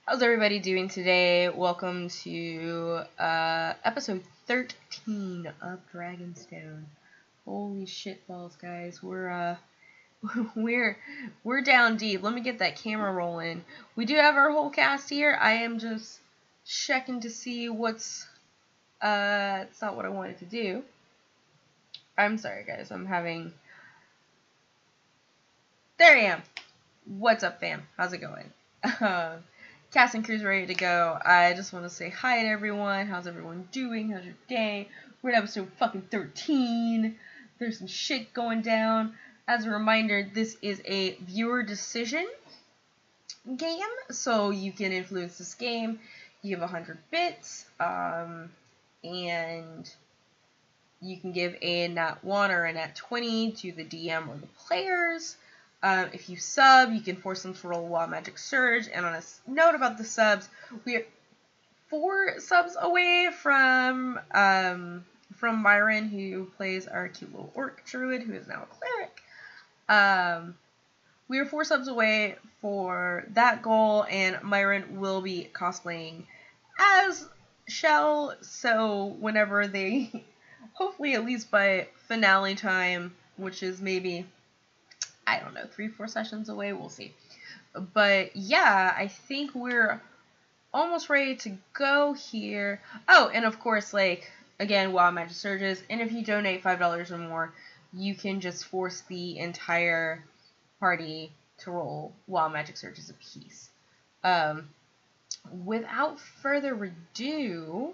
How's everybody doing today? Welcome to episode 13 of Dragonstone. Holy shit balls, guys. We're down deep. Let me get that camera rolling. We do have our whole cast here. I am just checking to see what's it's not what I wanted to do. I'm sorry guys, I'm having There I am. What's up, fam? How's it going? Cast and crew's ready to go. I just want to say hi to everyone. How's everyone doing? How's your day? We're at episode fucking 13. There's some shit going down. As a reminder, this is a viewer decision game, so you can influence this game. You have 100 bits, and you can give a nat 1 or a nat 20 to the DM or the players. If you sub, you can force them to roll a Wild Magic Surge. And on a note about the subs, we are 4 subs away from Myron, who plays our cute little orc druid, who is now a cleric. We are 4 subs away for that goal, and Myron will be cosplaying as Shell. So whenever they, hopefully at least by finale time, which is maybe, I don't know, 3-4 sessions away, we'll see. But yeah, I think we're almost ready to go here. Oh, and of course, like, again, Wild Magic Surges, and if you donate $5 or more, you can just force the entire party to roll Wild Magic Surges apiece. Without further ado,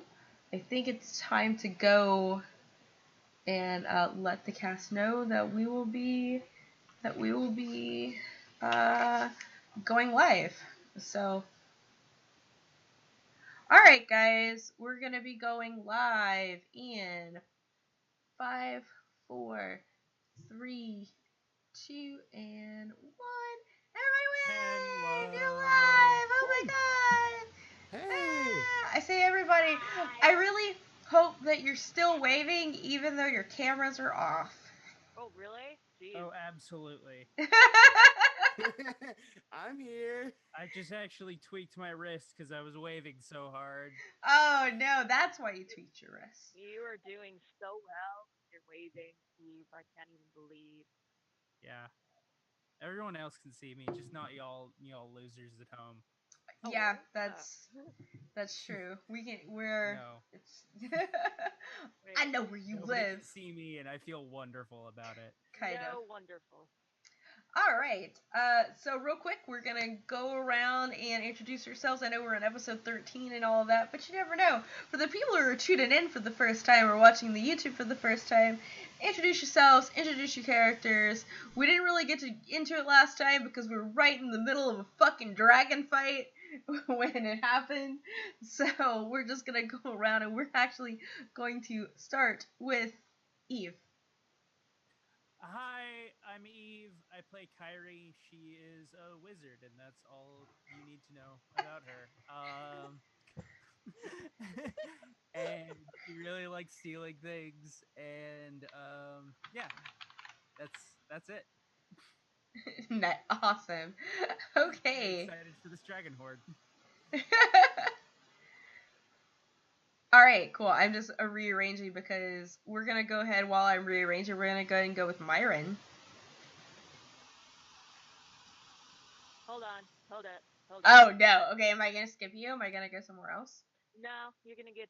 I think it's time to go and let the cast know that we will be going live. So, alright guys, we're gonna be going live in 5, 4, 3, 2, and 1. Everybody wave! You're live! Oh my god! Hey! I say everybody, I really hope that you're still waving even though your cameras are off. Oh, really? Jeez. Oh, absolutely. I'm here. I just actually tweaked my wrist because I was waving so hard. Oh no, that's why you tweaked your wrist. You are doing so well. You're waving, Steve. I can't even believe. Yeah. Everyone else can see me, just not y'all losers at home. Oh, Yeah, really? that's true. We're No. it's I Wait, know where you Nobody live. can see me and I feel wonderful about it. Kind no, of. wonderful. All right. So real quick, we're gonna go around and introduce ourselves. I know we're in episode 13 and all of that, but you never know. For the people who are tuning in for the first time or watching the YouTube for the first time, introduce yourselves, introduce your characters. We didn't really get into it last time because we were right in the middle of a fucking dragon fight when it happened. So we're just gonna go around and we're actually going to start with Eve. Hi, I'm Eve. I play Kyrie. She is a wizard, and that's all you need to know about her. And she really likes stealing things, and yeah, that's it. Awesome. Very Okay. excited for this dragon horde. All right, cool. I'm just rearranging because we're gonna go ahead while I'm rearranging. We're gonna go ahead and go with Myron. Hold on. Hold it. Hold it. Oh no. Okay, am I gonna skip you? Am I gonna go somewhere else? No, you're gonna get.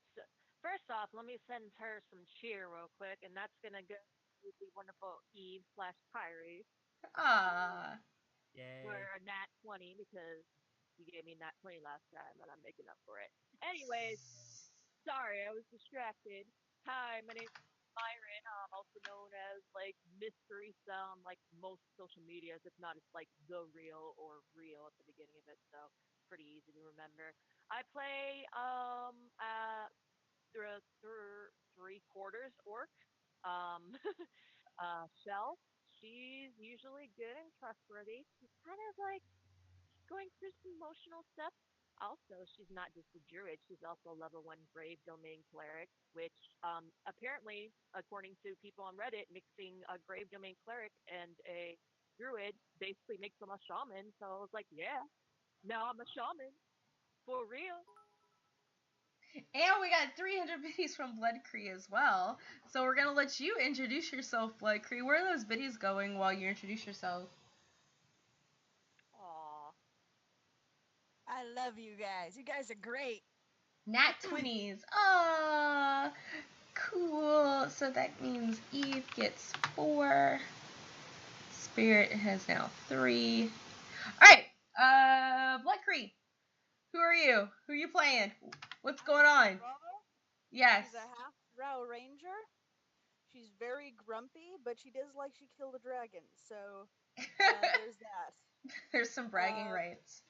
First off, let me send her some cheer real quick, and that's gonna go to the wonderful Eve slash Kyrie Ah. for Yay. a nat 20 because you gave me nat 20 last time, and I'm making up for it. Anyways, sorry, I was distracted. Hi, my name's Myron. I'm also known as like Mystery Cell on like most social medias. If not, it's like the real or real at the beginning of it, so pretty easy to remember. I play three quarters orc. Um, Shell. She's usually good and trustworthy. She's kind of like going through some emotional stuff. Also, she's not just a druid, she's also a level 1 grave domain cleric, which apparently, according to people on Reddit, mixing a grave domain cleric and a druid basically makes them a shaman. So I was like, yeah, now I'm a shaman. For real. And we got 300 biddies from Blood Cree as well. So we're going to let you introduce yourself, Blood Cree. Where are those biddies going while you introduce yourself? Aw. I love you guys. You guys are great. Nat 20s. Ah, cool. So that means Eve gets 4. Spirit has now 3. All right. Blood Cree. Who are you? Who are you playing? What's going on? Bravo. Yes. She's a half drow ranger. She's very grumpy, but she does like she killed a dragon. So there's that. There's some bragging rights.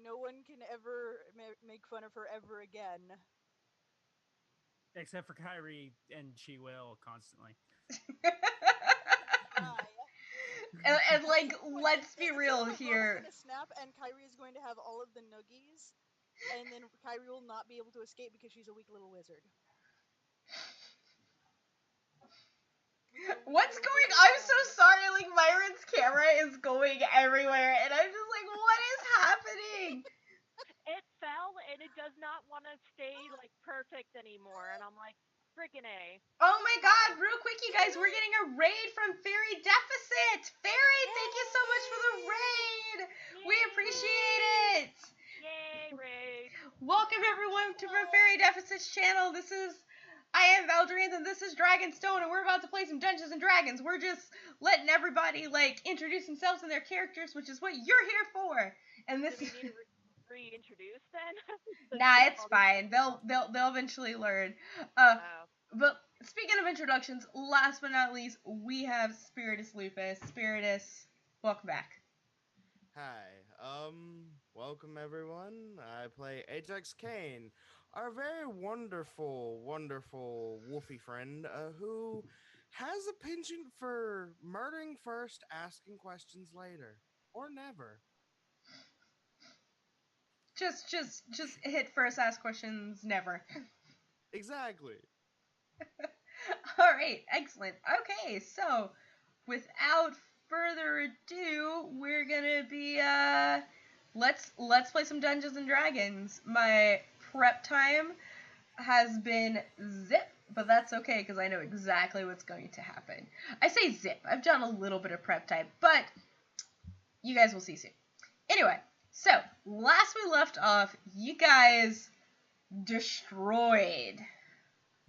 No one can ever make fun of her ever again. Except for Kyrie, and she will constantly. Hi. and like, let's be real here. Gonna snap, and Kyrie is going to have all of the noogies, and then Kyrie will not be able to escape because she's a weak little wizard. What's going? I'm so sorry. Like, Myron's camera is going everywhere, and I'm just like, what is happening? It fell and it does not want to stay like perfect anymore, and I'm like, freaking A. Oh my god, real quick, you guys, we're getting a raid from Fairy Deficit. Fairy, thank you so much for the raid. We appreciate it. Yay, raid. Welcome everyone to my Fairy Deficit's channel. I am Valdrian, and this is Dragonstone, and we're about to play some Dungeons and Dragons. We're just letting everybody like introduce themselves and their characters, which is what you're here for. And this Do we need to reintroduce then? Nah, it's fine. They'll eventually learn. But speaking of introductions, last but not least, we have Spiritus Lupus. Spiritus, welcome back. Hi. Welcome everyone. I play Ajax Kane, our very wonderful, wonderful wolfy friend, who has a penchant for murdering first, asking questions later, or never. Just hit first, ask questions, never. Exactly. All right, excellent. Okay, so without further ado, we're gonna be let's play some Dungeons and Dragons. My prep time has been zip, but that's okay because I know exactly what's going to happen. I say zip. I've done a little bit of prep time, but you guys will see soon. Anyway, so last we left off, you guys destroyed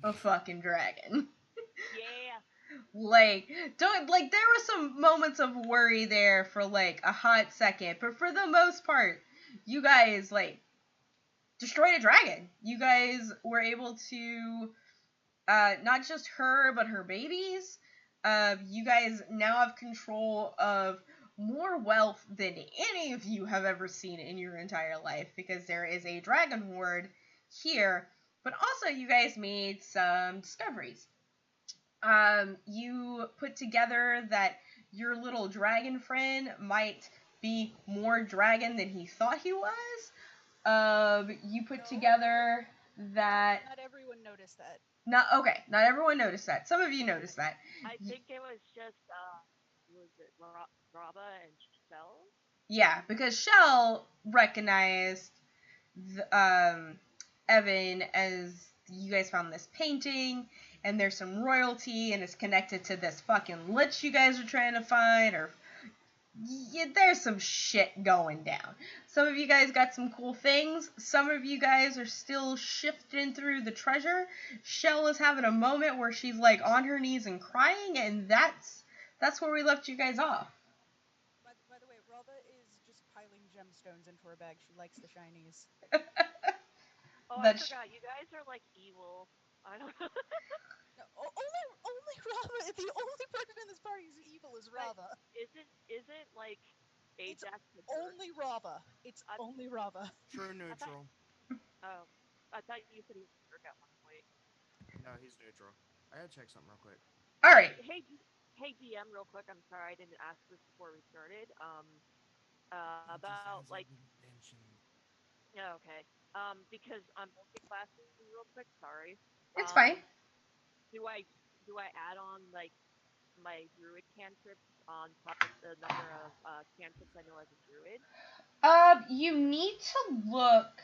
a fucking dragon. Yeah. There were some moments of worry there for like a hot second, but for the most part, you guys like destroyed a dragon. You guys were able to not just her but her babies. You guys now have control of more wealth than any of you have ever seen in your entire life because there is a dragon horde here. But also, you guys made some discoveries. You put together that your little dragon friend might be more dragon than he thought he was. You put together that... Not everyone noticed that. Not everyone noticed that. Some of you noticed that. I think it was just, was it Raba and Shell? Yeah, because Shell recognized Evan as you guys found this painting, and there's some royalty, and it's connected to this fucking lich you guys are trying to find, or there's some shit going down. Some of you guys got some cool things. Some of you guys are still shifting through the treasure. Shell is having a moment where she's like on her knees and crying, and that's where we left you guys off. By the way, Raba is just piling gemstones into her bag. She likes the shinies. Oh, I forgot. You guys are like evil. I don't know. No, only Raba. The only person in this party who's evil is Raba. Isn't like Ajax? It's only Raba. It's only Raba. True neutral. I thought you said he was a jerk at one point. No, he's neutral. I gotta check something real quick. All right. Hey DM, real quick. I'm sorry I didn't ask this before we started. About like. Yeah, okay. Because I'm multi-classing real quick. Sorry. It's fine. Do I add on like my druid cantrips on top of the number of cantrips I know as a druid? You need to look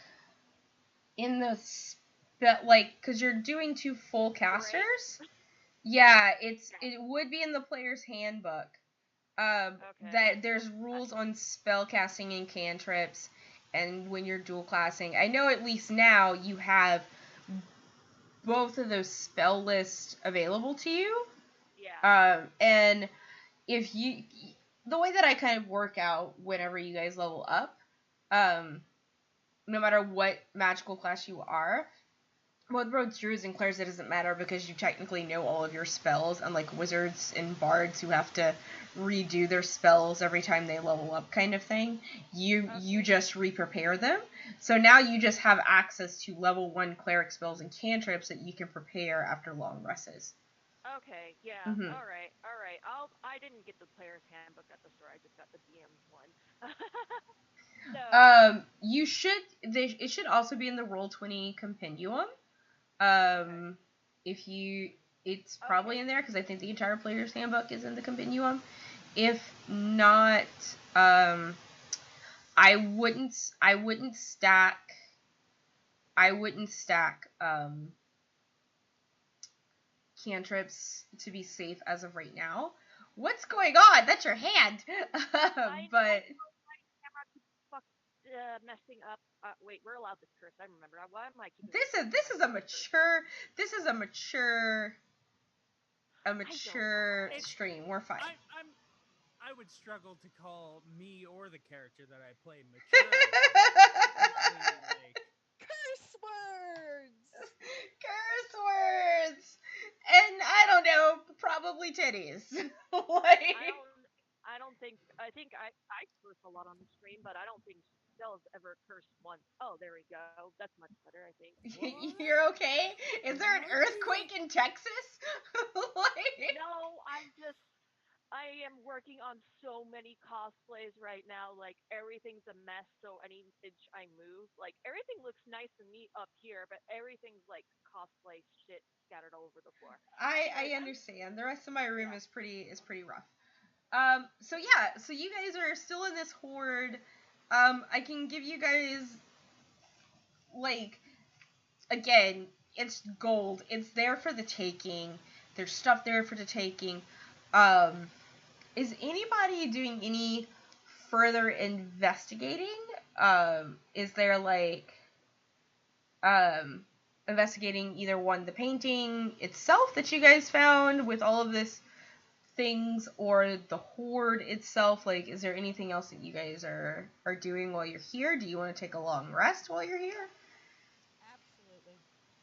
in the because you're doing 2 full casters. Yeah, it would be in the player's handbook. That there's rules on spell casting and cantrips, and when you're dual classing. I know at least now you have both of those spell lists available to you. Yeah. And if you, the way that I kind of work out whenever you guys level up, no matter what magical class you are, with both druids and clerics, it doesn't matter because you technically know all of your spells, unlike wizards and bards who have to redo their spells every time they level up, kind of thing. You just re-prepare them. So now you just have access to level 1 cleric spells and cantrips that you can prepare after long rests. Okay, yeah, Mm-hmm. all right. I didn't get the player's handbook at the store. I just got the DM's one. So, you should. It should also be in the Roll20 compendium. If you, it's probably in there because I think the entire player's handbook is in the compendium. If not, I wouldn't stack cantrips to be safe as of right now. What's going on? That's your hand. But messing up. Wait, we're allowed to curse. I remember. Why am I keeping this is a mature stream. We're fine. I would struggle to call me or the character that I play mature. Curse words. Curse words. And I don't know, probably titties. Like, I don't think. I think I curse a lot on the stream, but I don't think Stella's ever cursed once. Oh, there we go. That's much better, I think. You're okay? Is there an earthquake in Texas? Like... No, I am working on so many cosplays right now. Like, everything's a mess, so any inch I move, like, everything looks nice and neat up here, but everything's like cosplay shit scattered all over the floor. I understand. The rest of my room is pretty rough. So you guys are still in this horde. I can give you guys, like, again, it's gold. It's there for the taking. There's stuff there for the taking. Is anybody doing any further investigating? Is there, like, investigating either the painting itself that you guys found with all of this things, or the horde itself? Like, is there anything else that you guys are doing while you're here? Do you want to take a long rest while you're here? Absolutely.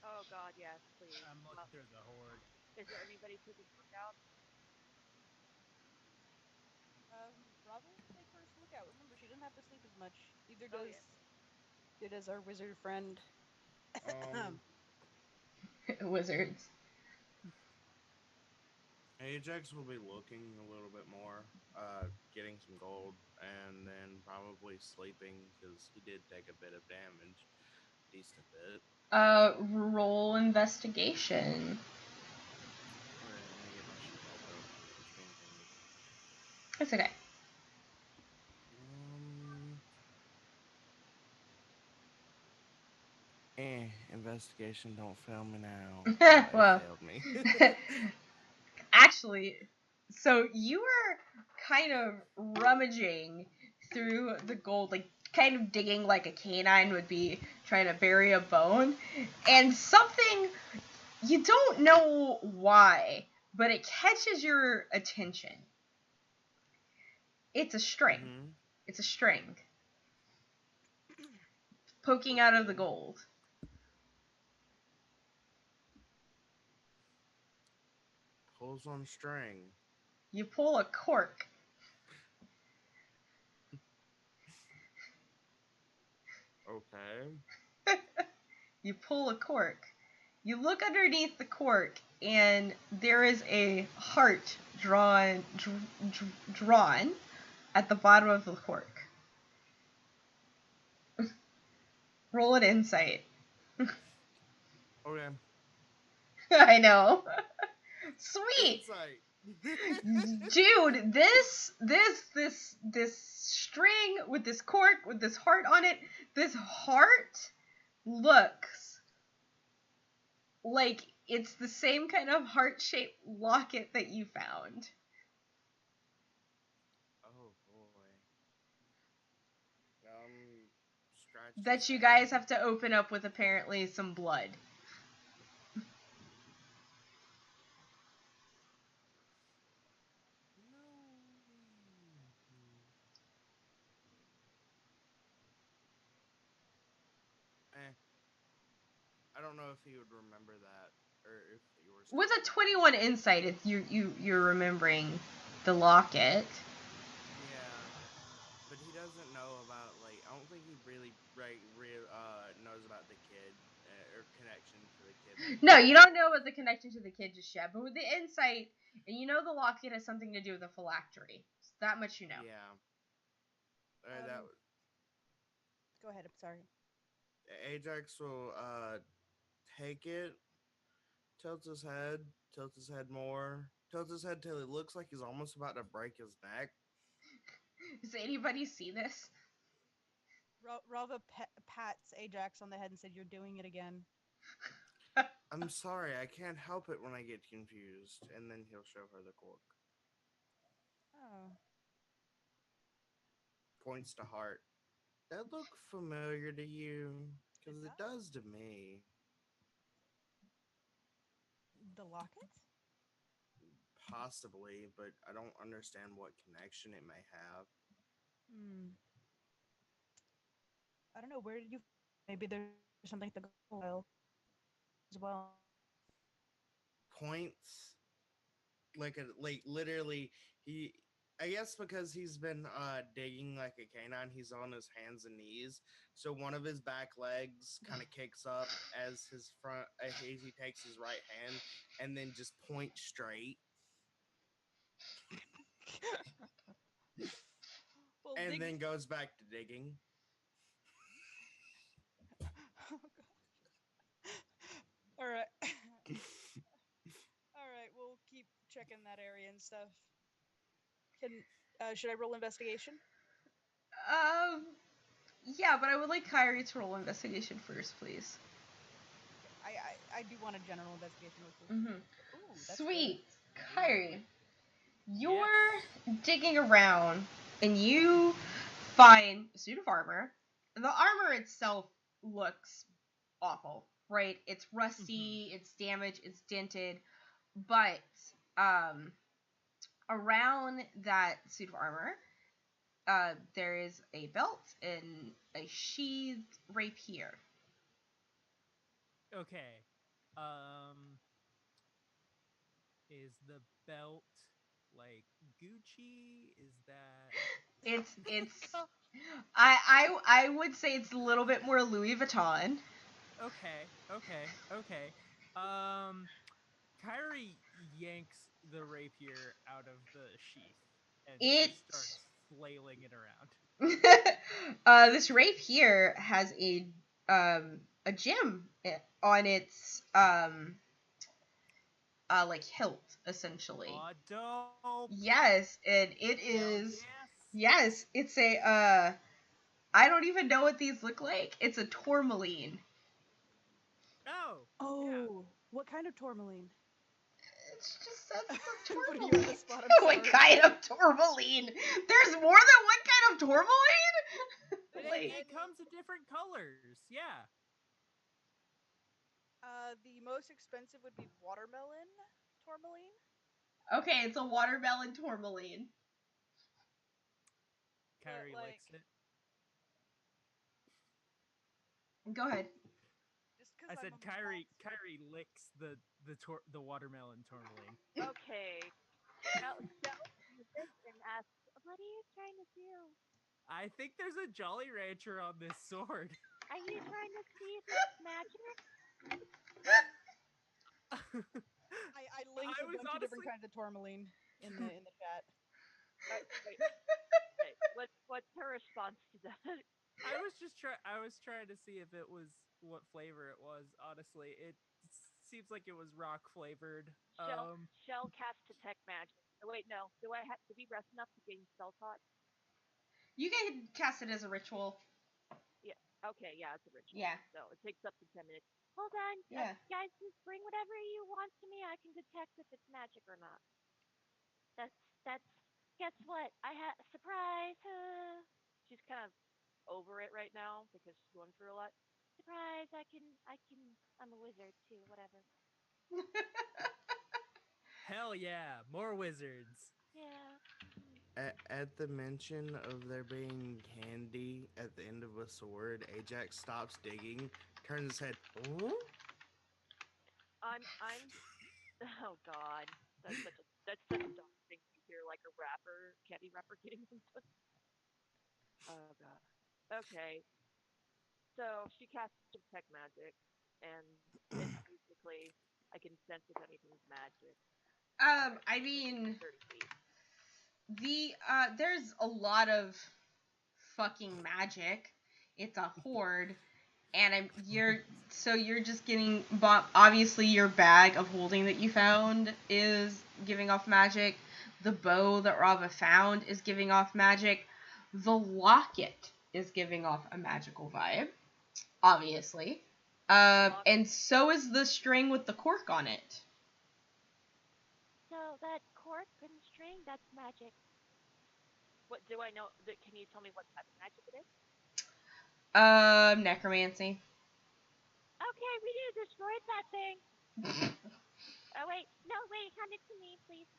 Oh God, yes, please. I'm looking through the horde. Is there anybody taking lookout? Robin can take first lookout. Remember, she doesn't have to sleep as much. Neither does our wizard friend. Wizards. Ajax will be looking a little bit more, getting some gold, and then probably sleeping because he did take a bit of damage, decent bit. Roll investigation. Alright, let me get my sheet pulled up. It's being pinged. That's okay. Investigation don't fail me now. Well, it failed me. Actually, so you were kind of rummaging through the gold, like kind of digging like a canine would be trying to bury a bone, and something, you don't know why, but it catches your attention. It's a string. Mm-hmm. It's a string poking out of the gold. Pulls on string. You pull a cork. Okay. You pull a cork. You look underneath the cork, and there is a heart drawn at the bottom of the cork. Roll an insight. Okay. I know. Sweet. Insight. Dude, this string with this cork with this heart on it, this heart looks like it's the same kind of heart-shaped locket that you found. Oh boy. Scratch That his you head. guys have to open up with apparently some blood. No. Eh. I don't know if he would remember that or if you were With a still. 21 insight, if you're remembering the locket. Yeah. But he doesn't know about like I don't think he really knows about the kid or connection to the kid. Like No, you don't know what the connection to the kid just yet, but with the insight, and you know the locket has something to do with a phylactery. That much you know. Yeah. Um, Go ahead. I'm sorry. Ajax will take it, tilts his head more, tilts his head till it looks like he's almost about to break his neck. Does anybody see this? Rava pats Ajax on the head and said, "You're doing it again." I'm sorry, I can't help it when I get confused. And then he'll show her the cork. Oh, Points to heart. That look familiar to you? Because it it does to me. the locket? Possibly, but I don't understand what connection it may have. Hmm. I don't know. Where did you? Maybe there's something at the goal as well. Points like literally he I guess because he's been digging like a canine, he's on his hands and knees. So one of his back legs kind of kicks up as his front as he takes his right hand and then just points straight Well, and dig. then goes back to digging. All right. All right. We'll keep checking that area and stuff. Can should I roll investigation? Um, yeah, but I would like Kyrie to roll investigation first, please. I do want a general investigation with you. Mm-hmm. Ooh, that's Sweet. good. Kyrie, Yes. you're digging around and you find a suit of armor. The armor itself looks awful, right? It's rusty, it's damaged, it's dented, but um, around that suit of armor, there is a belt and a sheathed rapier. Okay. Um, is the belt like Gucci? Is that It's I would say it's a little bit more Louis Vuitton. okay? Okay. Um, Kyrie yanks the rapier out of the sheath and It just starts flailing it around. this rapier has a gem on its like hilt essentially. Aw, dope. Yes, and it Hell is yes. yes, it's a I don't even know what these look like. It's a tourmaline. Oh, yeah. Oh, what kind of tourmaline? It just says it's a I'm putting you on tourmaline. the spot. I'm What sorry. kind of tourmaline? There's more than one kind of tourmaline? Like, It comes in different colors. Yeah. The most expensive would be watermelon tourmaline. okay, it's a watermelon tourmaline. But Kyrie like, licks it. Go ahead. just because I I'm said a Kyrie licks the watermelon tourmaline. Okay. Shell sees this and asks, "What are you trying to do? I think there's a Jolly Rancher on this sword. Are you trying to see if it's magic?" I linked I a was bunch of different honestly kinds of tourmaline in the chat. Wait, wait. What's her response to that? I was trying to see if it was what flavor it was. Honestly, it seems like it was rock flavored. Shell cast detect magic. Oh, wait, no. Do I have to be rest enough to gain spell taught? You can cast it as a ritual. Yeah. Okay. Yeah, it's a ritual. Yeah. So it takes up to 10 minutes. Hold on, Yeah. guys. Just bring whatever you want to me. I can detect if it's magic or not. That's. Guess what? I had surprise. She's kind of over it right now because she's going through a lot. Surprise! I can. I'm a wizard too. Whatever. Hell yeah, more wizards. Yeah. At the mention of there being candy at the end of a sword, Ajax stops digging, turns his head. "Huh?" I'm. Oh God. That's such a dumb thing to hear, like a rapper, candy rapper getting into. Oh God. Okay. So she casts detect magic, and it's basically I can sense if anything's magic. I mean, 30 feet. there's a lot of fucking magic. It's a horde, and you're just getting obviously your bag of holding that you found is giving off magic. The bow that Rava found is giving off magic. The locket is giving off a magical vibe, obviously. And so is the string with the cork on it. So that cork and string, that's magic. What do I know? Can you tell me what type of magic it is? Necromancy. Okay, we need to destroy that thing. Oh wait, no, wait, hand it to me, please.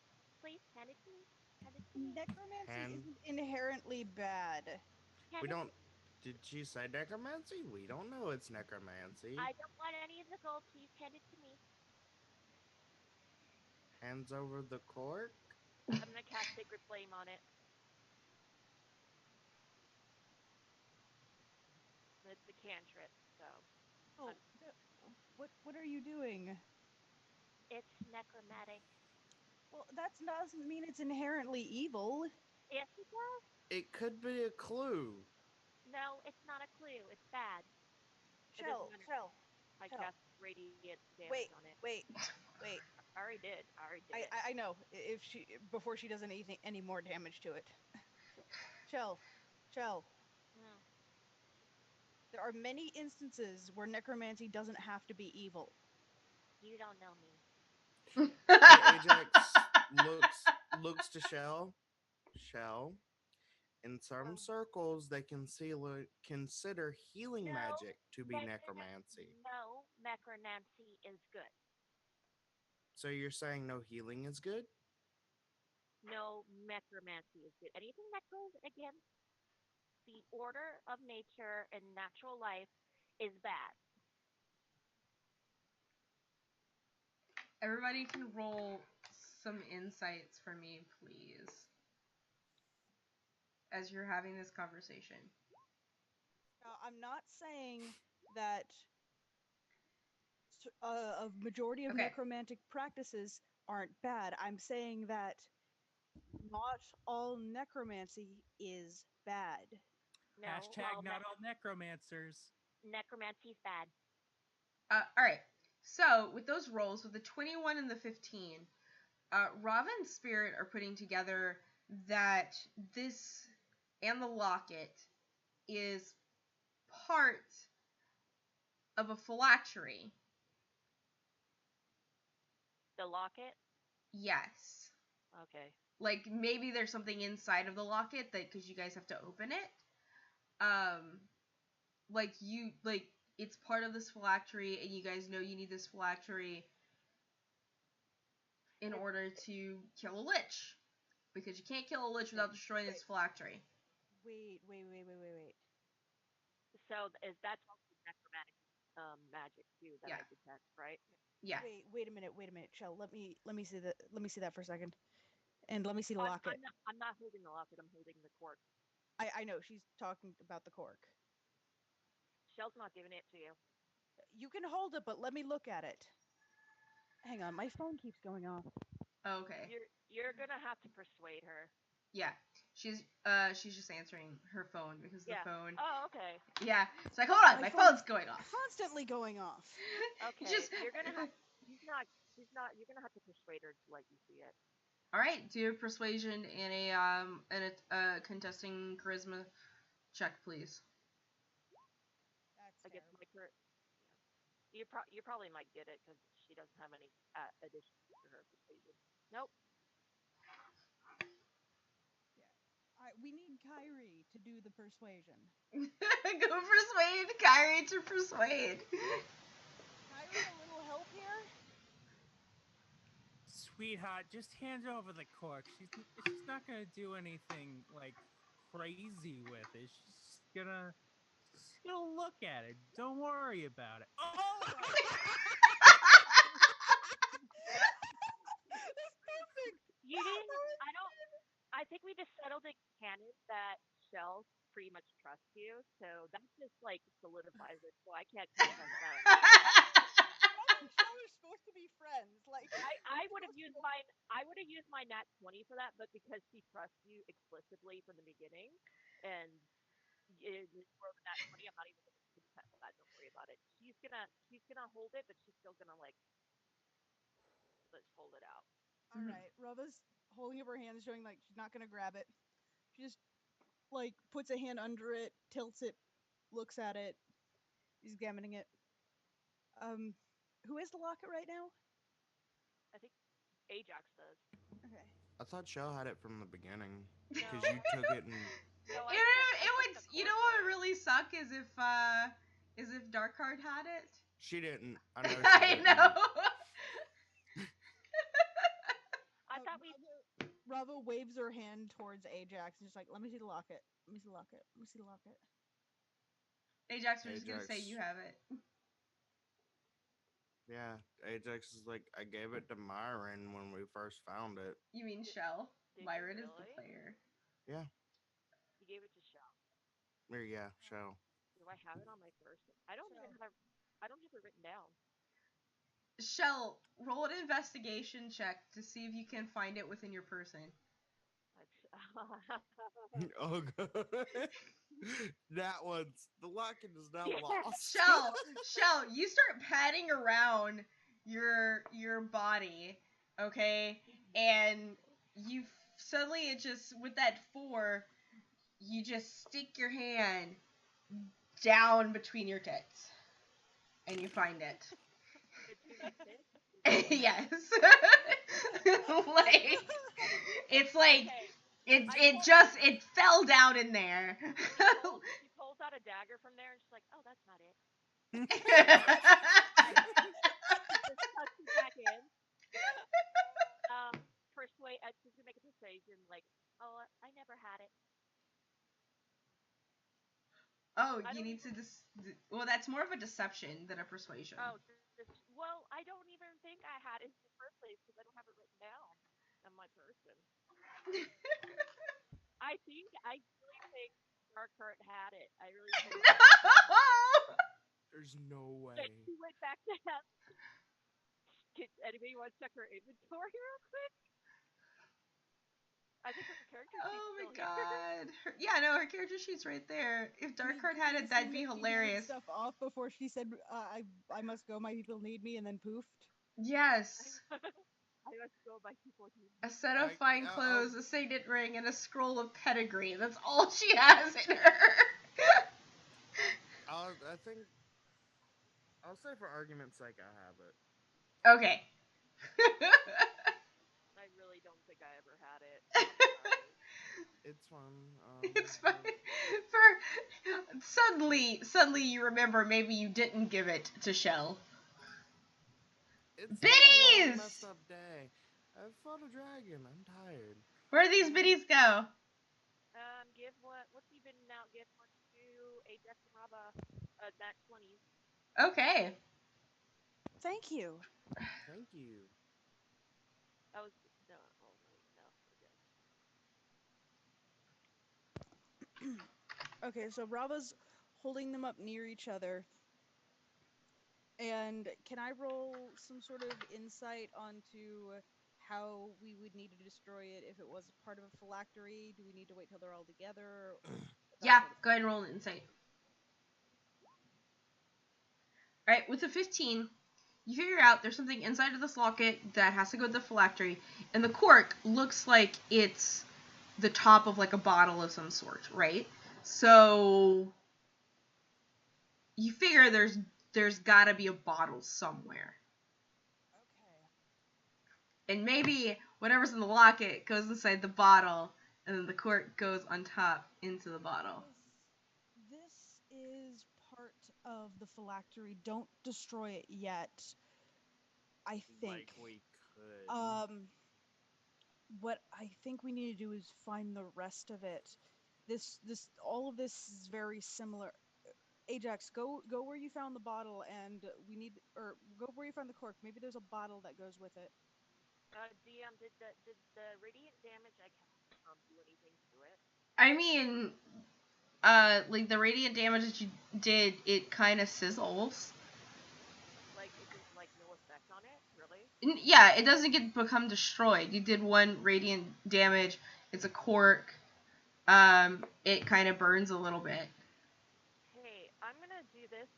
Please, hand it to me. Hand it to me. Necromancy And isn't inherently bad. Hand we it don't. to me. Did she say necromancy? We don't know it's necromancy. I don't want any of the gold. Please hand it to me. Hands over the cork. I'm gonna cast Sacred Flame on it. It's a cantrip, so Oh, what are you doing? it's necromantic. Well, that doesn't mean it's inherently evil. Yes, it does. It could be a clue. No, it's not a clue. It's bad. It doesn't Shell, matter. Shell, I Shell. cast radiant damage on it. Wait. I already did. I already did it. I know. If she before she does anything any more damage to it. Shell, Shell. Hmm. There are many instances where necromancy doesn't have to be evil. You don't know me. Ajax looks to Shell. Shell. In some circles, they consider healing No, magic to be necromancy. No, necromancy is good. So you're saying no healing is good? No, necromancy is good. Anything that goes against the order of nature and natural life is bad. Everybody can roll some insights for me, please, as you're having this conversation. Now, I'm not saying that a majority of necromantic practices aren't bad. I'm saying that not all necromancy is bad. No, Hashtag not all necromancers. Necromancy's bad. All right. So with those rolls, with the 21 and the 15, Rava and Spirit are putting together that this and the locket is part of a phylactery. The locket? Yes. Okay. Like maybe there's something inside of the locket that because you guys have to open it. Like it's part of this phylactery, and you guys know you need this phylactery in order to kill a lich, because you can't kill a lich without destroying its phylactery. Wait. So is that's also necromantic magic too that I detect, right? Yeah. Wait a minute. Shell, let me see that. Let me see that for a second, and let me see the locket. I'm not holding the locket. I'm holding the cork. I know she's talking about the cork. Shell's not giving it to you. You can hold it, but let me look at it. Hang on, my phone keeps going off. Okay. You're gonna have to persuade her. Yeah, she's just answering her phone because the phone. Oh, okay. Yeah, it's like hold on, my phone's going off. Constantly going off. Okay, you're gonna have. not. She's not. You're gonna have to persuade her to let you see it. All right, do a persuasion and a contesting charisma check, please. That's I guess fair. my current. Yeah. You probably might get it because she doesn't have any additions to her persuasion. Nope. We need Kyrie to do the persuasion. Go persuade Kyrie to persuade. Kyrie, a little help here? Sweetheart, just hand over the cork. She's not gonna do anything like crazy with it. She's gonna look at it. Don't worry about it. Oh my That's perfect! You didn't. I don't. I think we just settled in canon that Shell pretty much trusts you, so that just like solidifies it. So I can't contest that. Us and Shell are supposed to be friends. Like I would have used my nat 20 for that, but because she trusts you explicitly from the beginning, and for the nat 20, I'm not even going to contest that. Don't worry about it. She's gonna hold it, but she's still gonna like let's hold it out. all right, Rava's holding up her hands, showing like she's not gonna grab it. She just like puts a hand under it, tilts it, looks at it, examining it. Who has the locket right now? I think Ajax does. Okay. I thought Shell had it from the beginning No, because you took it and. no, I It would. took the You know cork what would away. really suck is if Darkheart had it. She didn't. I know she I didn't. know. I thought we. Rava waves her hand towards Ajax and just like, let me see the locket. Let me see the locket. Let me see the locket. Ajax, we're just gonna say Ajax. you have it. Yeah, Ajax is like, I gave it to Myron when we first found it. You mean Shell? Did you Myron is the really? player. Yeah. You gave it to Shell. Or yeah, Shell. Do I have it on my person? I don't even have. I don't have it written down. Shell, roll an investigation check to see if you can find it within your person. Oh god. That one's the locket is now Yeah. lost. Shell, you start patting around your body, okay? And you suddenly it just with that 4, you just stick your hand down between your tits, and you find it. Between my tits. Yes. Like it's like Okay. it fell down in there. She pulls out a dagger from there and she's like, "Oh, that's not it." Just tucks it back in. Persuade. She's gonna make a persuasion like, "Oh, I never had it." Oh, I you don't need even. to well, that's more of a deception than a persuasion. Oh, well, I don't even think I had it in the first place because I don't have it written down on my person. I really think Darkheart had it. I really think. There's no way. She went back to hell. Anybody want to check her inventory real quick? I think her character sheet's Oh my still here. god. Yeah, no, her character sheet's right there. If Darkheart had it, that'd be hilarious. Stuff off before she said, "I must go. My people need me," and then poofed. Yes. I must go by people who. A set of I- fine I'll- clothes, a signet ring, and a scroll of pedigree. That's all she has in her. I think I'll say for argument's sake I have it. Okay. I really don't think I ever had it. I'm sorry. It's fun. It's fine. Suddenly you remember maybe you didn't give it to Shell. It's Biddies! been a long, messed up day. I fought a dragon. I'm tired. Where these biddies go? Give what? What's even now? Give one to Ajax and Raba. Nat 20s. Okay. Thank you. Thank you. That was no. Oh wait, no. Okay. Okay, so Rava's holding them up near each other. And can I roll some sort of insight onto how we would need to destroy it if it was part of a phylactery? Do we need to wait till they're all together? Yeah, go ahead and roll an insight. Alright, with a 15, you figure out there's something inside of this locket that has to go to the phylactery, and the cork looks like it's the top of like a bottle of some sort, right? So you figure there's gotta be a bottle somewhere. Okay. And maybe whatever's in the locket goes inside the bottle, and then the cork goes on top into the bottle. This is part of the phylactery. Don't destroy it yet. I think. Like we could. What I think we need to do is find the rest of it. All of this is very similar. Ajax, go where you found the bottle, and go where you found the cork. Maybe there's a bottle that goes with it. DM, did the radiant damage I cast do anything to it? I mean, like the radiant damage that you did, it kind of sizzles. Like it did like no effect on it, really? Yeah, it doesn't become destroyed. You did 1 radiant damage. It's a cork. It kind of burns a little bit. Hey, I'm gonna do this.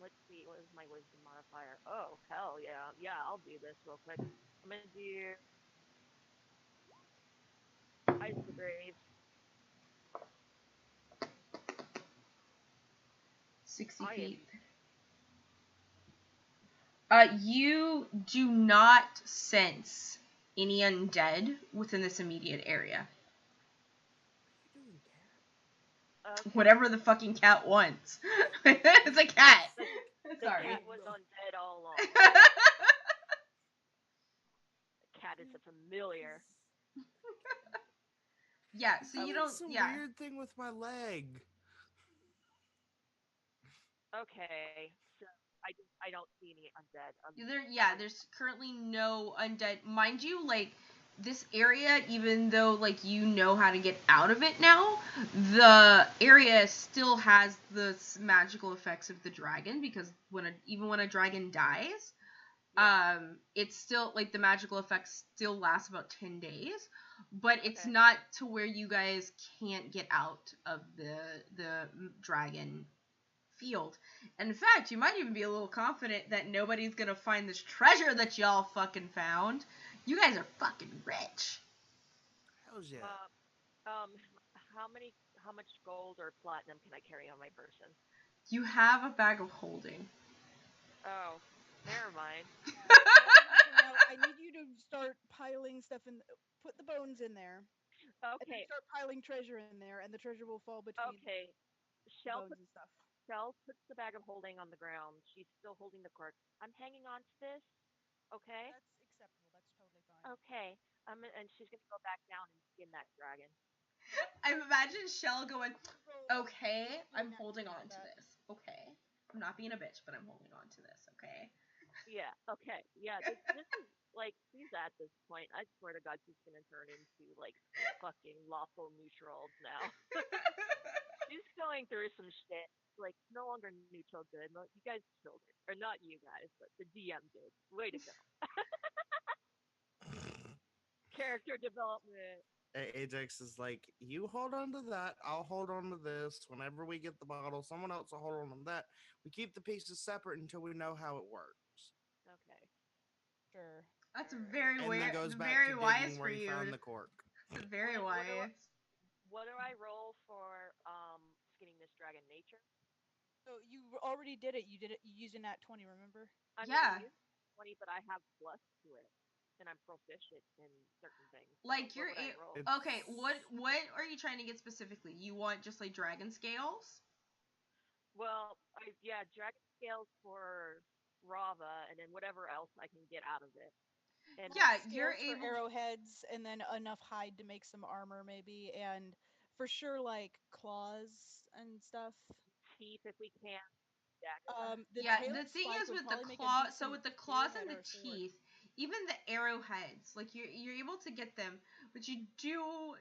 Let's see, what is my wisdom modifier? Oh, hell yeah. Yeah, I'll do this real quick. I'm gonna do Ice the Grave. 60 I feet. You do not sense any undead within this immediate area. What are you doing, cat? Okay. Whatever the fucking cat wants. It's a cat. The Sorry. cat was undead all along. The cat is a familiar. Yeah, so you don't. Some Yeah. weird thing with my leg. Okay, so I don't see any undead. There's currently no undead. Mind you, like, this area, even though, like, you know how to get out of it now, the area still has the magical effects of the dragon, because even when a dragon dies, it's still, like, the magical effects still last about 10 days, but it's not to where you guys can't get out of the dragon field. And in fact, you might even be a little confident that nobody's gonna find this treasure that y'all fucking found. You guys are fucking rich. Hell's yeah. How much gold or platinum can I carry on my person? You have a bag of holding. Oh, never mind. I need you to start piling stuff in. Put the bones in there. Okay. And then start piling treasure in there, and the treasure will fall between the bones and stuff. Shell puts the bag of holding on the ground. She's still holding the cork. I'm hanging on to this. Okay. That's acceptable. That's totally fine. Okay. And she's gonna go back down and skin that dragon. I imagine Shell going, okay, I'm holding on to this. Okay. I'm not being a bitch, but I'm holding on to this, okay? Yeah, okay. Yeah, this is, like, she's at this point. I swear to God, she's gonna turn into, like, fucking lawful neutral now. She's going through some shit. Like, no longer neutral good. You guys killed it. Or not you guys, but the DM did. Way to go. Character development. Ajax is like, you hold on to that, I'll hold on to this. Whenever we get the bottle, someone else will hold on to that. We keep the pieces separate until we know how it works. Okay. Sure. That's very And weird. then goes back Very to wise digging for where he you. found the cork. Very wise. What do I roll for skinning this dragon? Nature? So you already did it. You did it. You used a nat 20. Remember? I'm Yeah. gonna use 20, but I have plus to it, and I'm proficient in certain things. Like, What you're would I roll? okay. What are you trying to get specifically? You want just like dragon scales? Well, dragon scales for Rava, and then whatever else I can get out of it. And Yeah, Scales you're for able. arrowheads, and then enough hide to make some armor, maybe, and for sure, like claws and stuff. teeth if we can. The Yeah, tail the thing spike is would with the probably make a claw. So decent with the claws arrowhead and or the a sword. teeth, even the arrowheads, like you're able to get them, but you do.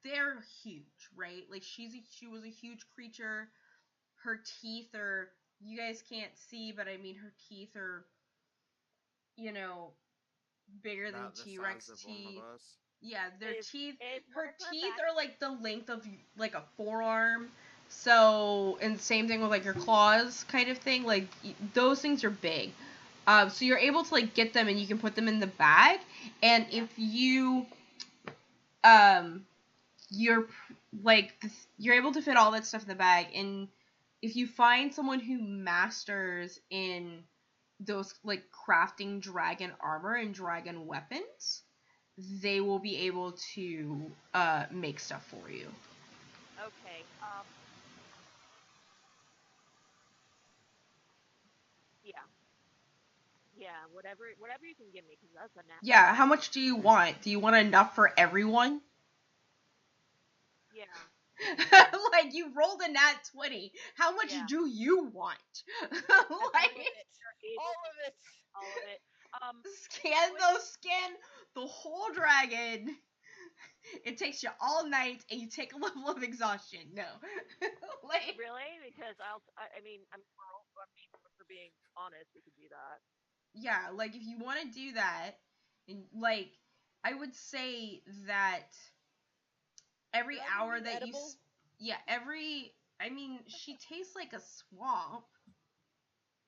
They're huge, right? Like she was a huge creature. Her teeth are. You guys can't see, but I mean her teeth are. Bigger than About the T-Rex size of teeth. one of us. Yeah, their teeth. It's Her one of her teeth back. are like the length of like a forearm. So, and same thing with like your claws kind of thing. Like those things are big. So you're able to like get them and you can put them in the bag. And if you, you're like you're able to fit all that stuff in the bag. And if you find someone who masters in those like crafting dragon armor and dragon weapons, they will be able to make stuff for you. Okay. Yeah. Yeah. Whatever you can give me, because that's a nat. Yeah, how much do you want? Do you want enough for everyone? Yeah. Like you rolled a nat 20. How much Yeah. do you want? All Like of it. Able All of it. all of it. scan the whole dragon. It takes you all night and you take a level of exhaustion. No. Like Really? Because I mean, for being honest, we could do that. yeah, like if you want to do that, and like I would say that every Dragon hour meat that edible? yeah, I mean, she tastes like a swamp.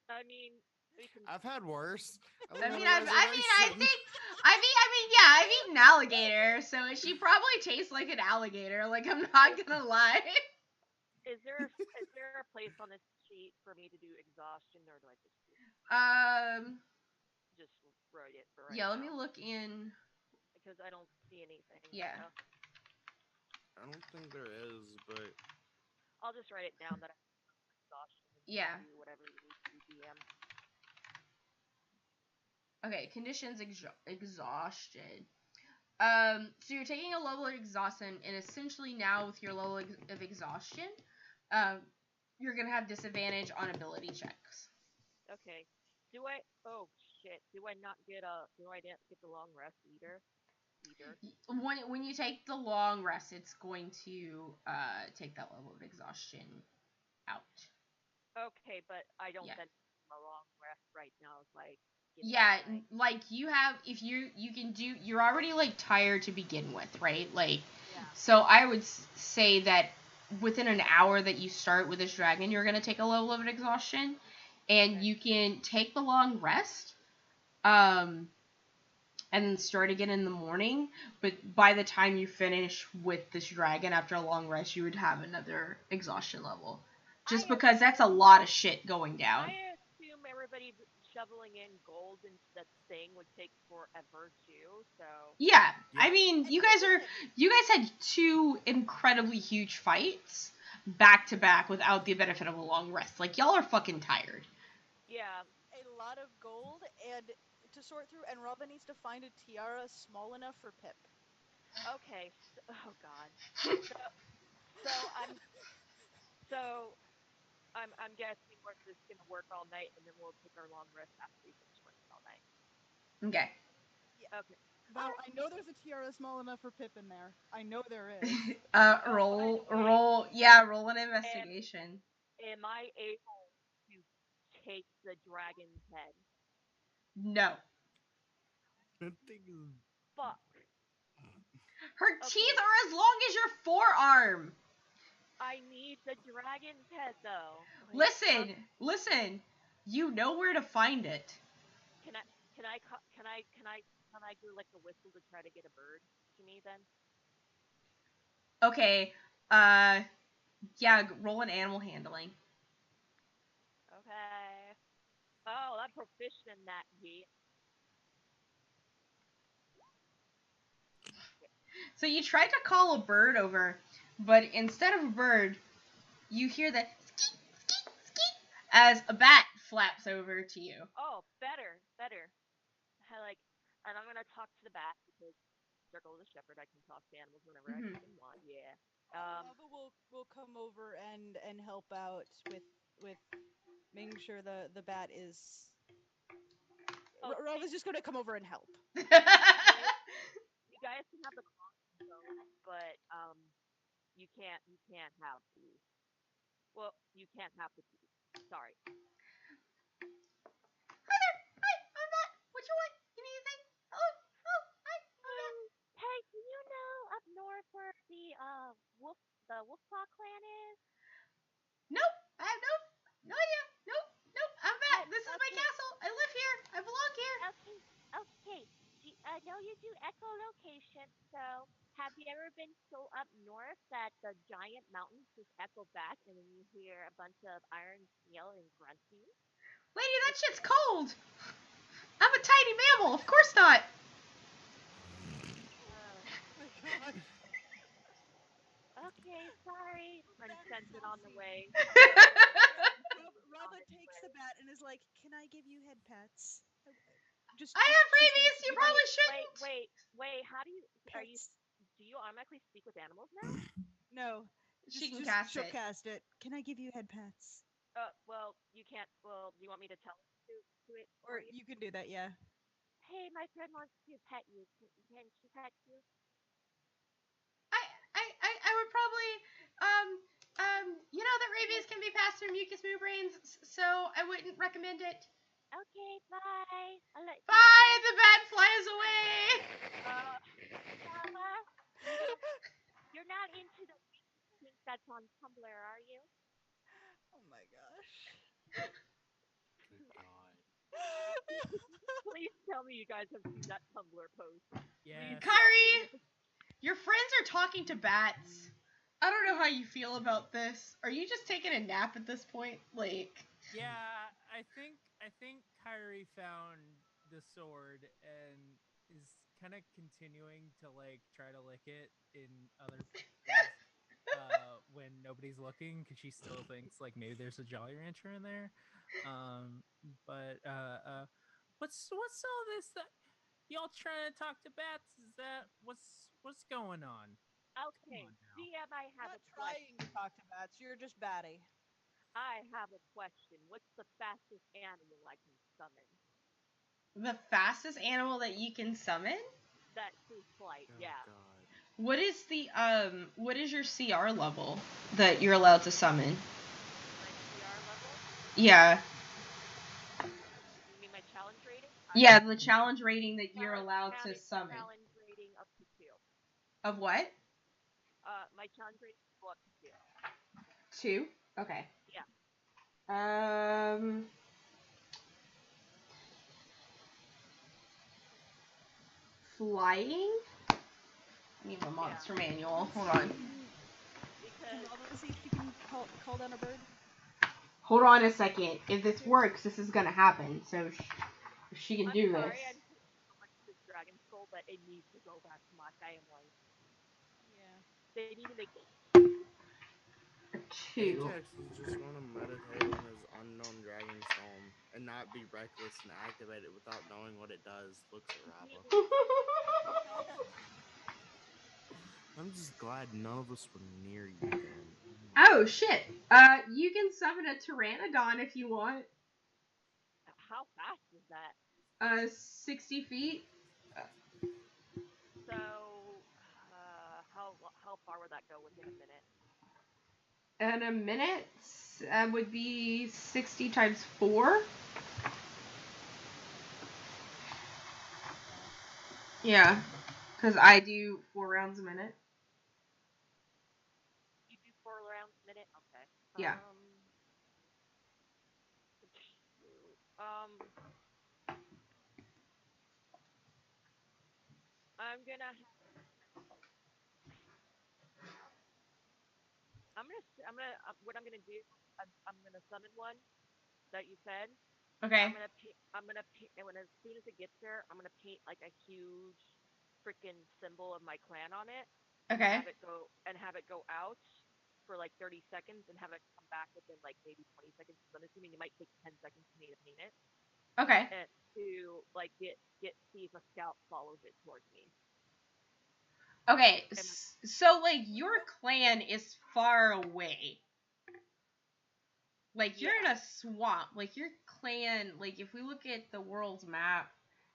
I mean, we can. I've had worse. I I live mean, on a I reservation. think, yeah, I've eaten alligator, so she probably tastes like an alligator. Like, I'm not gonna lie. Is there a place on this sheet for me to do exhaustion, or do I Um, just write it for right yeah, let me now? look in. Because I don't see anything. Yeah. So I don't think there is, but I'll just write it down that I exhaustion and Yeah. do whatever you need to do, DM. Okay, conditions exhaustion. So you're taking a level of exhaustion, and essentially now with your level of exhaustion, um, you're gonna have disadvantage on ability checks. Okay. Do I? Oh shit. Do I not get a? Do I not get the long rest either? When you take the long rest, it's going to take that level of exhaustion out. Okay, but I don't Yeah. then a long rest right now. It's like Yeah, like you have, if you can do, you're already like tired to begin with, right? Like, yeah. so I would say that within an hour that you start with this dragon, you're gonna take a level of exhaustion, and Okay. you can take the long rest, and then start again in the morning. But by the time you finish with this dragon after a long rest, you would have another exhaustion level, just because that's a lot of shit going down. I assume everybody shoveling in gold into that thing would take forever too. So Yeah, I yeah. mean, you guys had two incredibly huge fights back to back without the benefit of a long rest. Like y'all are fucking tired. yeah. A lot of gold and to sort through, and Robin needs to find a tiara small enough for Pip. Okay. So, oh God. So so so I'm guessing we're just gonna work all night and then we'll take our long rest after we finish working all night. Okay. Yeah. Okay. Now I know there's a tiara small enough for Pip in there. I know there is. roll an investigation. Am I able to take the dragon's head? No. I think Fuck. Her Okay. teeth are as long as your forearm. I need the dragon's head though. Listen. You know where to find it. Can I can I do like a whistle to try to get a bird to me then? Okay. Yeah, roll an animal handling. Okay. Oh, I'm proficient in that, G. So you tried to call a bird over, but instead of a bird, you hear the skeet, skeet, skeet as a bat flaps over to you. Oh, better. I like, and I'm gonna talk to the bat because Circle of the Shepherd. I can talk to animals whenever I Mm-hmm. fucking want. Yeah. Lava will come over and help out with making sure the bat is. Oh, Rova's just going to come over and help. you guys can have the crossbow, but you can't have these. Well, you can't have the teeth. Sorry. Hi there. Hi, I'm Matt. What you want? You need anything? Hello. Oh, hi. I'm Matt. Hey, do you know up north where the wolf paw clan is? Nope. I have no idea. Nope. I'm back. This is my Okay. castle. I live here. I belong here. Okay. Okay. I know you do echolocation, so have you ever been so up north that the giant mountains just echo back and then you hear a bunch of iron steel and grunting? Lady, that shit's cold. I'm a tiny mammal. Of course not. Uh, Oh my god. okay, sorry. And That is sends it on the saucy. way. Rava takes the bat and is like, "Can I give you head pats?" Just, I have she's rabies. You probably shouldn't. Wait. How do you? Are you? pets. Do you automatically speak with animals now? No, She can just cast she'll it. cast it. Can I give you head pats? Well, you can't. Well, do you want me to tell to it Or for you? you can do that, yeah. Hey, my friend wants to pet you. Can she pet you? I would probably, you know that rabies can be passed through mucous membranes, so I wouldn't recommend it. Okay, bye. I'll let you Bye. go. The bat flies away. Lava, you're not into the thing that's on Tumblr, are you? Oh my gosh. Good God. Please tell me you guys have seen that Tumblr post. Yes. Kyrie, your friends are talking to bats. I don't know how you feel about this. Are you just taking a nap at this point? Like, Yeah, I think Kyrie found the sword and is kind of continuing to like try to lick it in other places when nobody's looking because she still thinks like maybe there's a Jolly Rancher in there. But what's all this that y'all trying to talk to bats? Is that what's going on? Come Okay, on now. DM, I have Not a trying to question. talk to bats. You're just batty. I have a question. What's the fastest animal I can summon? the fastest animal that you can summon? That true flight, Oh yeah. God. What is your CR level that you're allowed to summon? My CR level? Yeah. You mean my challenge rating? Yeah, the challenge rating that you're allowed to summon. Challenge rating up to 2. Of what? My challenge rating will go up to 2. 2? Okay. Yeah. Flying? I need a monster manual. Hold on. Can Because Rava see if she can call down a bird? Hold on a second. If this works, this is gonna happen. So if she can I'm do sorry, this. I'm so much this Dragon Skull, but it needs to go back to my family. Yeah. They need to make 2. Ajax is just going to meditate on his unknown Dragonstone and not be reckless and activate it without knowing what it does. Looks at Rava. I'm just glad none of us were near you then. Oh shit. You can summon a pteranodon if you want. How fast is that? 60 feet. So, how far would that go within a minute? And a minute would be 60 times 4. Yeah, because I do 4 rounds a minute. You do 4 rounds a minute? Okay. Yeah. I'm gonna what I'm gonna do, I'm gonna summon one that you said. Okay. I'm gonna paint, and as soon as it gets there, I'm gonna paint like a huge freaking symbol of my clan on it. Okay. Have it go out for like 30 seconds and have it come back within like maybe 20 seconds. So I'm assuming it might take 10 seconds for me to paint it. Okay. And to like see if a scout follows it towards me. Okay. So like your clan is far away. Like you're in a swamp. Like your clan, like if we look at the world's map,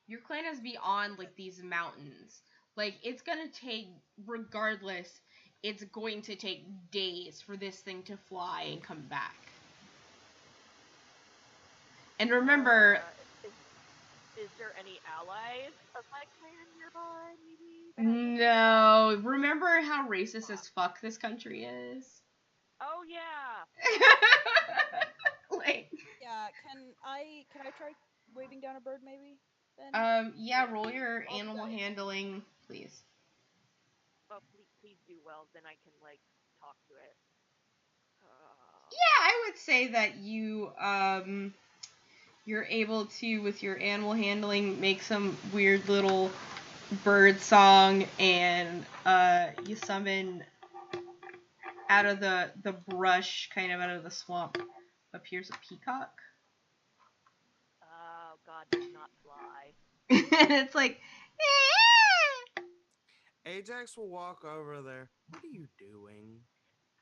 your clan is beyond like these mountains. Like it's gonna take, regardless, it's going to take days for this thing to fly and come back. And remember, is there any allies of my clan nearby? Maybe. no. Remember how racist as fuck this country is? Oh yeah. Like, Yeah, can I try waving down a bird maybe? Then yeah, roll your I'll animal try. handling, please. Oh, please do well. Then I can like talk to it. Yeah, I would say that you're able to, with your animal handling, make some weird little bird song, and you summon out of the brush, kind of out of the swamp, appears a peacock. Oh God, does not fly. And it's like, Ajax will walk over there. What are you doing?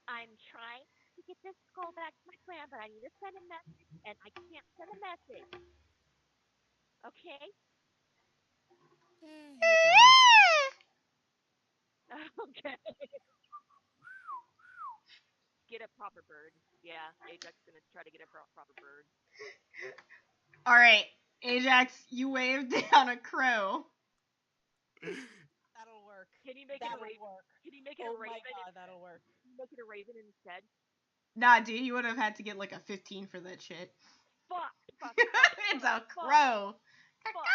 I'm trying to get this skull back to my clan, but I need to send a message, and I can't send a message. Okay? He tries. Okay. Get a proper bird. Yeah, Ajax is gonna try to get a proper bird. all right, Ajax, you waved down a crow. That'll work. Can you make it a That'll raven? work. Can you make it a Oh raven? my god, that'll work. Can you make it a raven instead? Nah, dude, you would have had to get like a 15 for that shit. Fuck! It's a crow. Fuck.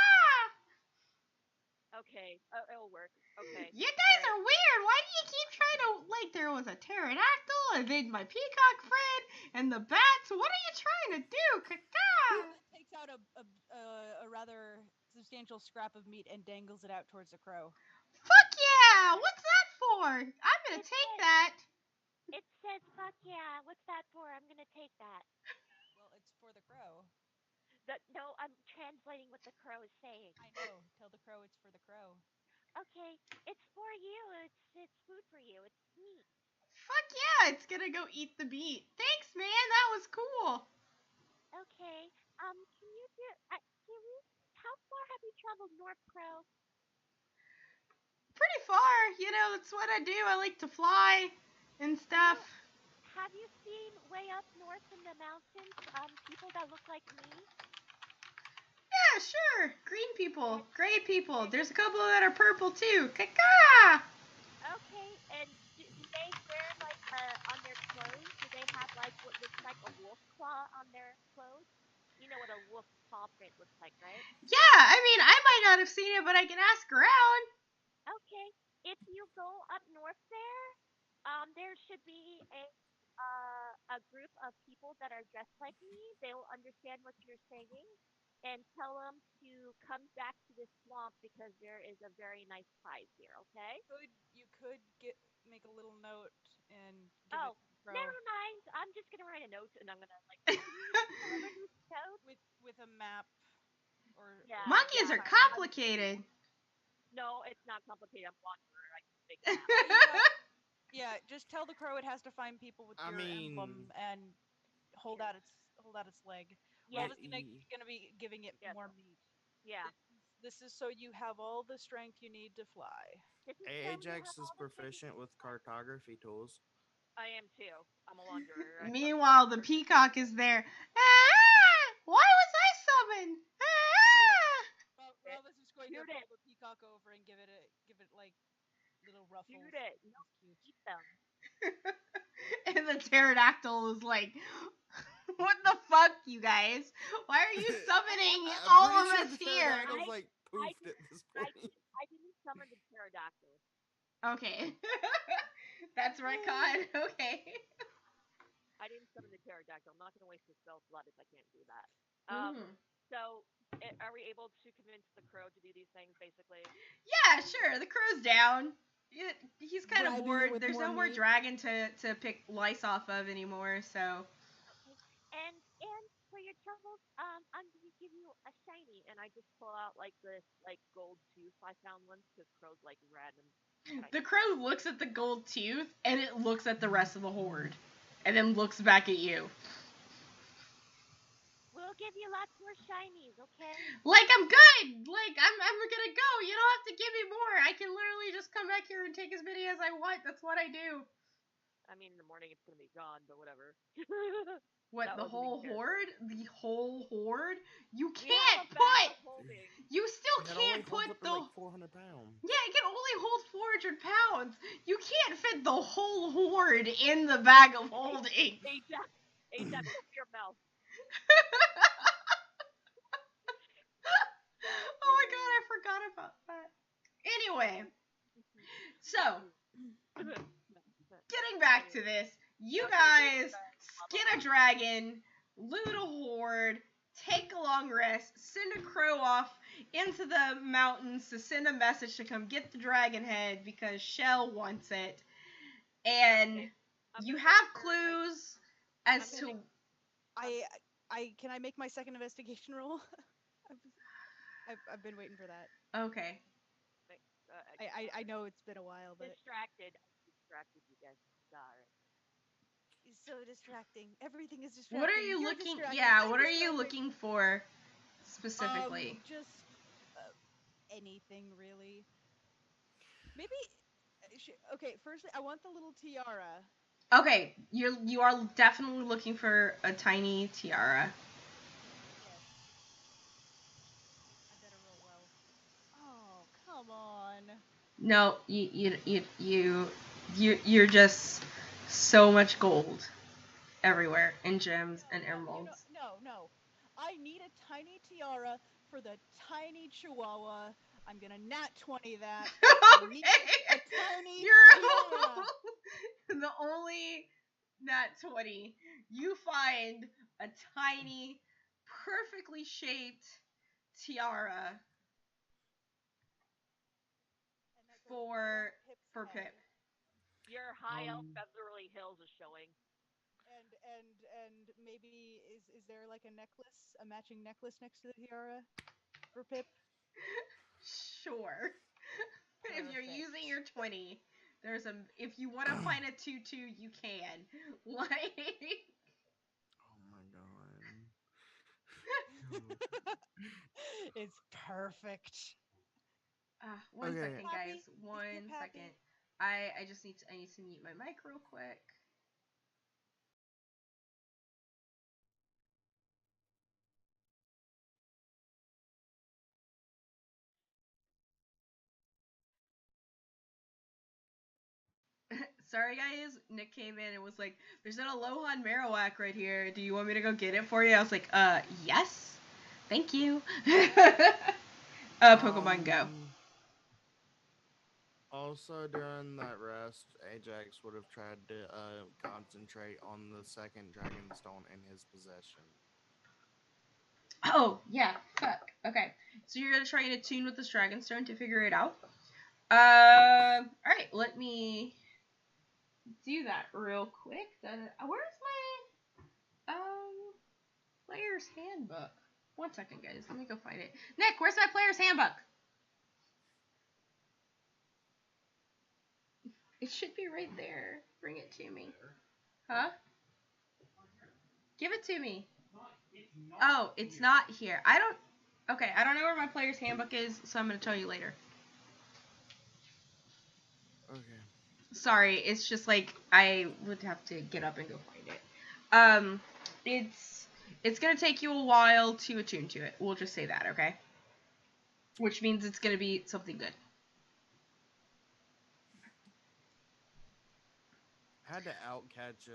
Okay, it'll work. Okay. You guys are weird. Why do you keep trying to, like, there was a pterodactyl, and then my peacock friend, and the bats. What are you trying to do? Caca. Takes out a rather substantial scrap of meat and dangles it out towards the crow. Fuck yeah! What's that for? I'm gonna take that. It says fuck yeah. What's that for? I'm gonna take that. Well, it's for the crow. No, I'm translating what the crow is saying. I know. Tell the crow it's for the crow. Okay, it's for you. It's food for you. It's meat. Fuck yeah! It's gonna go eat the meat. Thanks, man. That was cool. Okay. Can you do? Can we? How far have you traveled, North Crow? Pretty far. You know, that's what I do. I like to fly and stuff. Have you seen way up north in the mountains, people that look like me? Yeah, sure. Green people, gray people. There's a couple that are purple too. Caca. Okay, and do they wear like on their clothes? Do they have like what looks like a wolf claw on their clothes? You know what a wolf paw print looks like, right? Yeah, I mean, I might not have seen it, but I can ask around. Okay, if you go up north there should be a group of people that are dressed like me. They'll understand what you're saying, and tell them to come back to this swamp because there is a very nice prize here. Okay? You could make a little note and give Oh, it to the crow never mind. I'm just gonna write a note and I'm gonna like deliver this note. with a map or Yeah. Monkeys are complicated. No, it's not complicated. I'm wanderer. I can make that. Yeah, just tell the crow it has to find people with your emblem and hold out its leg. Yeah. Rova's gonna be giving it more meat. Yeah. This is so you have all the strength you need to fly. Ajax is proficient with cartography tools. I am too. I'm a wanderer. Meanwhile, the peacock is there. Ah! Why was I summoned? Ah! Rova's just going to pull the peacock over and give it like little ruffles. Shoot it. No, eat them. And the pterodactyl is like, what the fuck, you guys? Why are you summoning all of us here? Like poofed at this point. I didn't summon the pterodactyl. Okay. That's retcon. Okay. I didn't summon the pterodactyl. I'm not going to waste the spell slot if I can't do that. So, are we able to convince the crow to do these things, basically? Yeah, sure. The crow's down. He's kind of bored. There's no more dragon to pick lice off of anymore, so. Okay. And for your troubles, I'm gonna give you a shiny, and I just pull out like this like gold tooth I found once because crow's like random. The crow looks at the gold tooth and it looks at the rest of the horde, and then looks back at you. We'll give you lots more shinies, okay? Like, I'm good. Like, I'm gonna go. You don't have to give me more. I can literally just come back here and take as many as I want. That's what I do. I mean, in the morning it's gonna be gone, but whatever. What, That the wasn't being whole fair. horde? The whole horde? You We have can't a bag put. of holding. You still That only can't holds put up to the. like 400 pounds. Yeah, it can only hold 400 pounds. You can't fit the whole horde in the bag of holding. Ajax, cover your mouth. Oh my god, I forgot about that. Anyway, so getting back to this, you Okay, guys skin a dragon, loot a horde, take a long rest, send a crow off into the mountains to send a message to come get the dragon head because Shell wants it. And Okay, I'm you gonna have make sure, like, clues as I'm to. gonna Can I make my second investigation roll? I've been waiting for that. Okay. I know it's been a while, but distracted. You guys. Sorry. it's so distracting. Everything is distracting. What are you You're looking? distracting. Yeah, I'm what are you distracting. looking for specifically? Just anything really. Maybe. Okay, firstly, I want the little tiara. Okay, you are definitely looking for a tiny tiara. Yes. I better roll well. Oh, come on. No, you're just so much gold everywhere and gems and emeralds. No. I need a tiny tiara for the tiny chihuahua. I'm gonna nat 20 that. I need a tiny tiara. The only nat 20. You find a tiny, perfectly shaped tiara And that goes for Pip's head. Pip. Your high elf Beverly Hills is showing. And maybe is there like a matching necklace next to the tiara for Pip? Sure. If you're Perfect. using your 20, if you want to find a tutu, you can. Like. Oh my god. It's perfect. One Okay. second, guys. Happy? Is 1 Pip happy? second. I just need to mute my mic real quick. Sorry, guys. Nick came in and was like, "There's an Alohan Marowak right here. Do you want me to go get it for you?" I was like, yes. Thank you." Pokemon Go. Also, during that rest, Ajax would have tried to concentrate on the second Dragonstone in his possession. Oh, yeah. Fuck. Okay. So you're going to try and attune with this Dragonstone to figure it out? Alright. Let me do that real quick. Where's my, player's handbook? 1 second, guys. Let me go find it. Nick, where's my player's handbook? It should be right there. Bring it to me. Huh? Give it to me. Oh, it's not here. I don't know where my player's handbook is, so I'm going to tell you later. Okay. Sorry, it's just like I would have to get up and go find it. It's going to take you a while to attune to it. We'll just say that, okay? Which means it's going to be something good. I had to outcatch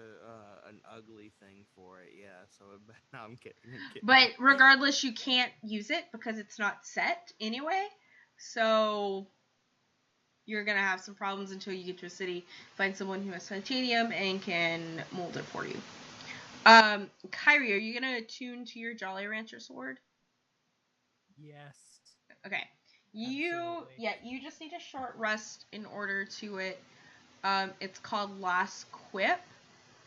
an ugly thing for it, yeah. So now I'm kidding. But regardless, you can't use it because it's not set anyway. So you're gonna have some problems until you get to a city, find someone who has titanium and can mold it for you. Kyrie, are you gonna attune to your Jolly Rancher sword? Yes. Okay. Absolutely. You just need a short rest in order to it. It's called Last Quip,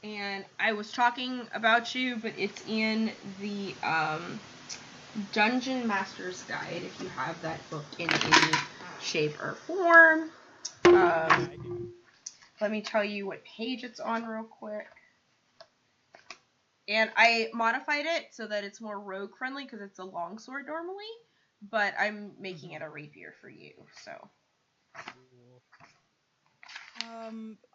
and I was talking about you, but it's in the Dungeon Master's Guide if you have that book in any shape or form. I do. Let me tell you what page it's on real quick. And I modified it so that it's more rogue friendly because it's a longsword normally, but I'm making it a rapier for you, so. Cool.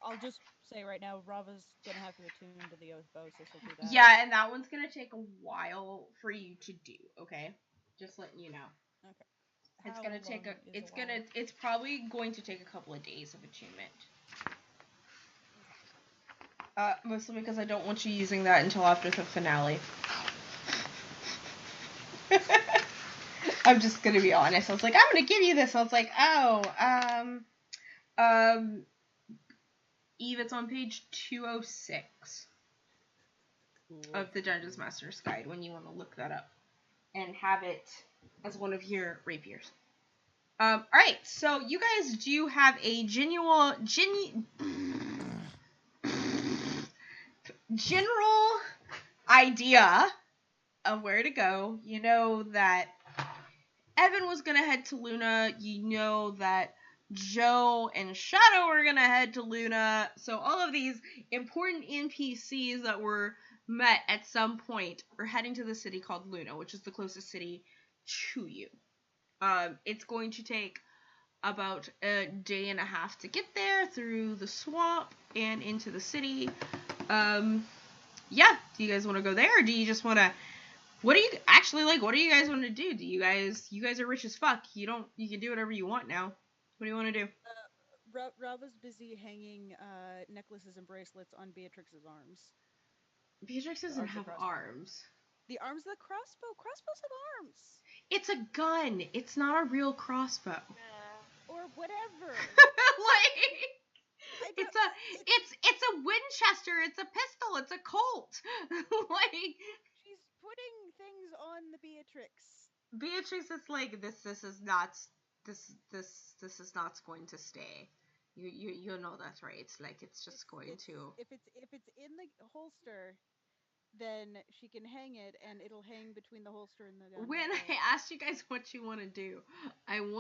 I'll just say right now, Rava's gonna have to attune to the oath bow, so she'll do that. Yeah, and that one's gonna take a while for you to do. Okay, just letting you know. Okay. It's How gonna take long a. is It's a while? gonna. It's probably going to take a couple of days of attunement. Mostly because I don't want you using that until after the finale. I'm just gonna be honest. I was like, I'm gonna give you this. I was like, oh, Eve, it's on page 206 of the Dungeons Master's Guide when you want to look that up and have it as one of your rapiers. Alright, so you guys do have a general idea of where to go. You know that Evan was gonna head to Luna. You know that Joe and Shadow are gonna head to Luna. So all of these important NPCs that were met at some point are heading to the city called Luna, which is the closest city to you. It's going to take about a day and a half to get there through the swamp and into the city. Yeah, do you guys want to go there, or do you just want to? What do you actually like? What do you guys want to do? You guys are rich as fuck. You can do whatever you want now. What do you want to do? Rava's busy hanging necklaces and bracelets on Beatrix's arms. Beatrix doesn't have arms. The arms of the crossbow. Crossbows have arms. It's a gun. It's not a real crossbow. Or whatever. It's a Winchester. It's a pistol. It's a Colt. She's putting things on the Beatrix. Beatrix is like this is not going to stay. You know that, right? Like it's just going to. If it's in the holster, then she can hang it, and it'll hang between the holster and the gun. When I asked you guys what you want to do, I'm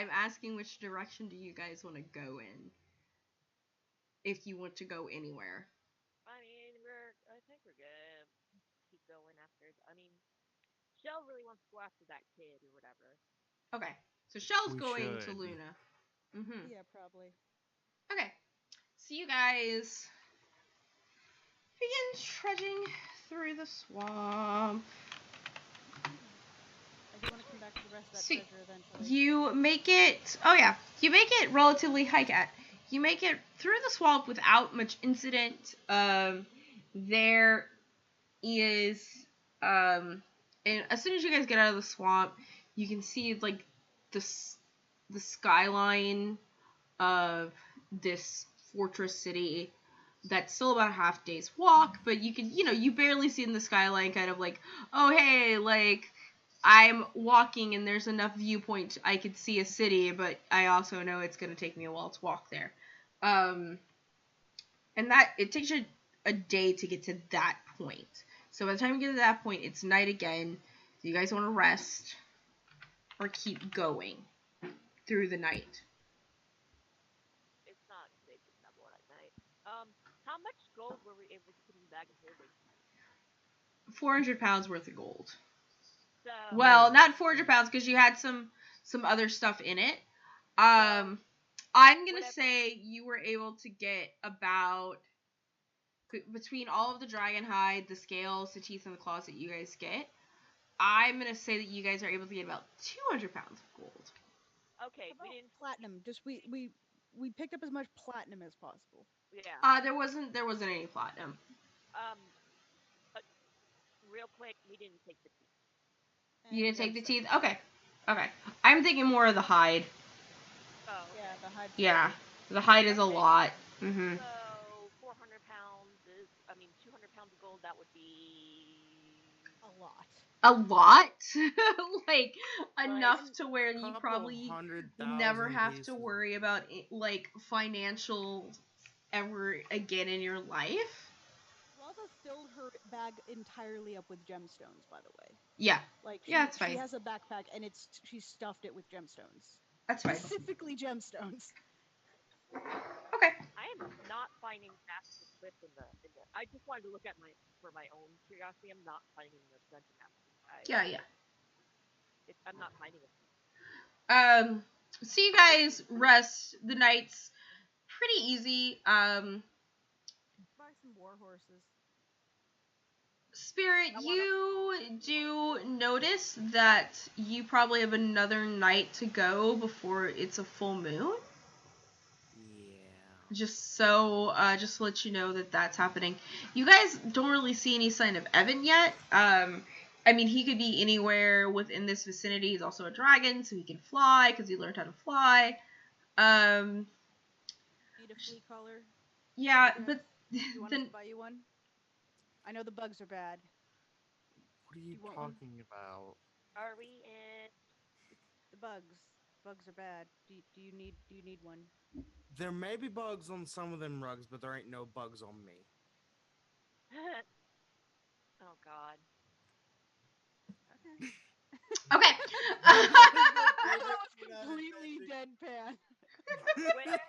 asking which direction do you guys want to go in? If you want to go anywhere. I mean, I think we're gonna keep going after. I mean, Shell really wants to go after that kid or whatever. Okay, so Shell's going to Luna. Mm-hmm. Yeah, probably. Okay, so you guys begin trudging through the swamp. I do want to come back to the rest of that treasure eventually. You make it. Oh yeah, you make it relatively You make it through the swamp without much incident. There is and as soon as you guys get out of the swamp, you can see like the skyline of this fortress city that's still about a half day's walk, but you barely see in the skyline kind of like, oh hey, like I'm walking and there's enough viewpoint I could see a city, but I also know it's going to take me a while to walk there. And that it takes you a day to get to that point. So by the time you get to that point, it's night again. Do you guys want to rest or keep going through the night? It's not safe to travel at night. How much gold were we able to put in the bag of holding? 400 pounds worth of gold. So, well, not 400 pounds because you had some other stuff in it. I'm gonna say you were able to get about, between all of the dragon hide, the scales, the teeth, and the claws that you guys get, I'm gonna say that you guys are able to get about 200 pounds of gold. Okay, we didn't platinum. Just we picked up as much platinum as possible. Yeah. There wasn't any platinum. Real quick, we didn't take the teeth. You didn't take the teeth? Okay. I'm thinking more of the hide. Oh. Yeah, the hide. Yeah, the hide is a lot. Mm-hmm. So 400 pounds is, 200 pounds of gold. That would be a lot. A lot? like enough to where you probably never have to worry about like financial ever again in your life. Rava filled her bag entirely up with gemstones, by the way. Yeah. That's fine. She has a backpack and she stuffed it with gemstones. That's fine. Specifically gemstones. Okay. I am not finding that clip in the. I just wanted to look at for my own curiosity. I'm not finding in the dungeon master. Yeah. I'm not finding it. So you guys rest. The night's pretty easy. more horses. Spirit, you do notice that you probably have another night to go before it's a full moon. Yeah. Just to let you know that that's happening. You guys don't really see any sign of Evan yet. I mean, he could be anywhere within this vicinity. He's also a dragon, so he can fly because he learned how to fly. Need a flea collar? Yeah, Okay. but You want us then to buy you one? I know the bugs are bad. What are you want one? talking about? Are we in? The bugs. Bugs are bad. Do you need one? There may be bugs on some of them rugs, but there ain't no bugs on me. Oh God. Okay. okay. That was completely deadpan. Where?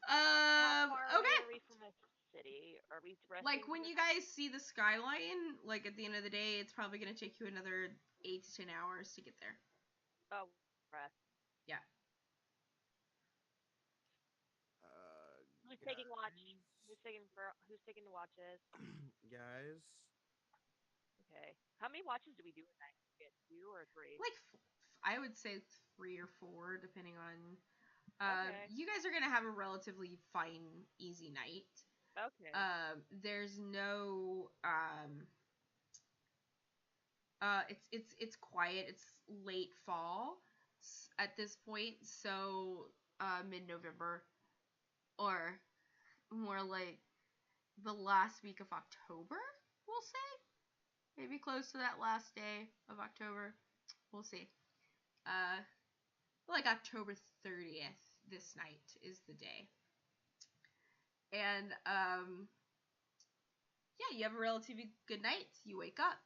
How far away Okay. are we from the city? Are we resting? Like when you guys see the skyline, like at the end of the day, it's probably gonna take you another 8 to 10 hours to get there. Oh, rest. Yeah. Who's taking watch? Who's taking the watches? Guys. Okay. How many watches do we do a night? Get 2 or 3? Like I would say 3 or 4, depending on. Okay. You guys are gonna have a relatively fine, easy night. Okay. There's no. It's quiet. It's late fall at this point, so mid-November, or more like the last week of October, we'll say. Maybe close to that last day of October. We'll see. Like October 30th, this night is the day. And yeah, you have a relatively good night. You wake up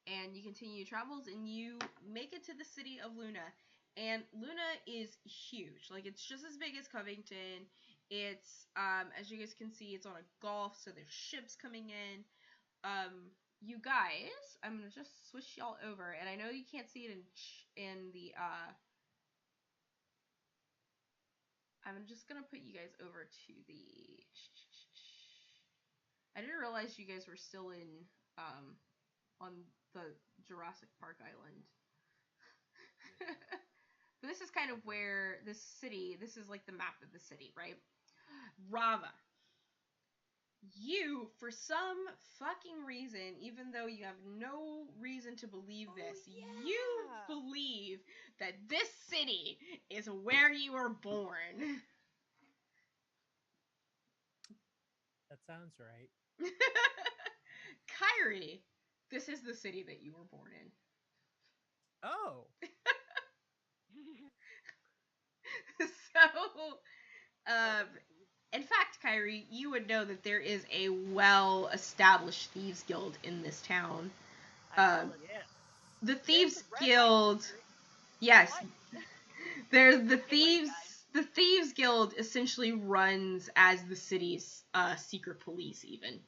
and you continue your travels and you make it to the city of Luna. And Luna is huge. Like, it's just as big as Covington. It's as you guys can see, it's on a gulf, so there's ships coming in. You guys, I'm gonna just switch y'all over, and I know you can't see it in the I'm just gonna put you guys over to the. I didn't realize you guys were still in on the Jurassic Park Island. But this is kind of where this city. This is like the map of the city, right? Rava. You, for some fucking reason, even though you have no reason to believe this, you believe that this city is where you were born. That sounds right. Kyrie, this is the city that you were born in. Oh. So, in fact, Kyrie, you would know that there is a well-established thieves guild in this town. Yes. The Thieves Red Guild. Light District. Yes. What? There's the Okay, wait, Thieves. guys. The Thieves Guild essentially runs as the city's secret police, even.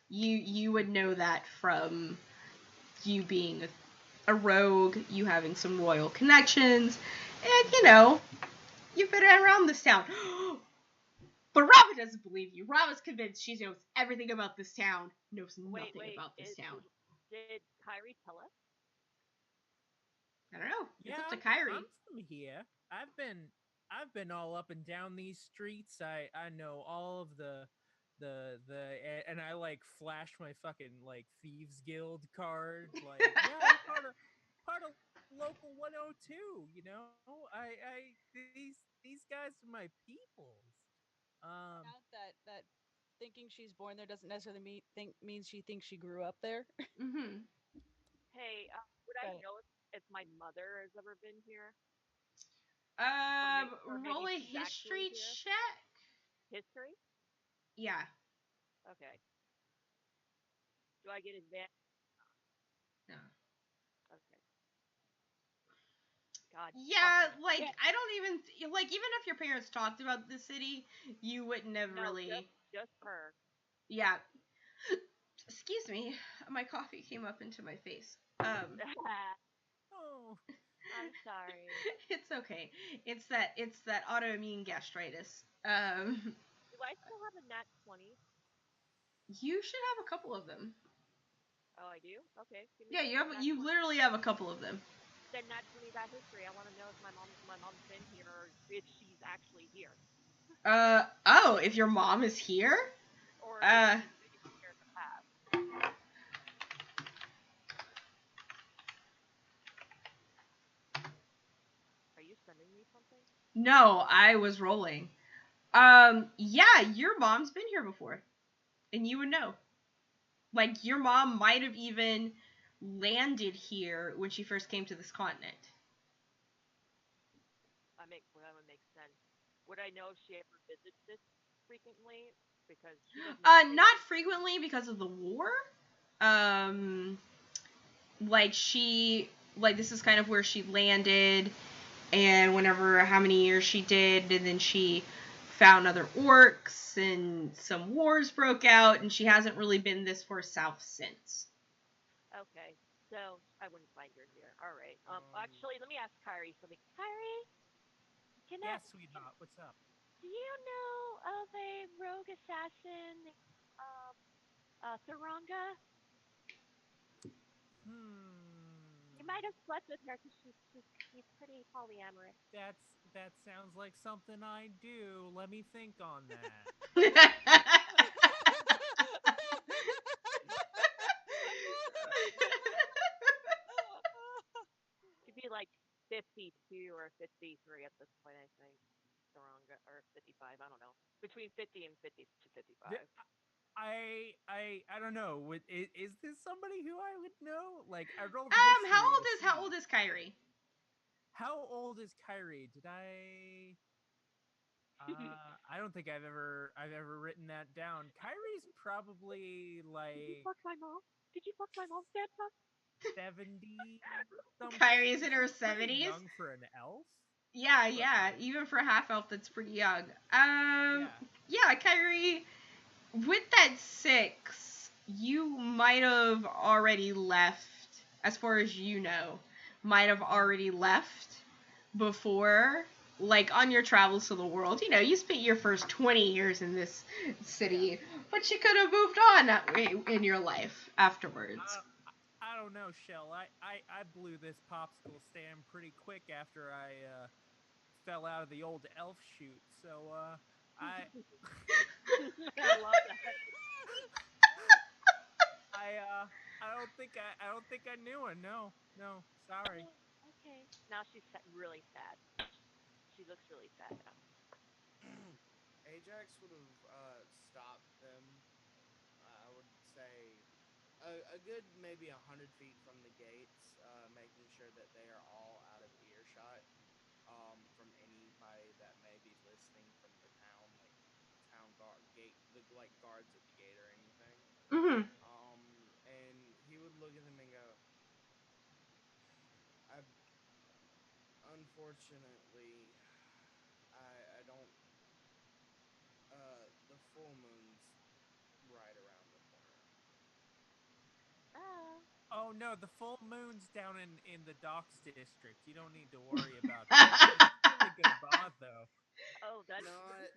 You would know that from you being a rogue, you having some royal connections, and you've been around this town. But Rava doesn't believe you. Rava's convinced she knows everything about this town, knows nothing about this town. Did Kyrie tell us? I don't know. It's Yeah, up to Kyrie. I'm from here. I've been all up and down these streets. I know all of the and I like flash my fucking like thieves guild card. Like, yeah, I'm part of local 102. You know, I these guys are my peoples. Out that thinking she's born there doesn't necessarily means she thinks she grew up there. Mm-hmm. Hey, would I know if my mother has ever been here? Or maybe Roll a she's actually history here? check. History? Yeah. Okay. Do I get advantage? No. Okay. God. Yeah, fucking like shit. I don't even even if your parents talked about the city, you wouldn't have No, really. just her. Yeah. Excuse me, my coffee came up into my face. Oh, I'm sorry. It's okay. It's that autoimmune gastritis. I still have a nat 20? You should have a couple of them. Oh, I do? Okay. Give me Yeah, give you me have. nat You 20. literally have a couple of them. Then nat 20 that history. I want to know if my mom's been here or if she's actually here. Oh, if your mom is here? Or if Uh, she's been here in the past. Are you sending me something? no, I was rolling. Yeah, your mom's been here before. And you would know. Like, your mom might have even landed here when she first came to this continent. That would make sense. Would I know if she ever visits this frequently? Because she doesn't stay Not frequently because of the war. Um, like, this is kind of where she landed, and whenever, how many years she did, and then she found other orcs, and some wars broke out, and she hasn't really been this far south since. Okay, so I wouldn't find her here. All right. Actually, let me ask Kyrie something. Kyrie, Yeah, sweetheart, what's up? do you know of a rogue assassin named Thuranga? You might have slept with her because she's pretty polyamorous. That sounds like something I do. Let me think on that. She'd be like 52 or 53 at this point, I think. Thuranga, or 55, I don't know. Between 50 and 50 to 55. I don't know. Is this somebody who I would know? Like, I rolled history. How old is Kyrie? How old is Kyrie? Did I? I don't think I've ever written that down. Kyrie's probably like. Did you fuck my mom? Did you fuck my mom, Santa? 70 something. Kyrie's in her Pretty 70s. young for an elf. Yeah. Even for a half elf, that's pretty young. Yeah, Kyrie, with that 6, you might have already left, as far as you know, might have already left before, like, on your travels to the world. You know, you spent your first 20 years in this city, but you could have moved on in your life afterwards. I don't know, Shell. I blew this popsicle stand pretty quick after I fell out of the old elf chute. So I I love that. I don't think I knew her. No, sorry. Okay. Now she's really sad. She looks really sad now. Ajax would have stopped them. I would say a good maybe 100 feet from the gates, making sure that they are all out of earshot from anybody that may be listening from the town, like town guard gate, the like guards at the gate or anything. Mm-hmm. And he would look at them and go, I unfortunately I don't the full moon's right around the corner. Oh no, the full moon's down in the docks district. You don't need to worry about that. It's really good bod though. Oh, that's Not.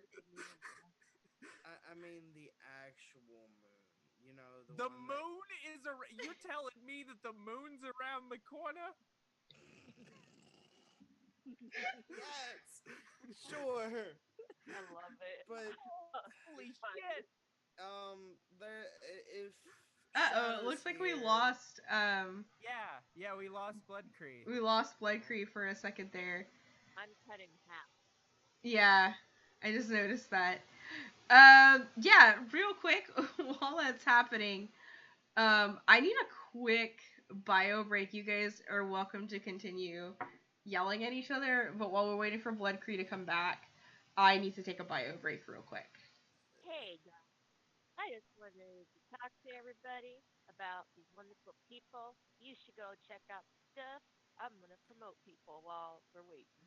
I mean the actual moon. You know The moon is you're telling me that the moon's around the corner? Yes, sure. I love it. But holy shit! There if. It looks like we lost. Yeah, we lost Blood Creed. We lost Blood Creed for a second there. I'm cut in half. Yeah, I just noticed that. Yeah, real quick, while that's happening, I need a quick bio break. You guys are welcome to continue yelling at each other, but while we're waiting for Blood Creed to come back, I need to take a bio break real quick. Hey, guys. I just wanted to talk to everybody about these wonderful people. You should go check out stuff. I'm going to promote people while we're waiting.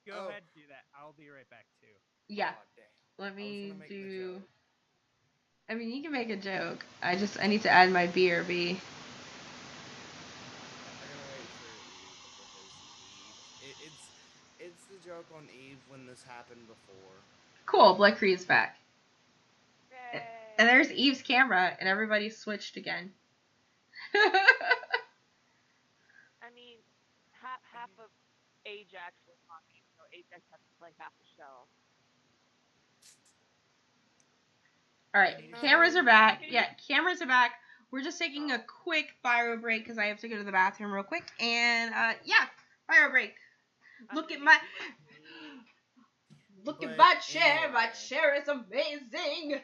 Go ahead and do that. I'll be right back too. Yeah. Oh, Let me do. joke. I mean, you can make a joke. I need to add my BRB. I gotta wait for Eve because Eve. It's the joke on Eve when this happened before. Cool. Blood Creed's back. Yay. And there's Eve's camera, and everybody switched again. I mean, half of Ajax was on me, so Ajax has to play half the show. All right, You cameras know- are back. Yeah, cameras are back. We're just taking a quick bio break because I have to go to the bathroom real quick. And yeah, bio break. Look at my look at But my chair. anyway. My chair is amazing.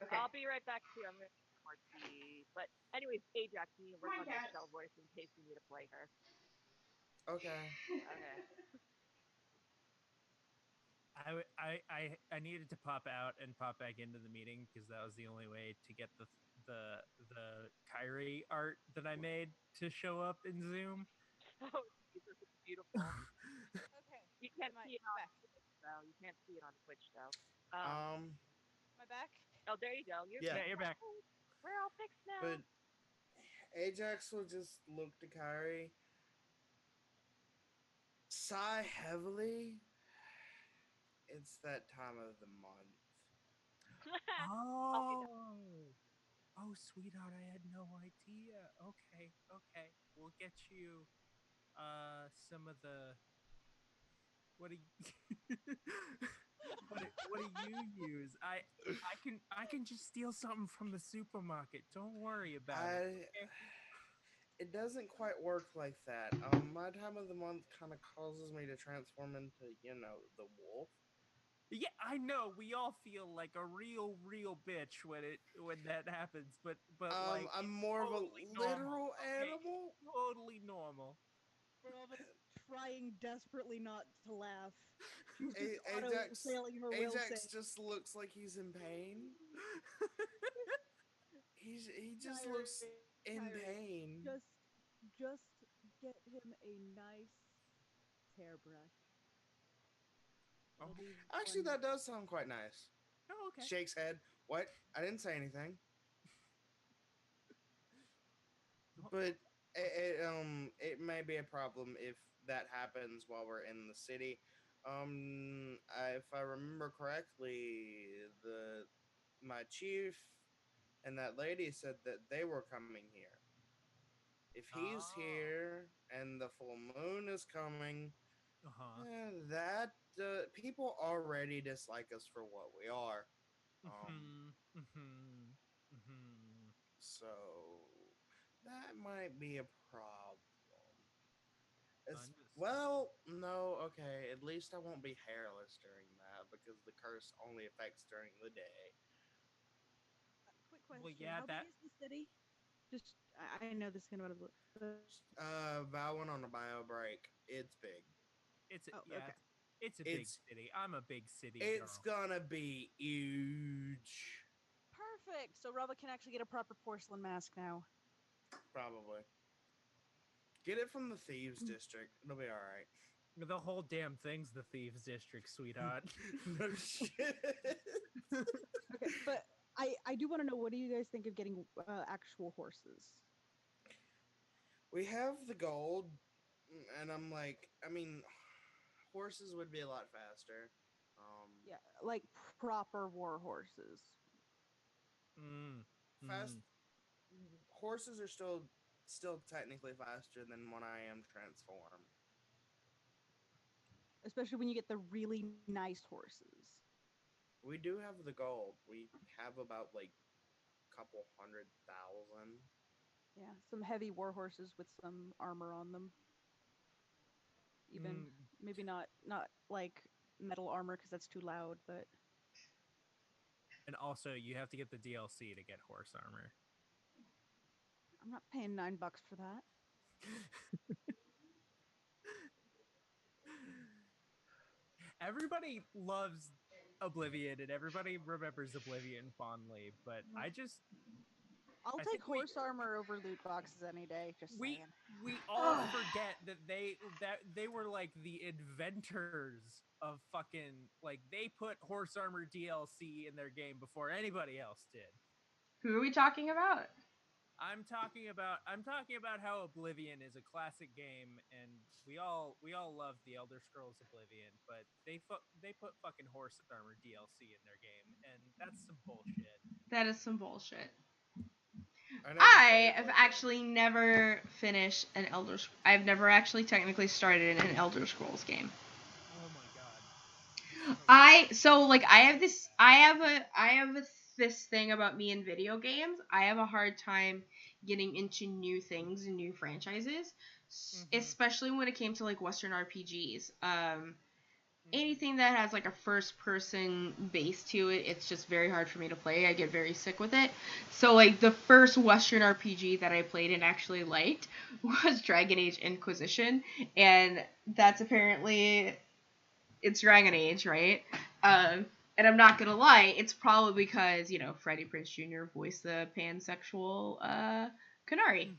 Okay. I'll be right back too. I'm gonna get some more tea. But anyways, Ajax, you need to work Come on, on your cats. shell voice in case you need to play her. Okay. Okay. I needed to pop out and pop back into the meeting because that was the only way to get the Kyrie art that I made to show up in Zoom. Oh, Jesus, it's beautiful. Okay. You can't Am I see it on back? Twitch though. You can't see it on Twitch though. Am I back? Oh, there you go. Yeah. Yeah, you're back. We're all fixed now. But Ajax will just look to Kyrie, sigh heavily. It's that time of the month. Oh, sweetheart, I had no idea. Okay, we'll get you some of the what do you what do you use? I can just steal something from the supermarket. Don't worry about it. Okay? It doesn't quite work like that. My time of the month kind of causes me to transform into, the wolf. Yeah, I know. We all feel like a real bitch when that happens, but like I'm it's more of a totally literal normal, okay? animal. It's totally normal. Bravo's trying desperately not to laugh. She's just Ajax, auto-sailing her will Ajax say. just looks like he's in pain. He just Kyrie, looks in Kyrie, pain. Just get him a nice hairbrush. It'll be Actually, one- that does sound quite nice. Oh, okay. Shakes head. What? I didn't say anything. But it may be a problem if that happens while we're in the city. If I remember correctly, my chief and that lady said that they were coming here. If he's Oh. here and the full moon is coming, Uh-huh. that people already dislike us for what we are. So that might be a problem. Well, no, okay. At least I won't be hairless during that because the curse only affects during the day. Quick question. Well, yeah, How big is the city? Just, I know this is gonna be. Vowing on a bio break. It's big. Okay. It's a big city. I'm a big city It's girl. gonna be huge. Perfect. So Rava can actually get a proper porcelain mask now. Probably. Get it from the Thieves District. It'll be all right. The whole damn thing's the Thieves District, sweetheart. No shit. Okay, but I do want to know, what do you guys think of getting actual horses? We have the gold, and I'm like, I mean, horses would be a lot faster. Yeah, like proper war horses. Fast horses are still technically faster than when I am transformed. Especially when you get the really nice horses. We do have the gold. We have about like a couple 100,000. Yeah, some heavy war horses with some armor on them. Even maybe not like metal armor because that's too loud, but And also, you have to get the DLC to get horse armor. I'm not paying $9 for that. Everybody loves Oblivion and everybody remembers Oblivion fondly, but I'll I take think horse armor over loot boxes any day. Just saying. we all forget that they were like the inventors of fucking, like, they put horse armor DLC in their game before anybody else did. Who are we talking about? I'm talking about how Oblivion is a classic game, and we all love the Elder Scrolls Oblivion, but they put fucking horse armor DLC in their game, and that's some bullshit. That is some bullshit. I never I played have Oblivion. actually never finished an I've never actually technically started an Elder Scrolls game. Oh my god. I have this thing about me in video games. I have a hard time getting into new things and new franchises, especially when it came to like Western RPGs. Anything that has like a first person base to it, it's just very hard for me to play. I get very sick with it. So like the first Western RPG that I played and actually liked was Dragon Age Inquisition, and that's apparently it's Dragon Age, right? And I'm not gonna lie, it's probably because, you know, Freddie Prinze Jr. voiced the pansexual Canary.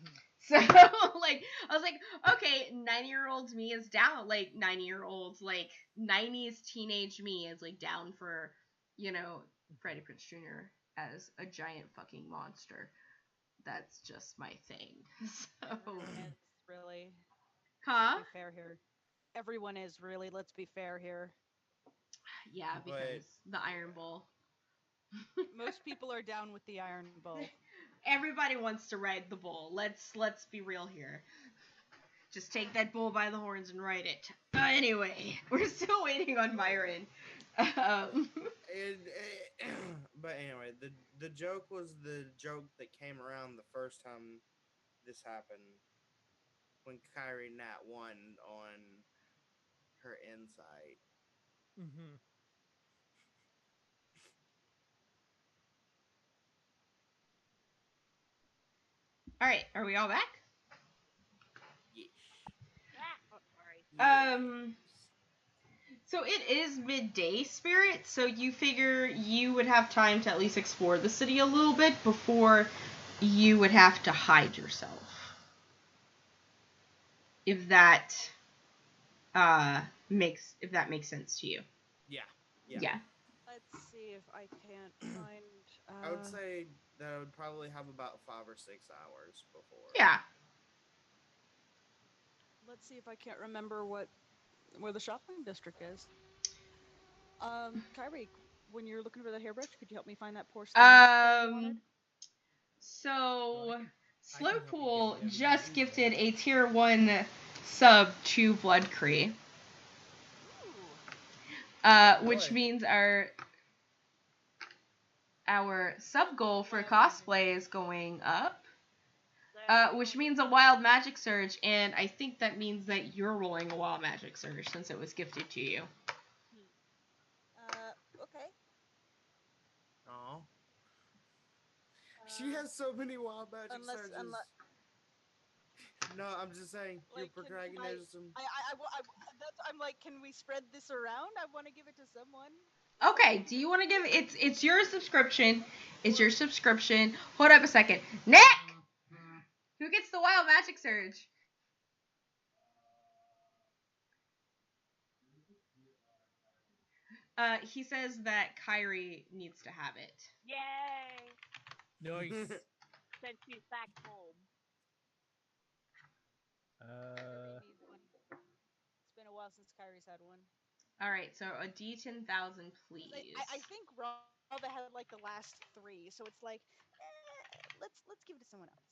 So, like, I was like, okay, 9-year-old me is down. Like, 9-year-olds, like, 90s teenage me is, like, down for, you know, Freddie Prinze Jr. as a giant fucking monster. That's just my thing. So, Everyone is really. huh? Let's be fair here. Everyone is really. Let's be fair here. Yeah, because the Iron Bull. Most people are down with the Iron Bull. Everybody wants to ride the bull. Let's be real here. Just take that bull by the horns and ride it. Anyway, we're still waiting on Myron. But anyway, the joke was the joke that came around the first time this happened, when Kyrie Nat won on her insight. All right, are we all back? Yes. Oh, sorry. So it is midday, Spirit, so you figure you would have time to at least explore the city a little bit before you would have to hide yourself. If that makes sense to you. Yeah. Let's see if I can't find. I would say that I would probably have about 5 or 6 hours before. Yeah. Let's see if I can't remember where the shopping district is. Kyrie, when you're looking for that hairbrush, could you help me find that porcelain that you wanted? So I can help you Slowpool get it. just gifted a tier 1 sub to Blood Cree. Which means our sub goal for cosplay is going up. Which means a wild magic surge, and I think that means that you're rolling a wild magic surge since it was gifted to you. Okay. Aw. She has so many wild magic surges. No, I'm just saying, Like, your protagonism. I'm like, can we spread this around? I want to give it to someone. Okay, do you want to give it's your subscription. It's your subscription. Hold up a second. Nick! Who gets the wild magic surge? He says that Kyrie needs to have it. Yay! Nice. Since she's back home. Kyrie needs one. It's been a while since Kyrie's had one. All right, so a D10,000, please. I think Rava had like the last 3, so it's like, let's give it to someone else.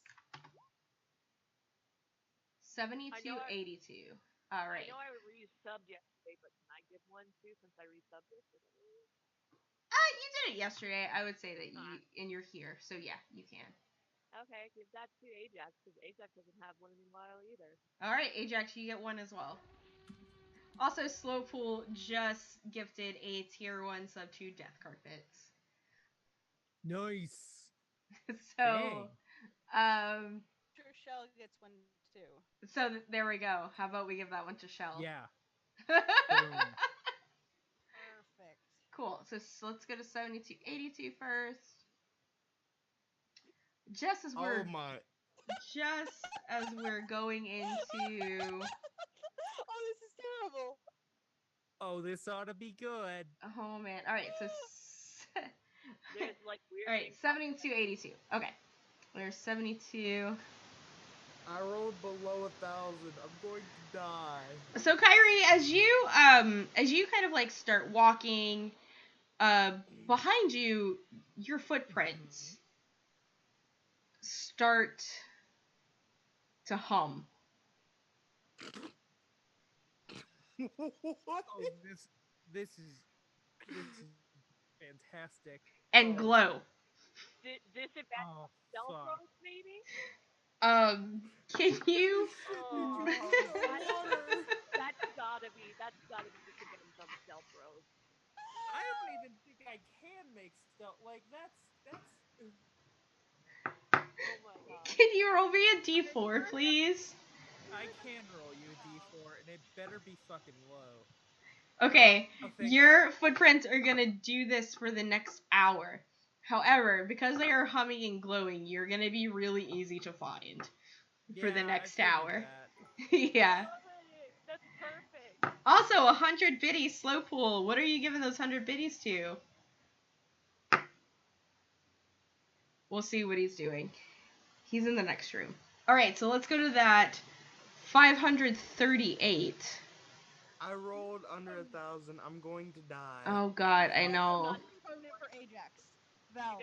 7282. All right. I know I resubbed yesterday, but can I give one too since I resubbed it? You did it yesterday. I would say that and you're here, so yeah, you can. Okay, give that to Ajax because Ajax doesn't have one in a while either. All right, Ajax, you get one as well. Also, Slowpool just gifted a tier 1 sub to Death Carpets. Nice. So, Sure, Shell gets one too. So there we go. How about we give that one to Shell? Yeah. Perfect. Cool. So let's go to 7282 first. Just as we're going into. Oh, this is terrible. Oh, this ought to be good. Oh man. All right. So. There's like weird. All right. 7282. Okay. There's 72. I rolled below 1,000. I'm going to die. So Kyrie, as you kind of like start walking, behind you, your footprints start to hum. What? Oh, this is fantastic. And Oh, glow. Disadvantage Oh, stealth fuck. rolls, maybe? Can you? Oh, Did you put the water? that's gotta be disadvantage on stealth rolls. I don't even think I can make stealth. Like that's. Oh my god. Can you roll me a d4, please? I can roll you a d4, and it better be fucking low. Okay, Oh, thank your footprints are gonna do this for the next hour. However, because they are humming and glowing, you're gonna be really easy to find for the Yeah, next I figured hour. that. Yeah. Love it. That's perfect. Also, 100 biddies, slow pool. What are you giving those 100 biddies to? We'll see what he's doing. He's in the next room. Alright, so let's go to that 538. I rolled under 1,000. I'm going to die. Oh god, I know. Permanent for Ajax. Val,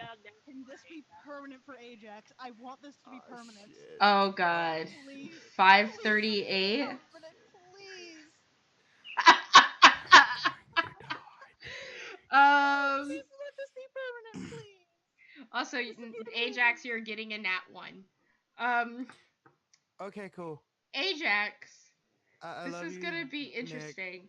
can this be permanent for Ajax? I want this to be permanent. Shit. Oh god. Please. 538. Permanent, please. Please let this be permanent, please. Also, This would be Ajax, you're getting a nat 1. Okay, cool. Ajax, I this love is you, gonna be Nick. interesting.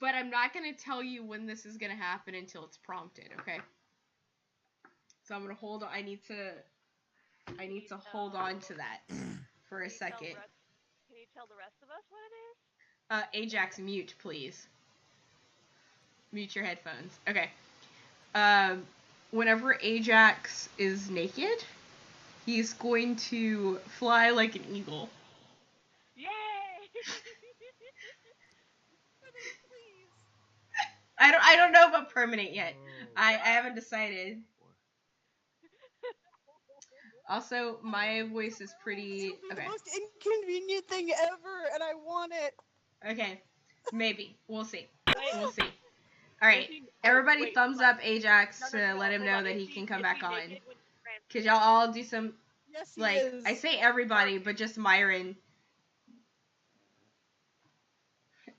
But I'm not gonna tell you when this is gonna happen until it's prompted, okay? So I'm gonna hold on. I need to hold on to that for a second. Can you tell the rest of us what it is? Ajax, mute, please. Mute your headphones. Okay. Whenever Ajax is naked, he's going to fly like an eagle. Yay! Please. I don't know about permanent yet. Oh. I haven't decided. Also, my voice is pretty. This will be Okay. the most inconvenient thing ever, and I want it. Okay. Maybe. We'll see. Wait, We'll see. Alright. Everybody wait, thumbs hold up Ajax No, to let him hold know on. that Is he can come back on. naked when he transfers? Could y'all all do some. Yes, he Like, is. I say everybody, but just Myron.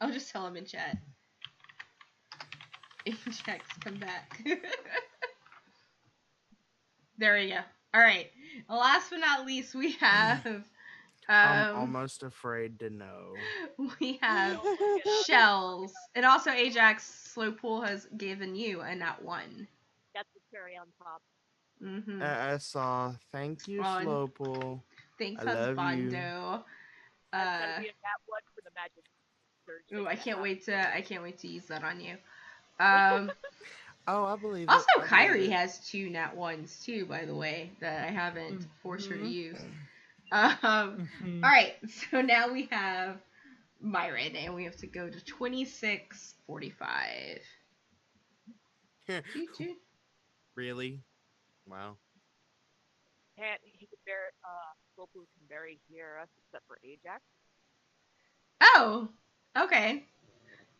I'll just tell him in chat. Ajax, come back. There we go. Alright. Last but not least, we have. I'm almost afraid to know. We have Shells. And also, Ajax, Slowpool has given you a nat 1. That's the cherry on top. Mm-hmm. I saw. Thank you, On. Slowpool. Thanks, I love you. husbando. That's gotta be a nat one for the magic surge. Ooh, I can't wait to use that on you. Oh, I believe it. Also, I believe Kyrie it. has 2 nat 1s too, by the way, that I haven't forced her to use. Mhm. Alright, so now we have Myron, and we have to go to 2645. Really? Wow. He can Goku can barely hear us except for Ajax. Oh, okay.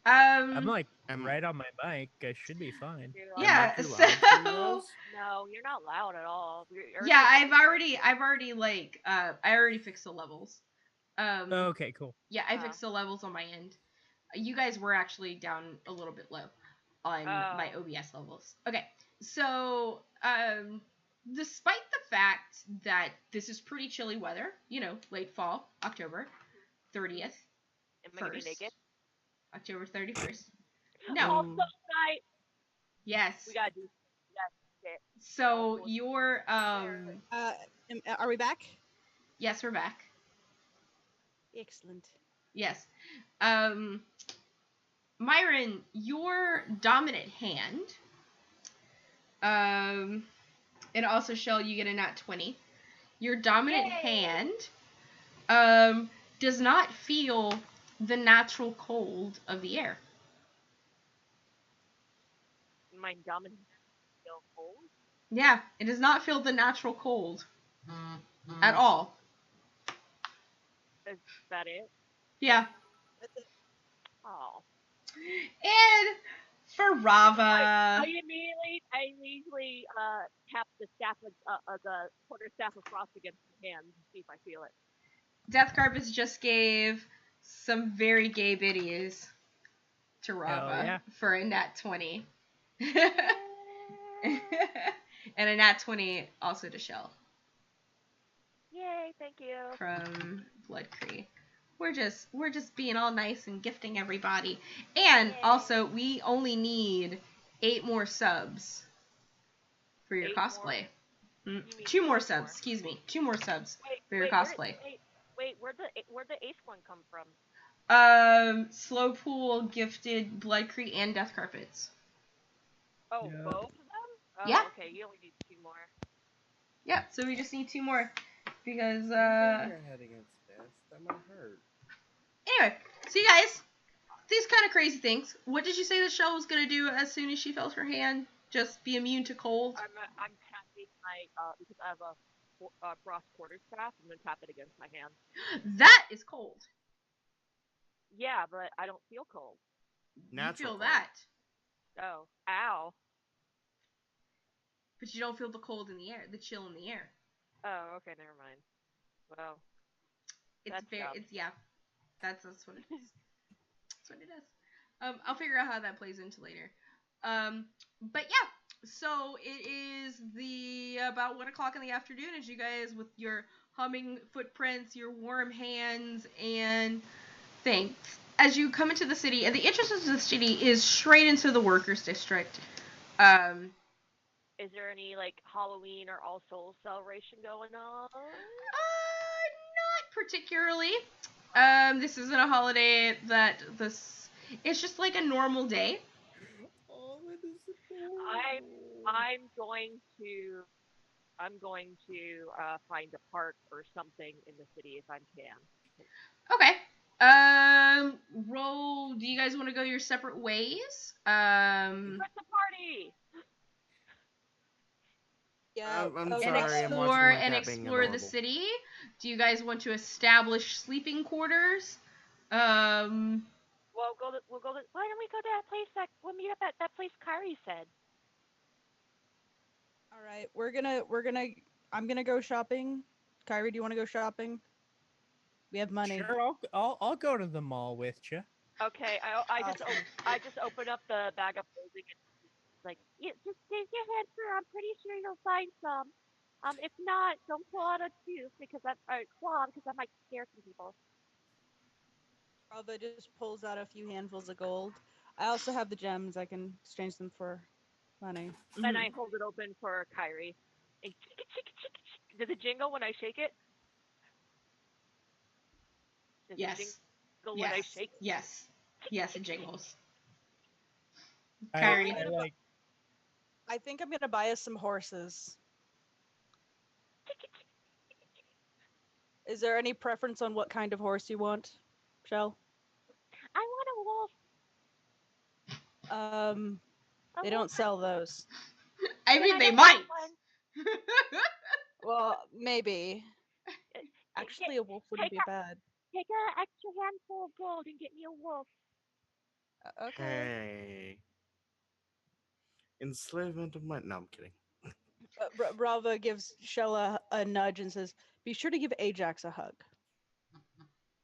I'm like Am- right on my mic. I should be fine. Yeah, Am I too loud for you so guys? No, you're not loud at all. yeah, I've already like I already fixed the levels. Okay, cool. Yeah, I fixed the levels on my end. You guys were actually down a little bit low on my OBS levels. Okay, so despite the fact that this is pretty chilly weather, you know, late fall, October 30th, Am I gonna be 1st, naked? October 31st. No. Also night. Yes. We gotta do. It. So your Are we back? Yes, we're back. Excellent. Yes. Myron, your dominant hand. And also Shell, you get a nat 20. Your dominant hand does not feel the natural cold of the air. My dominant feel cold? Yeah, it does not feel the natural cold at all. Is that it? Yeah. That's it. Oh. And for Rava, I immediately tap the the quarterstaff across against my hand to see if I feel it. Death Carpets just gave some very gay biddies to Rava yeah. for a nat 20. And a nat 20 also to Shell Yay! Thank you. from Blood Cree. We're just being all nice and gifting everybody. And Yay. also, we only need 8 more subs for your 8 cosplay. You mean 2 more 4 subs, more? excuse me. 2 more subs Wait, for your wait, cosplay. where'd the 8th one come from? Slow Pool gifted Blood Cree and Death Carpets. Oh, Yeah. both of them? Oh, Yeah. okay. You only need 2 more. Yeah, so we just need 2 more because Bang your head against this. That might hurt. Anyway, so you guys, these kind of crazy things. What did you say the Shell was gonna do as soon as she felt her hand? Just be immune to cold? I'm tapping my because I have a frost quarterstaff. I'm gonna tap it against my hand. That is cold. Yeah, but I don't feel cold. You feel cold. that, Oh, ow. but you don't feel the cold in the air, the chill in the air. Oh, okay, never mind. Well, It's that's very, dumb. it's yeah, that's what it is. That's what it is. I'll figure out how that plays into later. But yeah, so it is about 1 o'clock in the afternoon as you guys with your humming footprints, your warm hands, and things. As you come into the city, and the entrance of the city is straight into the workers' district. Is there any like Halloween or All Souls celebration going on? Not particularly. This isn't a holiday that this. It's just like a normal day. Oh, that is adorable. I'm going to find a park or something in the city if I can. Okay. Roll. Do you guys want to go your separate ways? What's the party? Yeah. I'm okay. sorry, I'm watching my and cat being explore the adorable. city. Do you guys want to establish sleeping quarters? We'll go. Why don't we go to that place we'll meet up at that place Kyrie said. All right. I'm gonna go shopping. Kyrie, do you want to go shopping? We have money. Sure, I'll go to the mall with you. Okay, I just open up the bag of clothing and like just take your head through. I'm pretty sure you'll find some. If not, don't pull out a tooth because claw because that might scare some people. Alva just pulls out a few handfuls of gold. I also have the gems. I can exchange them for money. And I hold it open for Kyrie. And does it jingle when I shake it? Does it jingle when I shake it? Yes. Yes, it jingles. I think I'm gonna buy us some horses. Is there any preference on what kind of horse you want, Shell? I want a wolf. They don't sell those. I mean, they might. Well, maybe. Actually, a wolf wouldn't be bad. Take an extra handful of gold and get me a wolf. Okay. Hey. Enslavement of my... No, I'm kidding. Brava gives Shell a nudge and says, "Be sure to give Ajax a hug."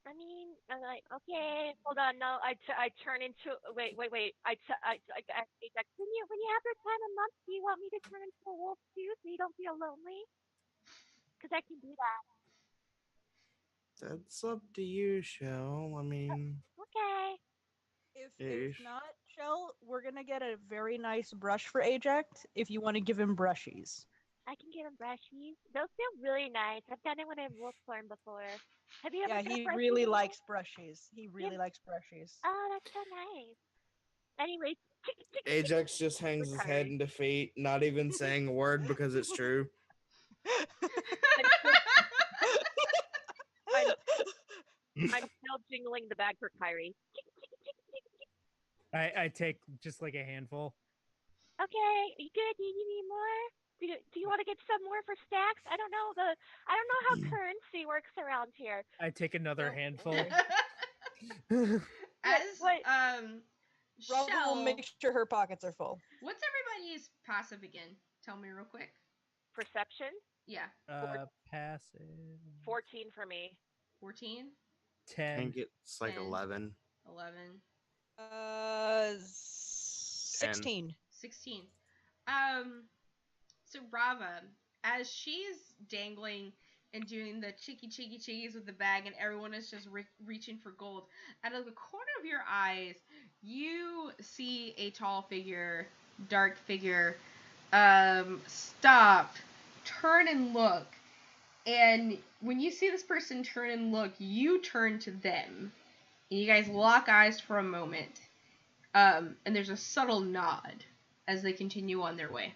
I mean, I'm like, okay, hold on, no, I turn into, wait, Ajax, when you have your time of month, do you want me to turn into a wolf too, so you don't feel lonely? Because I can do that. That's up to you, Shell. I mean... Okay. If not, Shell, we're gonna get a very nice brush for Ajax if you want to give him brushies. I can give him brushies. Those feel really nice. I've done it when I've wolf formed before. Have you ever? Yeah, he really likes brushies. He really likes brushies. Oh, that's so nice. Anyways, Ajax just hangs his head in defeat, not even saying a word because it's true. I'm still jingling the bag for Kyrie. I take just like a handful. Okay, you good? Do you need more? Do you want to get some more for stacks? I don't know how currency works around here. I take another Don't handful. worry. As What? Rava will Shell, make sure her pockets are full. what's everybody's passive again? Tell me real quick. Perception? Yeah, Passive. 14 for me. 14, I 10. think it's like 10. 11. 11, 16. 16. So Rava, as she's dangling and doing the cheeky cheekies with the bag, and everyone is just reaching for gold, out of the corner of your eyes, you see a tall figure, dark figure, stop, turn and look. And when you see this person turn and look, you turn to them. And you guys lock eyes for a moment. And there's a subtle nod as they continue on their way.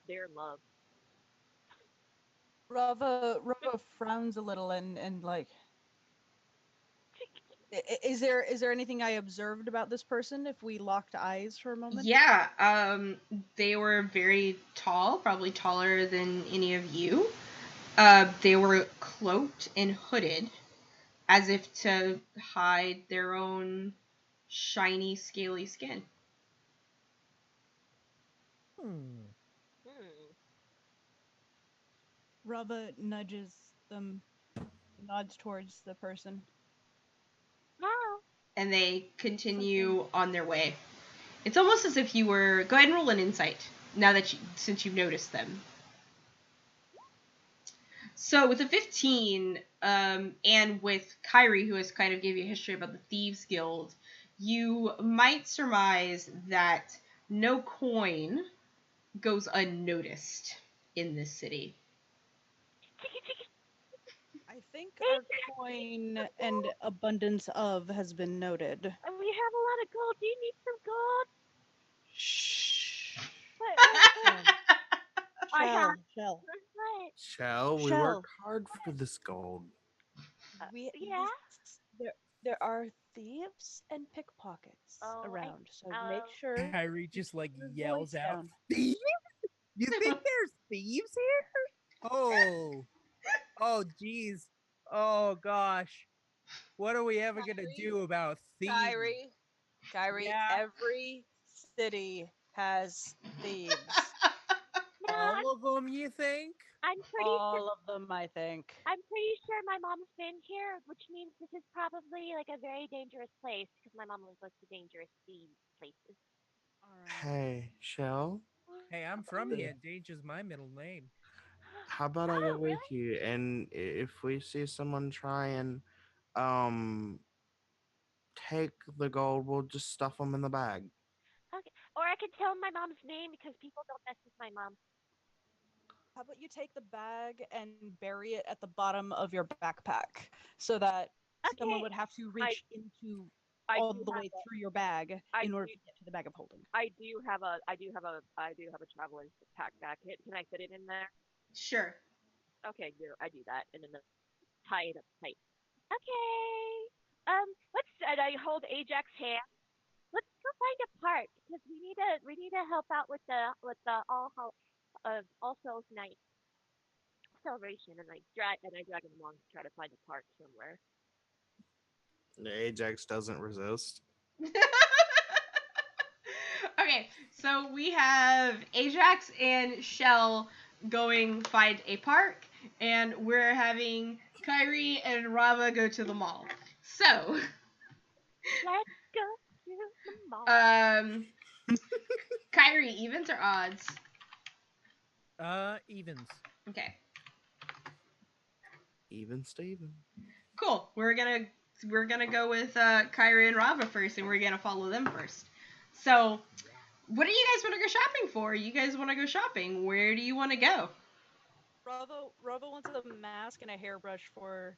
They're in love. Rava frowns a little and like, is there anything I observed about this person if we locked eyes for a moment? Yeah, they were very tall, probably taller than any of you. They were cloaked and hooded, as if to hide their own shiny, scaly skin. Hmm. Rava nudges them, nods towards the person. Wow. And they continue on their way. It's almost as if you were. Go ahead and roll an insight now that since you've noticed them. So with a 15, and with Kyrie, who has kind of gave you a history about the Thieves Guild, you might surmise that no coin goes unnoticed in this city. I think our coin and abundance of has been noted. We have a lot of gold. Do you need some gold? Shh. What? I have. Shell. What? Shell, we Shell. work hard for this gold. Yeah? There are thieves and pickpockets Oh, around, so make sure Kyrie just like your yells voice out, down. "Thieves? You think there's thieves here? Oh, geez. Oh gosh. What are we ever gonna Kyrie? do about thieves?" Kyrie, Yeah. every city has thieves. Yeah, All of them, you think? I'm pretty sure. All of them, I think. I'm pretty sure my mom's been here, which means this is probably like a very dangerous place because my mom always goes to dangerous places. All right. Hey, Shell, Hey, I'm from here. Danger's my middle name. how about I Oh, go with really? you? And if we see someone try and um take the gold, we'll just stuff them in the bag. Okay. Or I could tell my mom's name because people don't mess with my mom. How about you take the bag and bury it at the bottom of your backpack so that someone Okay. would have to reach into I all do the have way a. through your bag I in order do. to get to the bag of holding. I do have a traveler's backpack. Can I fit it in there? Sure. Okay, I do that, and then tie it up tight. Okay. Let's. And I hold Ajax's hand. Let's go find a park because we need to help out with the All Souls Night celebration, and I drag him along to try to find a park somewhere. Ajax doesn't resist. Okay, so we have Ajax and Shell going find a park, and we're having Kyrie and Rava go to the mall. So, Let's go to the mall. Kyrie, evens or odds? Evens. Okay, Even Steven. cool. We're gonna go with Kyrie and Rava first, and we're gonna follow them first. So, what do you guys want to go shopping for? You guys want to go shopping? Where do you want to go? Rava wants a mask and a hairbrush for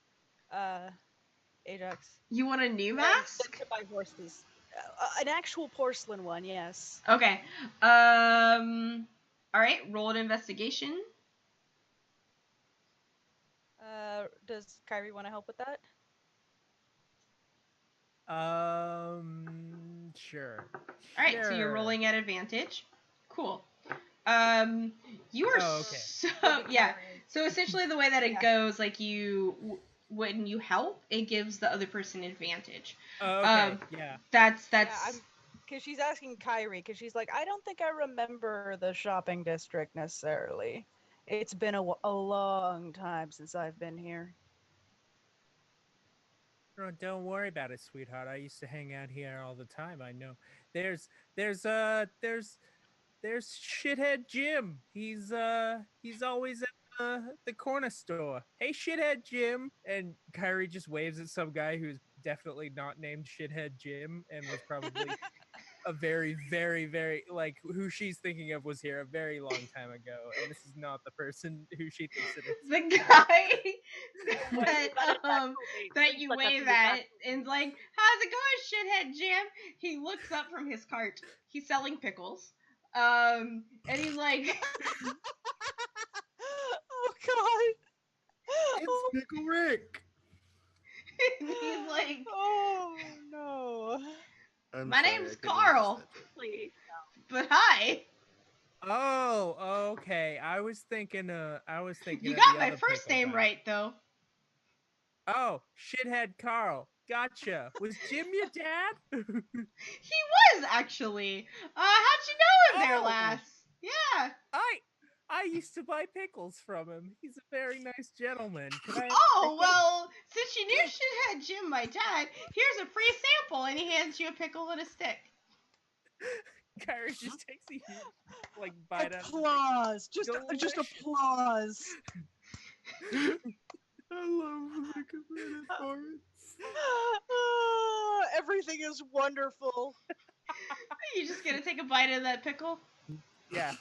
Ajax. You want a new And mask? to buy horses. An actual porcelain one, yes. Okay. All right. Roll an investigation. Does Kyrie want to help with that? Sure. All right. So you're rolling at advantage. Cool. You are Oh, okay. so With the yeah. Kyrie. So essentially, the way that it Yeah. goes, like when you help, it gives the other person advantage. Oh, okay. Yeah. That's Because she's asking Kyrie, because she's like, I don't think I remember the shopping district necessarily. It's been a long time since I've been here. Oh, don't worry about it, sweetheart. I used to hang out here all the time. I know. There's there's shithead Jim. He's always at the corner store. Hey, shithead Jim. And Kyrie just waves at some guy who's definitely not named shithead Jim and was probably a very, very, very like who she's thinking of was here a very long time ago, and this is not the person who she thinks it is. the guy But that it's actually, that you but that's wave his at actual and like, how's it going, shithead Jim? He looks up from his cart. He's selling pickles. And he's like, Oh God! It's Pickle Rick. he's like, Oh no! I'm My sorry, name's I couldn't Carl. resist that joke. Please. but hi. Oh, okay. I was thinking You of got the my other first pickle name guy. right though. Oh, shithead Carl. Gotcha. Was Jim your dad? He was actually. How'd you know him there, Oh! lass? Yeah. I used to buy pickles from him. He's a very nice gentleman. Could I have a Oh, pickle? well, since you knew shithead Jim, my dad, here's a free sample, and he hands you a pickle and a stick. Kyrie just takes a huge like bite out of the pickle. Applause! Just Delicious. applause! I love the committed parts. Everything is wonderful. You just gonna take a bite of that pickle? Yeah.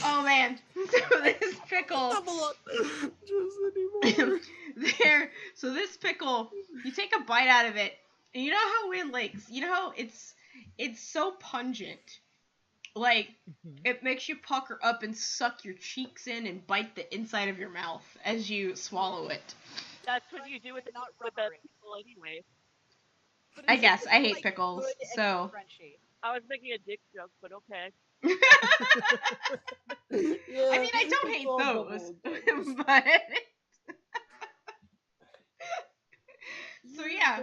Oh man, so this pickle Double up. Just anymore. so this pickle, you take a bite out of it, and you know how it's so pungent, like it makes you pucker up and suck your cheeks in and bite the inside of your mouth as you swallow it. That's what you do with the Not with the rubbery. pickle anyway. But I it's guess just, I hate like, pickles, good and so crunchy. I was making a dick joke, but okay. Yeah, I mean, I don't it's hate all those, double. but so yeah,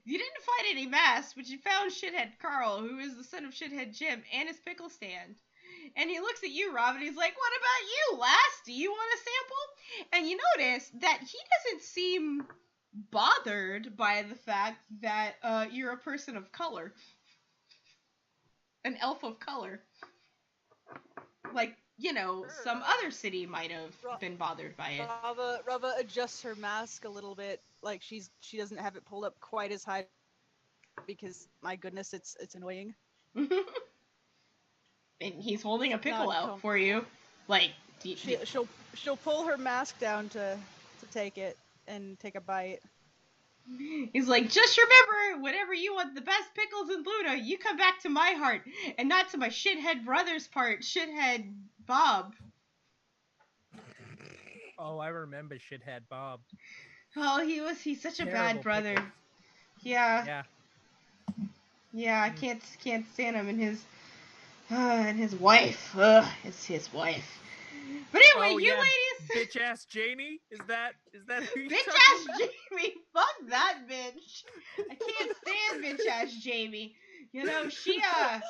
you didn't find any masks, but you found shithead Carl, who is the son of shithead Jim, and his pickle stand. And he looks at you, Rob, and he's like, "What about you, lass? Do you want a sample?" And you notice that he doesn't seem bothered by the fact that you're a person of color, an elf of color. Like, some other city might have been bothered by it. Rava adjusts her mask a little bit, like she doesn't have it pulled up quite as high because my goodness, it's annoying. And he's holding a pickle Not out for you. Like, She'll pull her mask down to take it and take a bite. he's like, just remember, whenever you want the best pickles in Luna, you come back to my heart, and not to my shithead brother's part, shithead Bob. Oh, I remember shithead Bob. Oh, he's such a Terrible bad brother. pickles. Yeah. Yeah, I can't stand him and his wife. It's his wife. But anyway, you ladies. Bitch ass Janie? Is that who you're Bitch talking ass about? Jamie. Fuck that bitch. I can't stand bitch ass Jamie. She I'm was.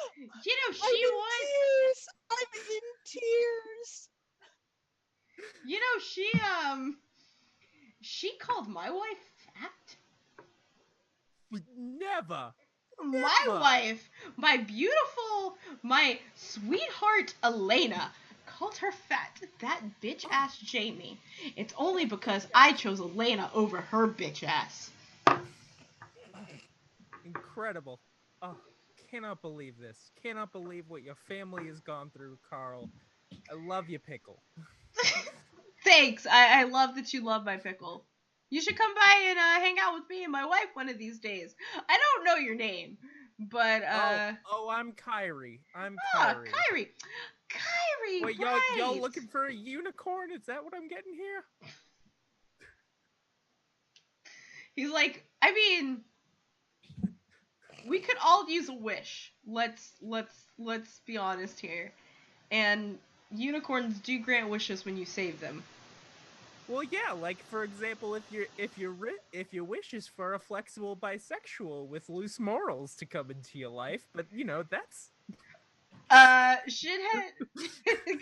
in tears. She called my wife fat. Never. My wife, my sweetheart Elena, called her fat. That bitch ass Jamie. It's only because I chose Elena over her bitch ass. Incredible. Oh, cannot believe this. Cannot believe what your family has gone through, Carl. I love you, Pickle. Thanks. I love that you love my pickle. You should come by and hang out with me and my wife one of these days. I don't know your name, but I'm Kyrie. Kyrie. Kyrie. Wait, right. y'all looking for a unicorn? Is that what I'm getting here? He's like, I mean, we could all use a wish. Let's be honest here. And unicorns do grant wishes when you save them. Well, yeah, like for example, if your wish is for a flexible bisexual with loose morals to come into your life, but that's Shithead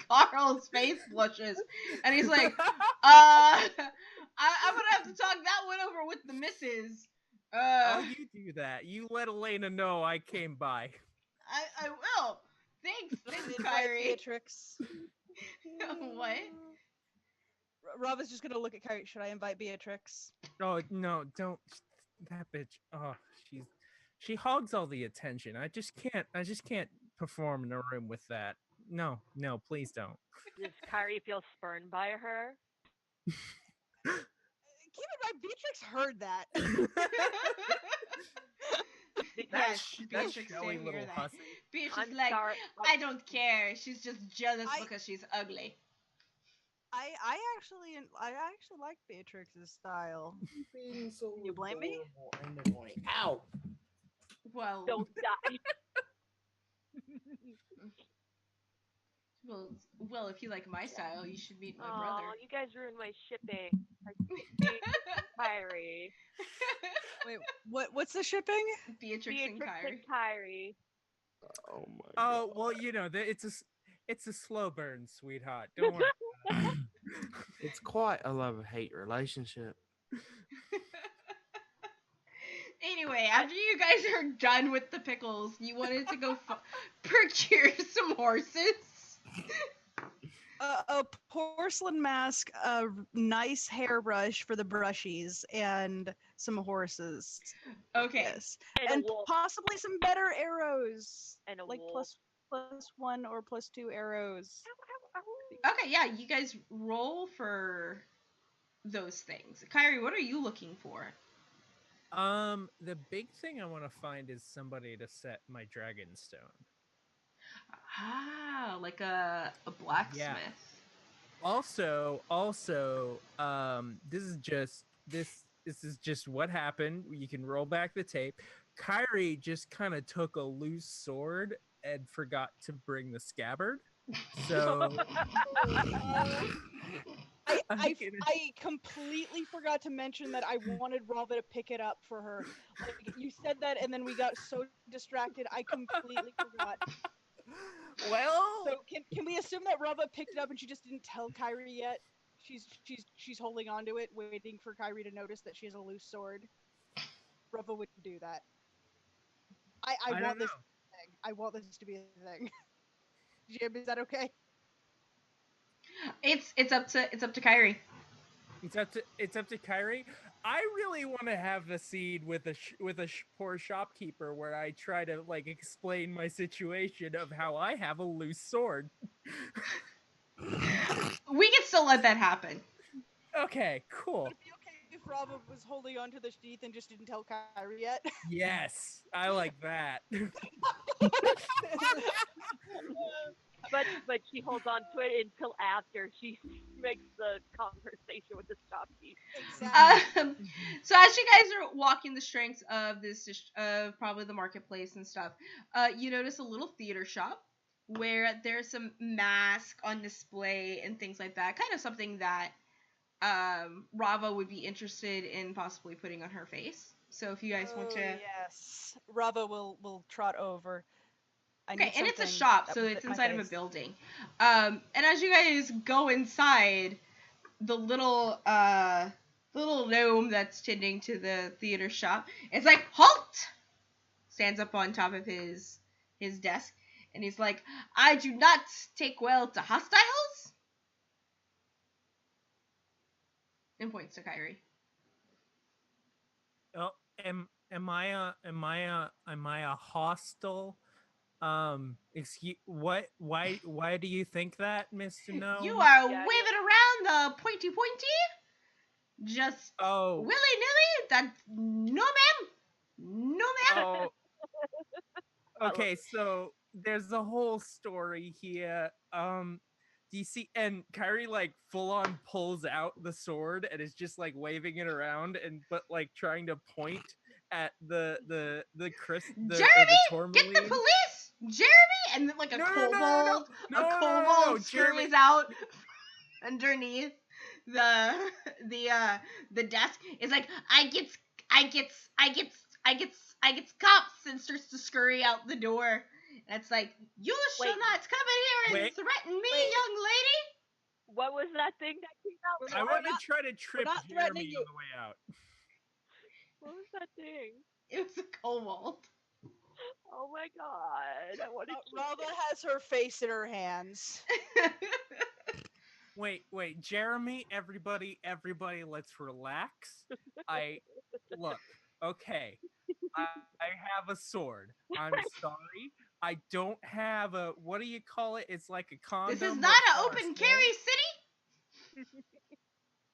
Carl's face blushes, and he's like, I'm gonna have to talk that one over with the missus. oh, you do that. You let Elena know I came by. I will. Thanks, Invite Kyrie. Beatrix. What? Rava's just gonna look at Kyrie. Should I invite Beatrix? Oh no, don't that bitch. Oh, she hogs all the attention. I just can't perform in a room with that. No, please don't. Does Kyrie feel spurned by her? Keep in mind, Beatrix heard that. Yes, That Beatrix showy did little hear that. hussy. Beatrix I'm is like, sorry. I don't care. She's just jealous I- because she's ugly. I actually like Beatrix's style. Being so You blame me? adorable and annoying. Ow! Well, Don't die. well, if you like my style, you should meet my brother. Oh, you guys ruined my shipping. Kyrie. Wait, what's the shipping? Beatrix and Kyrie. Kyrie. Oh my Oh god. well, it's a slow burn, sweetheart. Don't worry. About it. It's quite a love-hate relationship. Anyway, after you guys are done with the pickles, you wanted to go procure some horses. A porcelain mask, a nice hairbrush for the brushies, and some horses. Okay. Yes, And a and wolf. possibly some better arrows, And a like wolf. +1 or +2 arrows. Okay, yeah, you guys roll for those things. Kyrie, what are you looking for? The big thing I want to find is somebody to set my Dragonstone. Ah, like a blacksmith. Also, this is just what happened. You can roll back the tape. Kyrie just kind of took a loose sword and forgot to bring the scabbard. So I completely forgot to mention that I wanted Rava to pick it up for her. Like, you said that, and then we got so distracted, I completely forgot. well, So can we assume that Rava picked it up and she just didn't tell Kyrie yet? She's holding on to it, waiting for Kyrie to notice that she has a loose sword. Rava wouldn't do that. I I want don't this know. thing. I want this to be a thing. Jim, is that okay? It's up to Kyrie. It's up to Kyrie. I really want to have the scene with a poor shopkeeper where I try to like explain my situation of how I have a loose sword. We can still let that happen. Okay, cool. Would it be okay if Rava was holding onto the sheath and just didn't tell Kyrie yet? Yes, I like that. But she holds on to it until after she makes the conversation with the shopkeep. Exactly. So as you guys are walking the strengths of this, probably the marketplace and stuff, you notice a little theater shop where there's some masks on display and things like that. Kind of something that Rava would be interested in possibly putting on her face. So if you guys want to, Yes, Rava will trot over. okay, and it's a shop, so it's inside of a building. And as you guys go inside, the little gnome that's tending to the theater shop, it's like, halt! Stands up on top of his desk, and he's like, I do not take well to hostiles. And points to Kyrie. Oh, am I a hostile? Excuse what? Why do you think that, Mr. Gnome? You are Yeah, waving around the pointy. Just Oh, willy nilly. That no ma'am, no ma'am. oh. Okay, so there's a whole story here. Do you see? And Kyrie like full on pulls out the sword and is just like waving it around but like trying to point at the Chris Jeremy, the get the tourmaline. police, Jeremy, and then like a No, no, no, no, no, kobold, no, a no, no, kobold no, Jeremy. scurries out underneath the the desk. It's like I gets cops and starts to scurry out the door. And it's like, you shall Wait. not come in here and Wait. threaten me, Wait. young lady. What was that thing that came out? We're I not- want we're to try to trip not Jeremy threatening you. on the way out. What was that thing? It was a kobold. Oh my god! I want to. Rava has her face in her hands. Wait, Jeremy, everybody, let's relax. Look, okay. I have a sword. I'm sorry. I don't have a, what do you call it? It's like a condom. This is but not an for a open sword. carry city.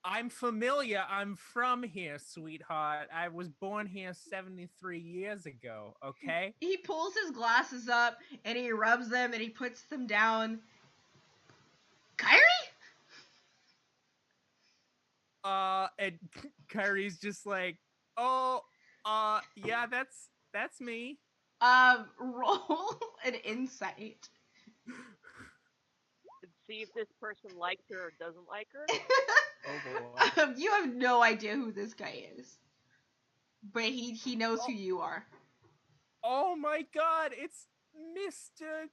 I'm familiar. I'm from here, sweetheart. I was born here 73 years ago, okay? He pulls his glasses up and he rubs them and he puts them down. Kyrie? And Kyrie's just like, yeah, that's me. Roll an insight. See if this person likes her or doesn't like her. Oh boy. You have no idea who this guy is, but he knows who you are. Oh my god, it's Mr.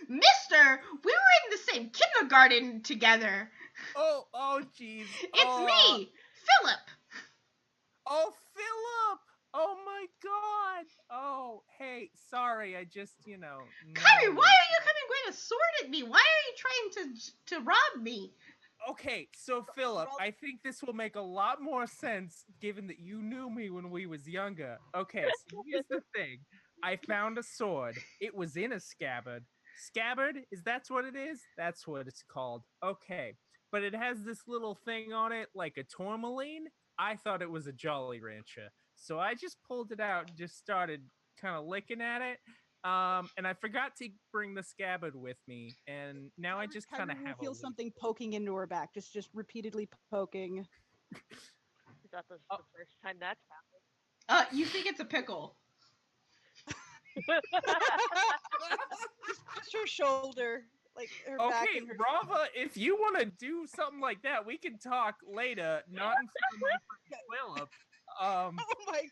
Mister, we were in the same kindergarten together. Oh jeez. It's me, Philip. Oh, Philip! Oh my god! Oh, hey, sorry, I just, Kyrie, no. why are you coming with a sword at me? Why are you trying to rob me? Okay, so Philip, I think this will make a lot more sense given that you knew me when we was younger. Okay, so here's the thing. I found a sword. It was in a scabbard. Scabbard? That's what it is? That's what it's called. Okay. But it has this little thing on it like a tourmaline. I thought it was a Jolly Rancher. So I just pulled it out and just started kind of licking at it. And I forgot to bring the scabbard with me, and now I just kind of Kyrie will have a feel leaf. something poking into her back, just repeatedly poking. Is that the first time that's You think it's a pickle? happened? Just her shoulder, like her back Okay, and her. Rava, if you want to do something like that, we can talk later, not in front of my friend Philip. Oh my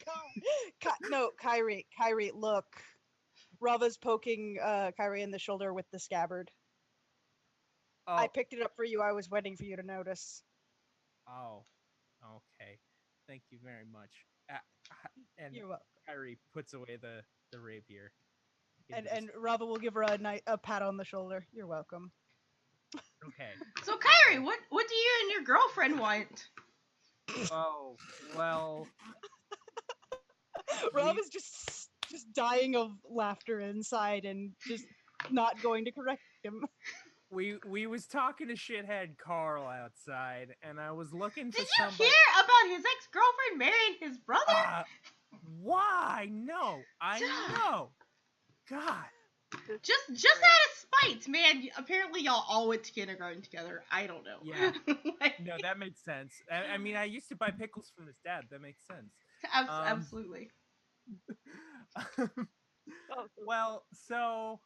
god! No, Kyrie, look. Rava's poking Kyrie in the shoulder with the scabbard. Oh, I picked it up for you. I was waiting for you to notice. oh, okay. Thank you very much. And You're welcome. Kyrie puts away the rapier. And Rava will give her a pat on the shoulder. You're welcome. Okay. So Kyrie, what do you and your girlfriend want? Oh, well. Rava's just dying of laughter inside and just not going to correct him. We was talking to shithead Carl outside, and I was looking for Did you somebody. hear about his ex-girlfriend marrying his brother? Why? No, I know. God. Just out of spite, man. Apparently, y'all all went to kindergarten together. I don't know. Yeah. No, that makes sense. I mean, I used to buy pickles from his dad. That makes sense. Absolutely. Well, so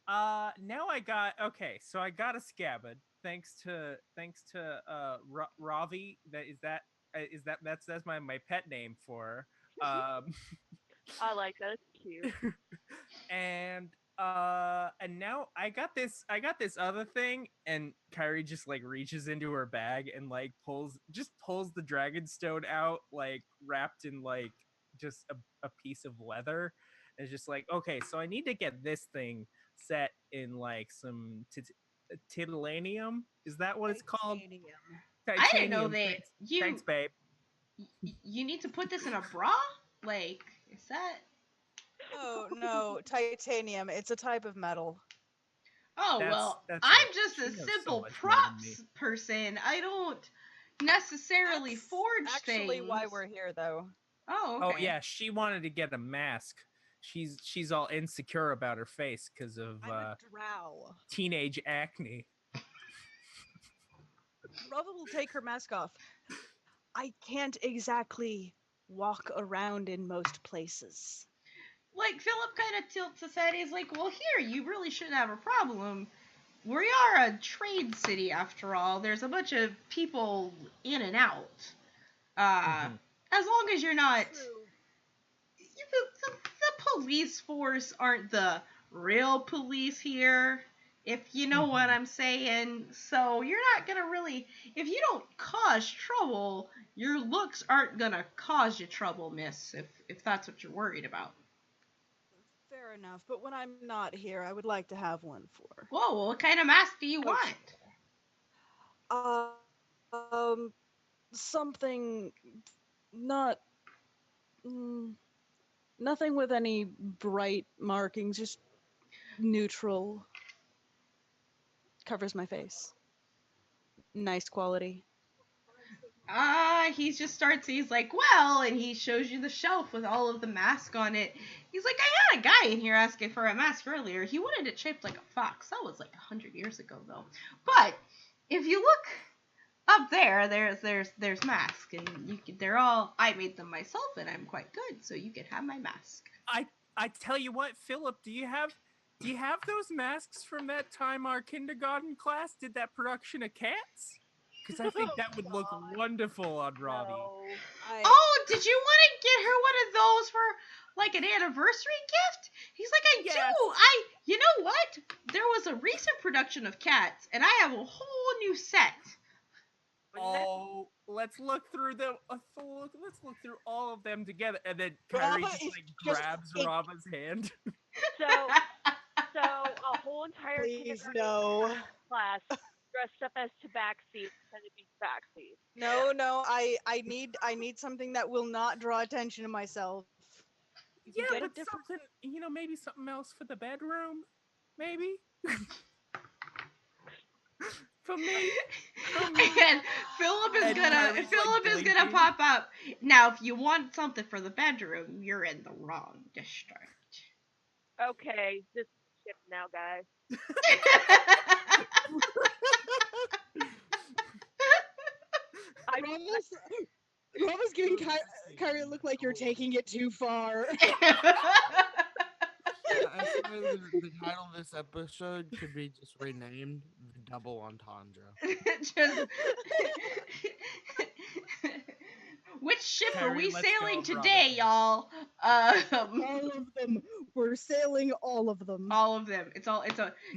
now I got so I got a scabbard thanks to Ravi. That's my pet name for her. I like that. It's cute. And now I got this other thing, and Kyrie just like reaches into her bag and like pulls the Dragonstone out, like wrapped in like just a piece of leather. And it's just like, okay, so I need to get this thing set in like some titanium. Is that what it's called? I didn't know that. Thanks, babe. You need to put this in a bra? Like, is that? Oh no, titanium. It's a type of metal. Oh, well, I'm just a simple props person. I don't necessarily forge things. Actually, why we're here, though. Oh, okay. Oh yeah, she wanted to get a mask. She's all insecure about her face because of I'm a drow. teenage acne. Rava will take her mask off. I can't exactly walk around in most places. Like, Philip kind of tilts his head. He's like, well, here, you really shouldn't have a problem. We are a trade city, after all. There's a bunch of people in and out. As long as you're not... The police force aren't the real police here, if you know what I'm saying. So you're not gonna really... If you don't cause trouble, your looks aren't gonna cause you trouble, miss, if that's what you're worried about. Fair enough, but when I'm not here, I would like to have one for. Whoa, well, what kind of mask do you want? Something not nothing with any bright markings, just neutral. Covers my face. Nice quality. He just starts, he's like, well, and he shows you the shelf with all of the mask on it. He's like, I had a guy in here asking for a mask earlier. He wanted it shaped like a fox. That was like 100 years ago, though. But if you look up there, there's masks, and they're all, I made them myself, and I'm quite good, so you can have my mask. I tell you what, Philip, do you have those masks from that time our kindergarten class did that production of Cats? Because I think that would look wonderful on Robbie. No. Oh, did you want to get her one of those for like an anniversary gift? He's like, I Yes. do. You know what? There was a recent production of Cats, and I have a whole new set. Oh, let's look through them. Let's look through all of them together, and then Kyrie Rava just is like just grabs in- Rava's hand. So a whole entire Please kindergarten no. class dressed up as tabaxi, pretend to be tabaxi. No, I need something that will not draw attention to myself. You can Yeah, get a but different something, maybe something else for the bedroom, maybe. For me. And Philip is And Kyrie's, gonna blinking. pop up. Now, if you want something for the bedroom, you're in the wrong district. Okay, this is ship now, guys. Rava's giving Kyrie look like you're taking it too far. I swear the title of this episode could be just renamed The Double Entendre. Just... Which ship are Kyrie, we let's sailing go, today, Robinson. y'all? All of them. We're sailing all of them. All of them.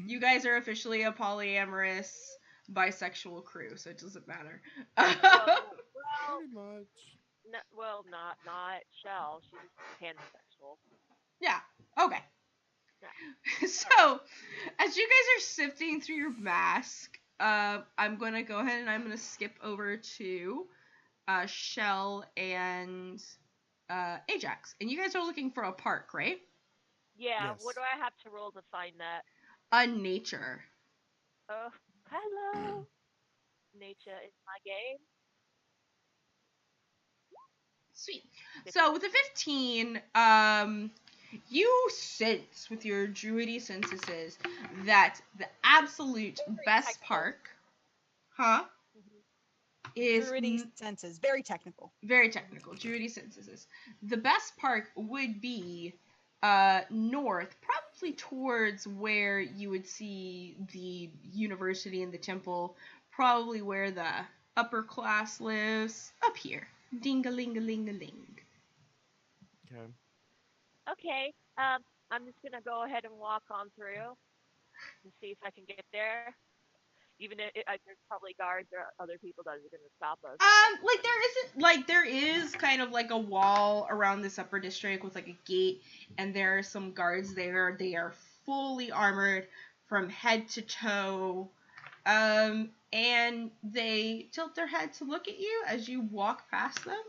You guys are officially a polyamorous bisexual crew, so it doesn't matter. Pretty much. Not Shell. She's pansexual. Yeah. Okay. Yeah. So, as you guys are sifting through your mask, I'm gonna go ahead and I'm gonna skip over to Shell and Ajax, and you guys are looking for a park, right? Yeah. Yes. What do I have to roll to find that? Nature. Oh, hello. Nature is my game. Sweet. So with a 15, you sense with your druidy senses that the absolute best park, is Druidy senses. Very technical. very technical. Druidy senses. The best park would be north, probably towards where you would see the university and the temple, probably where the upper class lives, up here. Ding-a-ling-a-ling-a-ling. Okay. Okay. I'm just gonna go ahead and walk on through and see if I can get there. Even if there's probably guards or other people that are gonna stop us. There is kind of like a wall around this upper district with like a gate, and there are some guards there. They are fully armored from head to toe, and they tilt their head to look at you as you walk past them,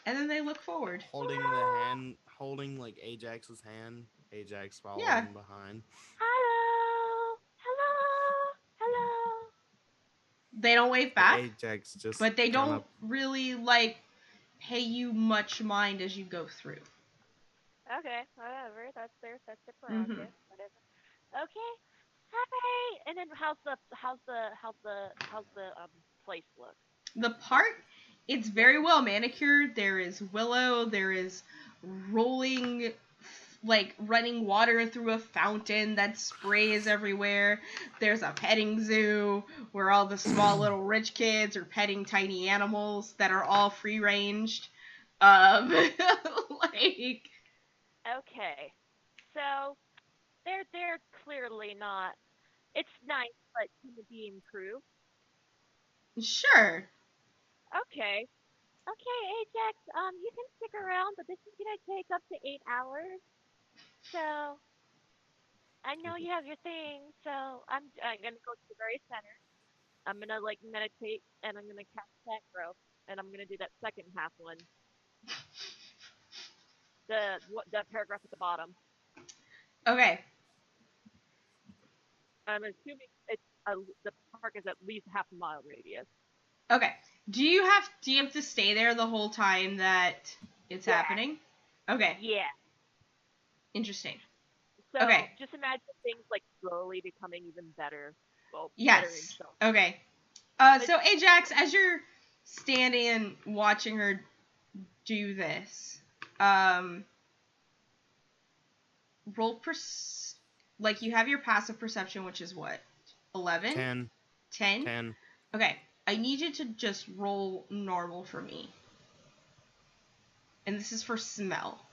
and then they look forward. Holding like Ajax's hand. Ajax following Yeah. behind. Hello. They don't wave back, Ajax just. but they kinda- don't really pay you much mind as you go through. Okay, whatever. That's their Mhm. prerogative. Whatever. Okay. Hi. And then how's the place look? The park It's very well manicured. There is willow. There is rolling, like running water through a fountain that sprays everywhere. There's a petting zoo where all the small little rich kids are petting tiny animals that are all free ranged. Like, Okay. So they're clearly not. It's nice, but can it be improved? sure. Okay. Okay, Ajax. You can stick around, but this is gonna take up to 8 hours. So I know you have your thing. So I'm gonna go to the very center. I'm gonna like meditate, and I'm gonna cast Sacro, and I'm gonna do that second half one. The paragraph at the bottom. Okay. I'm assuming the park is at least half a mile radius. Okay. Do you have to stay there the whole time that it's happening? Okay. Yeah. Interesting. So Okay. just imagine things like slowly becoming even better. Well, better in Yes. show. Okay. So Ajax, as you're standing and watching her do this, roll like you have your passive perception, which is what? 11? 10. 10? 10. Okay. I need you to just roll normal for me. And this is for smell.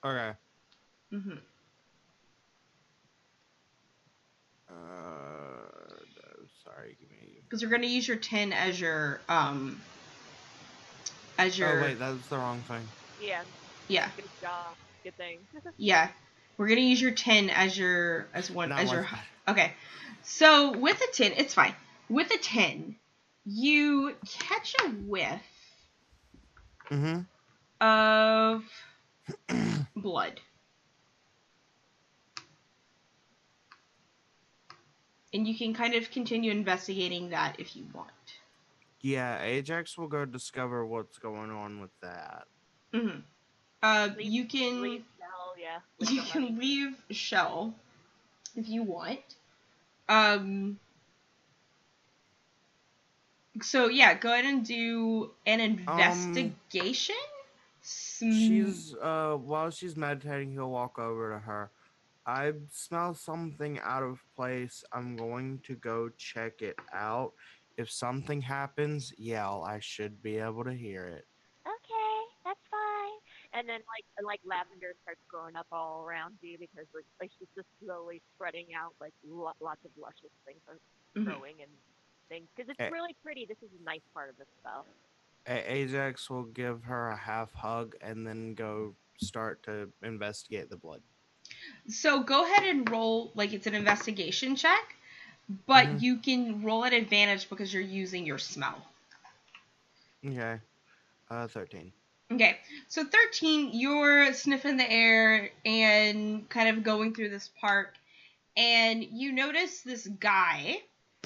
Okay. Mm-hmm. Sorry, give me. Because we're gonna use your 10 as your Oh wait, that's the wrong thing. Yeah. Yeah. Good job. Good thing. Yeah. We're gonna use your 10 as Not your. much better. Okay. So with a 10, it's fine. With a 10, you catch a whiff of blood. And you can kind of continue investigating that if you want. Yeah, Ajax will go discover what's going on with that. Mm-hmm. You can leave Shell, yeah. you can money. leave Shell if you want. So yeah, go ahead and do an investigation. She's while she's meditating, he'll walk over to her. I smell something out of place. I'm going to go check it out. If something happens, yell. I should be able to hear it. Okay, that's fine. And then like lavender starts growing up all around you because like she's just slowly spreading out like lots of luscious things are growing and things because it's A- really pretty. This is a nice part of the spell. Ajax will give her a half hug and then go start to investigate the blood. So go ahead and roll like it's an investigation check, but you can roll at advantage because you're using your smell. Okay. 13. Okay, so 13, you're sniffing the air and kind of going through this park, and you notice this guy,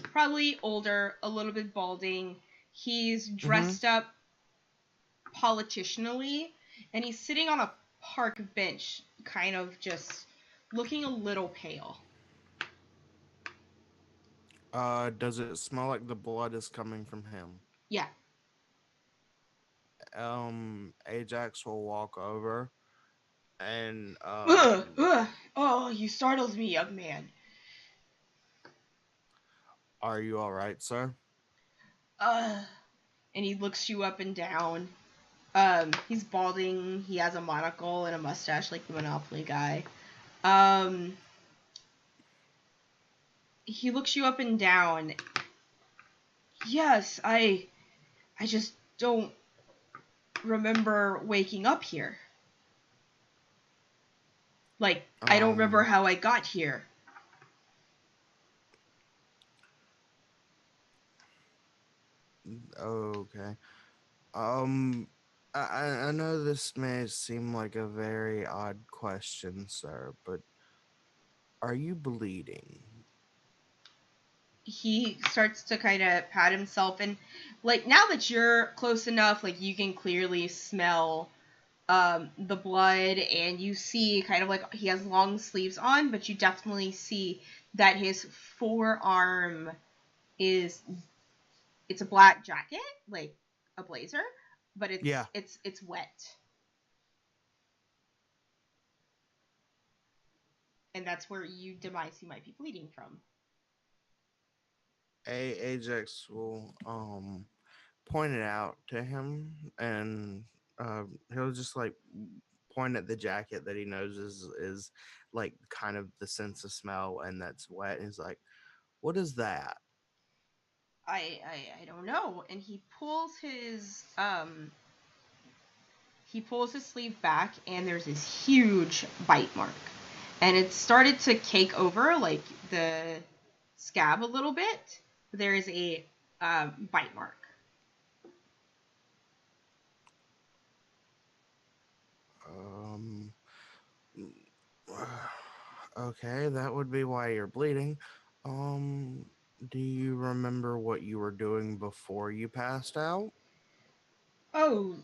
probably older, a little bit balding. He's dressed up politicianally, and he's sitting on a park bench, kind of just looking a little pale. Does it smell like the blood is coming from him? Yeah. Ajax will walk over and Oh, you startled me, young man. Are you all right, sir? And he looks you up and down. He's balding. He has a monocle and a mustache like the Monopoly guy. He looks you up and down. Yes, I just don't remember waking up here. Like, I don't remember how I got here. Okay. I know this may seem like a very odd question, sir, but are you bleeding? He starts to kind of pat himself, and like now that you're close enough, like you can clearly smell the blood, and you see kind of like he has long sleeves on, but you definitely see that his forearm it's a black jacket, like a blazer, but Yeah. it's wet. And that's where you demise he might be bleeding from. Ajax will point it out to him, and he'll just like point at the jacket that he knows is like kind of the sense of smell and that's wet. And he's like, "What is that?" I don't know. And he pulls his sleeve back, and there's this huge bite mark. And it started to cake over, like, the scab a little bit. There is a bite mark. Um. Okay, that would be why you're bleeding. Um. Do you remember what you were doing before you passed out? Oh,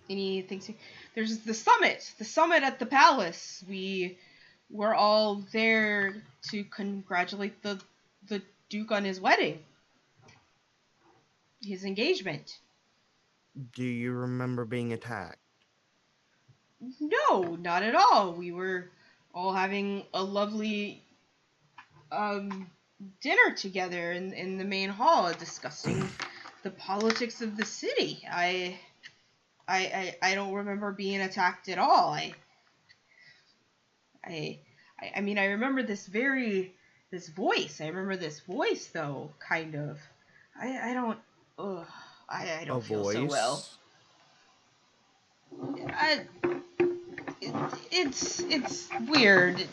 anything. There's the summit at the palace. We were all there to congratulate the Duke on his wedding, his engagement. Do you remember being attacked? No, not at all. We were all having a lovely um, dinner together in the main hall, discussing the politics of the city. I don't remember being attacked at all. I, I mean, I remember this voice. I remember this voice, though, kind of. I don't, ugh, I A don't feel so well. voice? I, it's weird.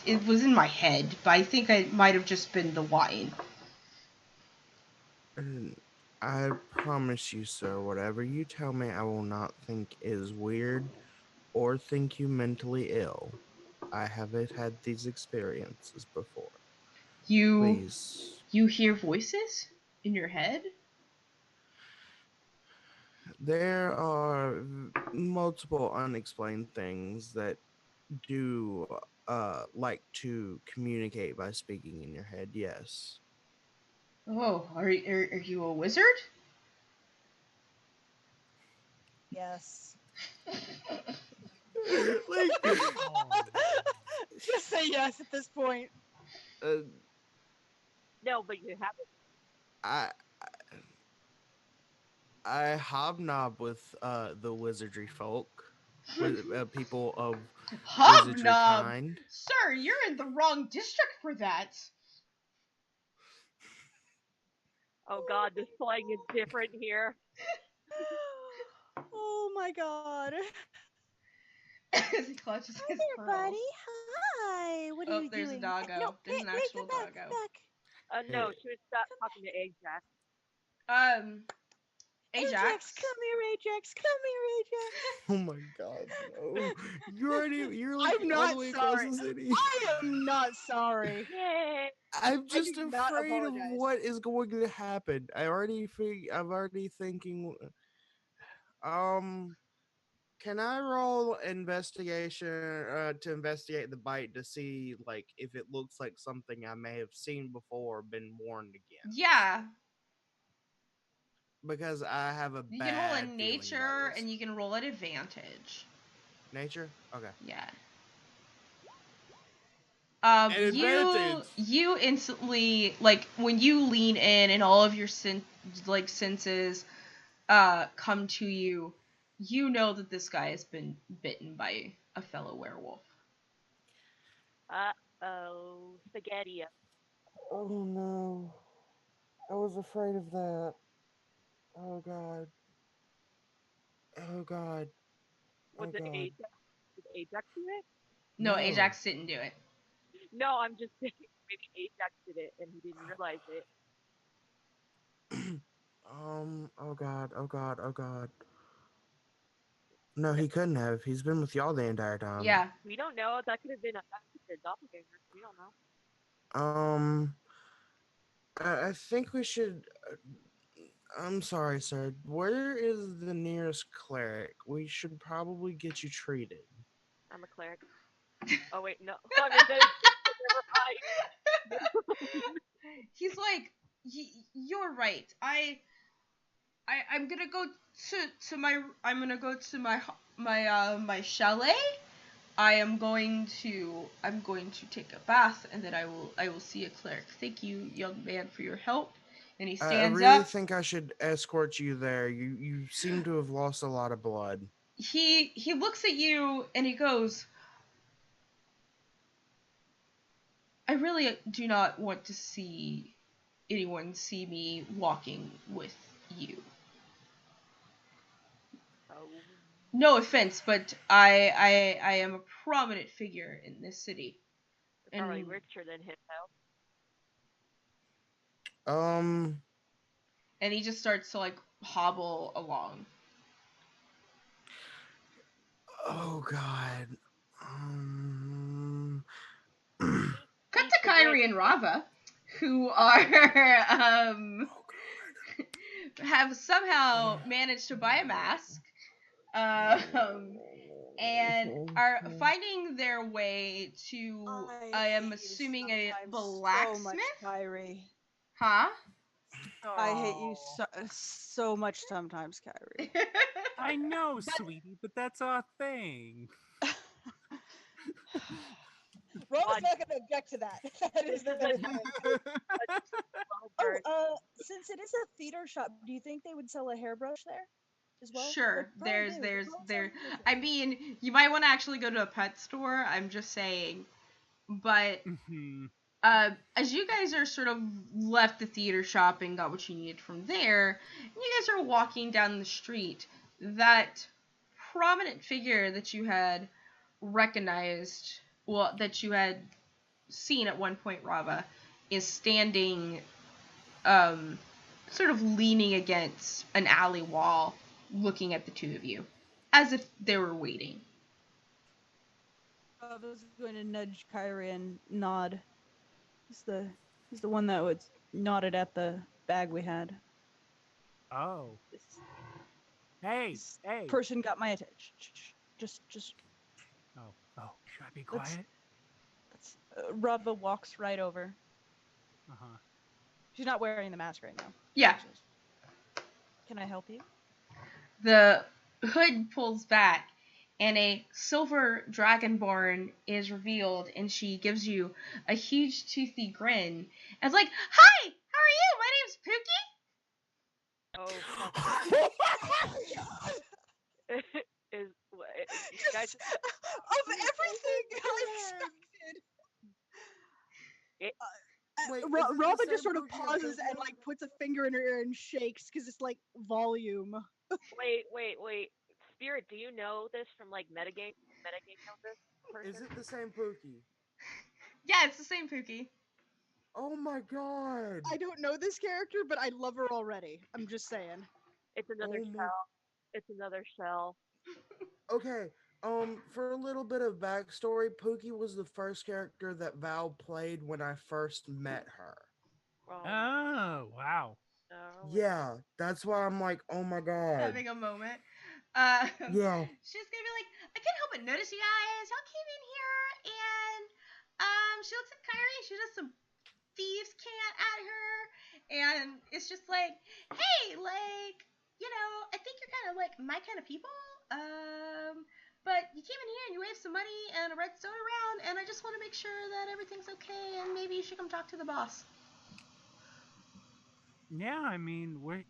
It was in my head, but I think it might have just been the wine. Uh, I promise you, sir, whatever you tell me, I will not think is weird or think you mentally ill. I have had these experiences before. You Please. you hear voices in your head? There are multiple unexplained things that do like to communicate by speaking in your head, yes. Oh, are you a wizard? Yes. Like Oh. Just say yes at this point. uh, No, but you haven't. I I hobnob with the wizardry folk, with people of wizardry Hobnob! kind. Sir, you're in the wrong district for that. Oh God, this slang is different here. Oh my god. As he clutches Hi his there, pearls. buddy. Hi. What are Oh, you there's a doing? No, doggo. There's hey, an hey, actual come back, doggo. come back. No, Hey, she was stop Come talking to Ajax. Um, Ajax, Ajax. come here, Ajax. Come here, Ajax. oh my god, no! You're like I'm all the not way across sorry. the city. I am not sorry. Yay! I'm I just do not afraid of apologize. what is going to happen. I'm already thinking. Um, can I roll investigation to investigate the bite to see like if it looks like something I may have seen before or been warned against? Yeah. Because I have a You can roll a bad feeling about nature this. and you can roll at advantage. Nature? Okay. Yeah. An You advantage. you instantly, like, when you lean in and all of your senses come to you, you know that this guy has been bitten by a fellow werewolf. Oh, spaghetti. Oh no. I was afraid of that. Oh god. Oh god. Was Oh it god. Ajax? Did Ajax do it? No, No. Ajax didn't do it. No, I'm just saying maybe Ajax did it and he didn't realize it. Oh god. Oh god. Oh god. No, No, he couldn't have. He's been with y'all the entire time. Yeah. we don't know. That could have been a doppelganger. We don't know. Um, I think we should. I'm sorry, sir. Where is the nearest cleric? We should probably get you treated. I'm a cleric. Oh wait, no. I'm a medic. Never mind. He's like, You're right. I'm gonna go to my chalet. I'm going to take a bath, and then I will see a cleric. Thank you, young man, for your help. And he I stands really up. think I should escort you there. You seem to have lost a lot of blood. He looks at you and he goes, I really do not want to see anyone see me walking with you. Oh, No offense, but I am a prominent figure in this city. you're probably And richer than him, Um. and he just starts to like hobble along. Oh God. Um. Cut He's to the Kyrie rich. and Rava, who are Oh God. have somehow managed to buy a mask, and are finding their way to, I am assuming, a blacksmith. So much, Kyrie. Huh? I hate you Oh, so much sometimes, Kyrie. I know, sweetie, but that's our thing. Rona's Odd. not going to object to that. That is This is the a thing. well bird. Since it is a theater shop, do you think they would sell a hairbrush there as well? Sure. They probably do. They There's probably sell there. hairbrush I there. mean, you might want to actually go to a pet store. I'm just saying, but Mhm. as you guys are sort of left the theater shop and got what you needed from there, and you guys are walking down the street, that prominent figure that you had recognized, well, that you had seen at one point, Rava, is standing, sort of leaning against an alley wall, looking at the two of you, as if they were waiting. I was going to nudge Kyrie and nod. He's the one that was nodded at the bag we had. Oh, This, hey, this hey. person got my attention. Just Oh, should I be Let's- quiet? Rava walks right over. Uh-huh. She's not wearing the mask right now. Yeah. She says, can I help you? The hood pulls back, and a silver dragonborn is revealed, and she gives you a huge toothy grin. And it's like, "Hi, how are you? My name's Pookie." Oh, is you guys? Of everything I've expected. It- Wait, is it the Rava same just sort of Pookie I pauses think and of? like puts a finger in her ear and shakes because it's like volume. Wait. Spirit, do you know this from like metagame? Metagame know this person? Is it the same Pookie? Yeah, it's the same Pookie. Oh my God. I don't know this character, but I love her already. I'm just saying. It's another Oh my- shell. It's another shell. Okay. For a little bit of backstory, Pookie was the first character that Val played when I first met her. Well, Oh, wow. no, Yeah, that's why I'm like, oh my God. Having a moment. Yeah. She's gonna be like, I can't help but notice you guys. Y'all came in here, and she looks at Kyrie. She does some thieves can't at her, and it's just like, hey, like, I think you're kind of like my kind of people. But you came in here and you waved some money and a red stone around, and I just want to make sure that everything's okay, and maybe you should come talk to the boss. Yeah, I mean, we're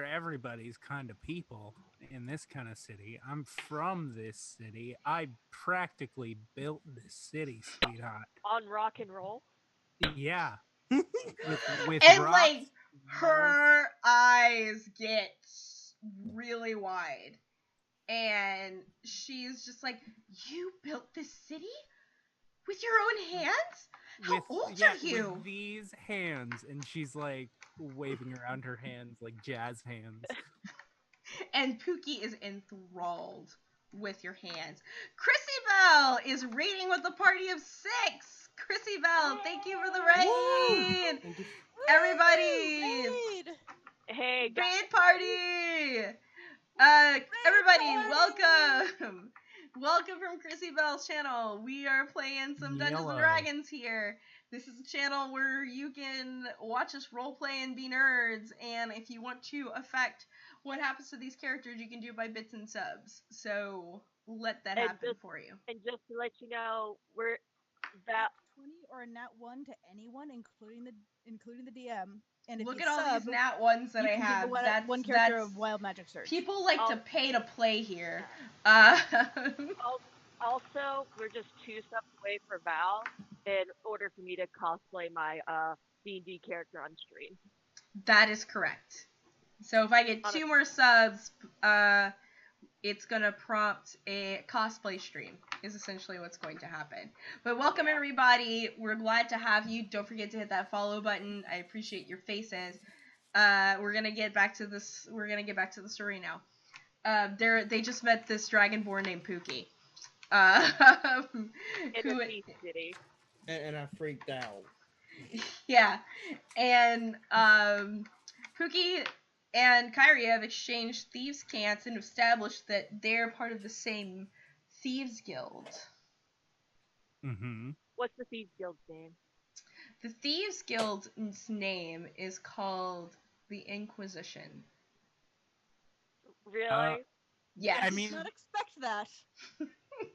everybody's kind of people in this kind of city. I'm from this city. I practically built this city, sweetheart. on rock and roll. Yeah. With And rocks, like walls. her eyes get really wide, and she's just like, "You built this city with your own hands? How old are you?" With these hands, and she's like waving around her hands like jazz hands. And Pookie is enthralled with your hands. Chrissy Bell is raiding with a party of 6. Chrissy Bell, thank you for the raid. Thank you. Everybody, Raid! Hey, guys, raid party. Everybody, welcome. Welcome from Chrissy Bell's channel. We are playing some Dungeons and Yellow. Dragons here. This is a channel where you can watch us roleplay and be nerds, and if you want to affect what happens to these characters, you can do it by bits and subs. So let that happen for you. And just to let you know, we're Nat 20 or a nat 1 to anyone, including the DM. And if Look you at all sub, these nat ones that you I can have. give one character of Wild Magic Surge. People like to pay to play here. Also, we're just 2 subs away for Val in order for me to cosplay my D&D character on stream. That is correct. So if I get 2 more subs, it's going to prompt a cosplay stream, is essentially what's going to happen. But welcome, everybody. We're glad to have you. Don't forget to hit that follow button. I appreciate your faces. We're going to get back to this. We're going to get back to the story now. They just met this dragonborn named Pookie. In the Beast City. And I freaked out. Yeah. And Pookie and Kyrie have exchanged thieves' cants and established that they're part of the same thieves guild. Mm-hmm. What's the thieves guild's name? The thieves guild's name is called the Inquisition. Really? Yes. I mean, not expect that.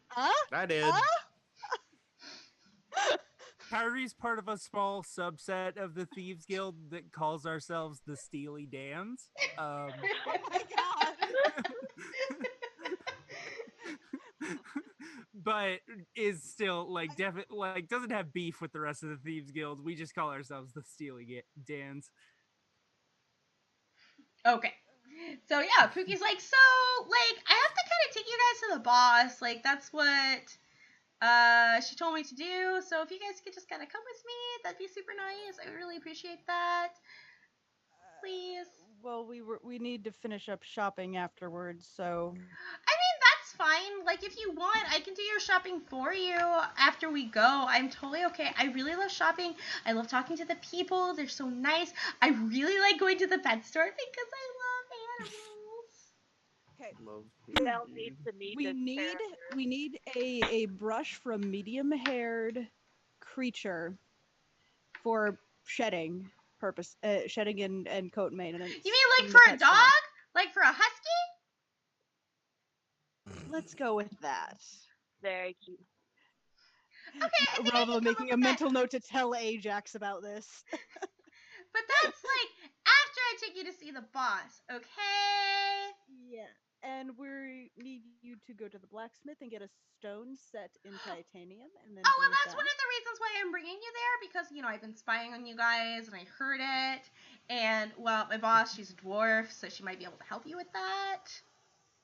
Huh? I did. Kyrie's part of a small subset of the Thieves Guild that calls ourselves the Steely Dans. Oh my god. But is still doesn't have beef with the rest of the Thieves Guild. We just call ourselves the Steely Dans. Okay. So yeah, Pookie's like, so like I have to kind of take you guys to the boss. Like that's what she told me to do. So if you guys could just kind of come with me, that'd be super nice. I would really appreciate that. Please. Well, we need to finish up shopping afterwards, so. I mean, that's fine. Like, if you want, I can do your shopping for you after we go. I'm totally okay. I really love shopping. I love talking to the people. They're so nice. I really like going to the pet store because I love animals. Okay. Belle needs to meet we need a brush from medium-haired creature for shedding purpose, shedding and coat and mane. And then you mean like for a dog? Store. Like for a husky? Let's go with that. Very cute. Okay. Bravo making a mental note to tell Ajax about this. But that's like after I take you to see the boss, okay? Yeah. And we need you to go to the blacksmith and get a stone set in titanium, and then. Oh, well, that's one of the reasons why I'm bringing you there, because I've been spying on you guys and I heard it, and well, my boss, she's a dwarf, so she might be able to help you with that.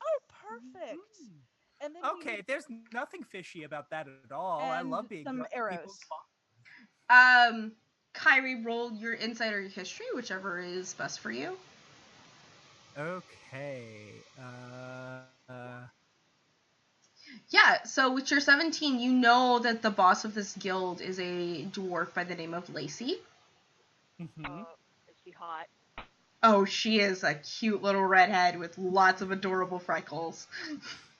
Oh, perfect. Mm-hmm. And then okay, there's nothing fishy about that at all. I love being some arrows. Kyrie, roll your insight or your history, whichever is best for you. Okay. Yeah, so with your 17, you know that the boss of this guild is a dwarf by the name of Lacey. Mm-hmm. Is she hot? Oh, she is a cute little redhead with lots of adorable freckles.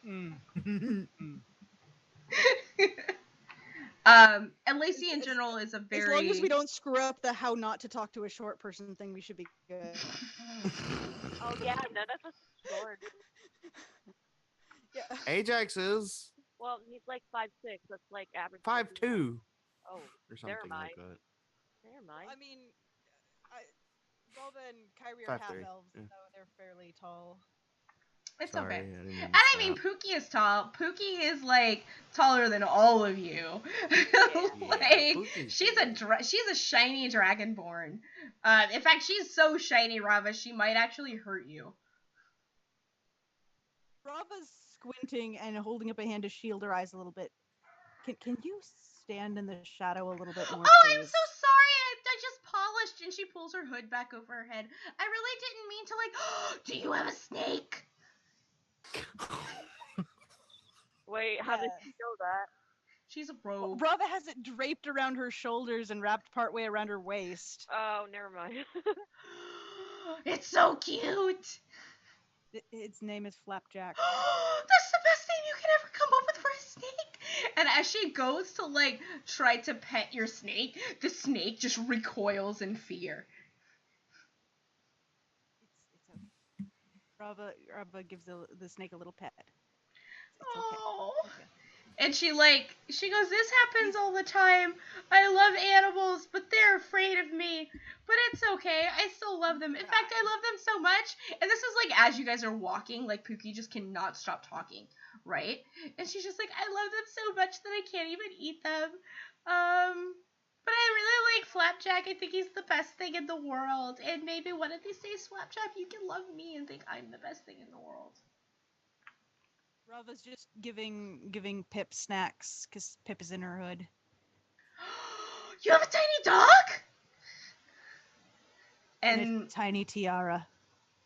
And Lacey in general is a very... As long as we don't screw up the how not to talk to a short person thing, we should be good. Oh yeah, none of us is short. Yeah. Ajax is. Well, he's like 5'6". That's like average. 5'2". Oh, or something like that. Never mind. I mean, Volva and Kyrie are half 5'3", elves, yeah. so they're fairly tall. It's Sorry, okay. And I mean, Pookie is tall. Pookie is like taller than all of you. Like she's a shiny dragonborn. In fact, she's so shiny, Rava, she might actually hurt you. Rava's squinting and holding up a hand to shield her eyes a little bit. Can you stand in the shadow a little bit more? Oh, please? I'm so sorry. I just polished, and she pulls her hood back over her head. I really didn't mean to like. Do you have a snake? Wait, how did she know that? She's a robe. Rava has it draped around her shoulders and wrapped partway around her waist. Oh, never mind. It's so cute. Its name is Flapjack. That's the best name you can ever come up with for a snake. And as she goes to like try to pet your snake, the snake just recoils in fear. It's okay. Rava gives the snake a little pet. It's okay. Oh. Okay. And she goes, this happens all the time. I love animals, but they're afraid of me. But it's okay. I still love them. In fact, I love them so much. And this is like as you guys are walking, like Pookie just cannot stop talking, right? And she's just like, I love them so much that I can't even eat them. But I really like Flapjack. I think he's the best thing in the world. And maybe one of these days, Flapjack, you can love me and think I'm the best thing in the world. Rava's just giving Pip snacks because Pip is in her hood. You have a tiny dog? And a tiny tiara.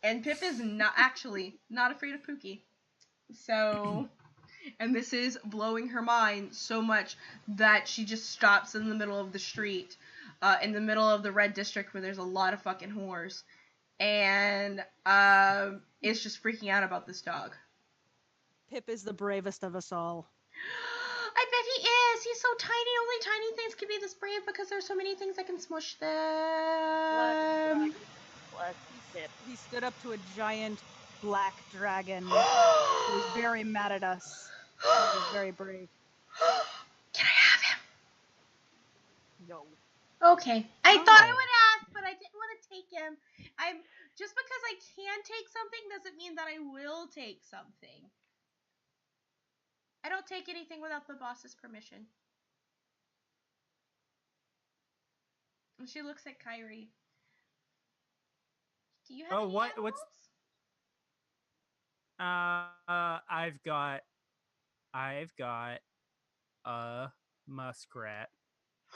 And Pip is not afraid of Pookie. So, and this is blowing her mind so much that she just stops in the middle of the street, in the middle of the red district where there's a lot of fucking whores, and is just freaking out about this dog. Pip is the bravest of us all. I bet he is. He's so tiny. Only tiny things can be this brave because there's so many things that can smush them. He stood up to a giant black dragon who was very mad at us. He was very brave. Can I have him? No. Okay. I thought I would ask, but I didn't want to take him. Just because I can take something doesn't mean that I will take something. I don't take anything without the boss's permission. And she looks at Kyrie. Do you have any animals? I've got a muskrat,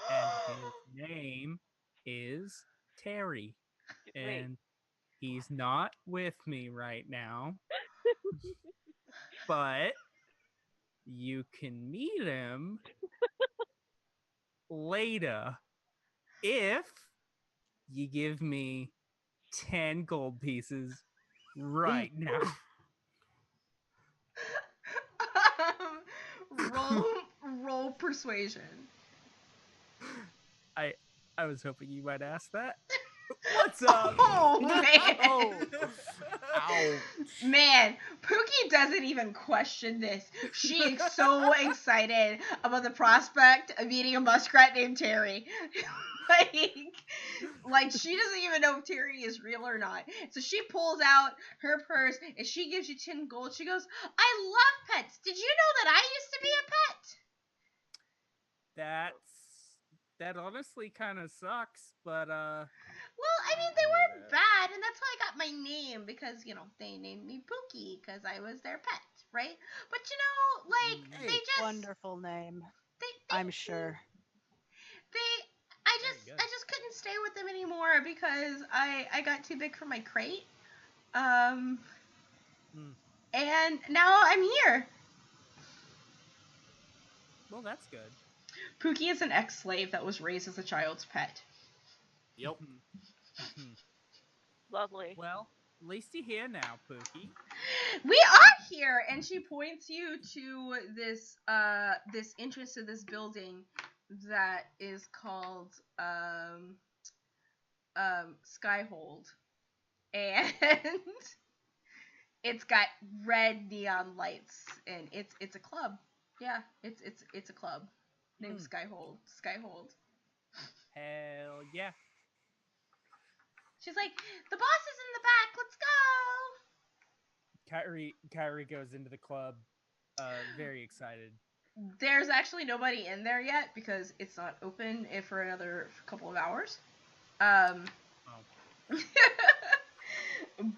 and his name is Terry, and he's not with me right now, but you can meet him later if you give me 10 gold pieces right now. Roll persuasion. I was hoping you might ask that. What's up? Oh, man. Oh. Ouch. Man, Pookie doesn't even question this. She is so excited about the prospect of meeting a muskrat named Terry. like she doesn't even know if Terry is real or not. So she pulls out her purse and she gives you 10 gold. She goes, I love pets. Did you know that I used to be a pet? That honestly kind of sucks, but Well, I mean, they weren't bad, and that's how I got my name, because, they named me Pookie, because I was their pet, right? But, they just... Wonderful name. I'm sure. I just couldn't stay with them anymore, because I got too big for my crate. And now I'm here. Well, that's good. Pookie is an ex-slave that was raised as a child's pet. Yep. Lovely. Well, at least you're here now, Pookie. We are here, and she points you to this entrance to this building that is called Skyhold, and it's got red neon lights, and it's a club. Yeah, it's a club named Skyhold. Skyhold. Hell yeah. She's like, the boss is in the back. Let's go. Kyrie goes into the club, very excited. There's actually nobody in there yet because it's not open for another couple of hours.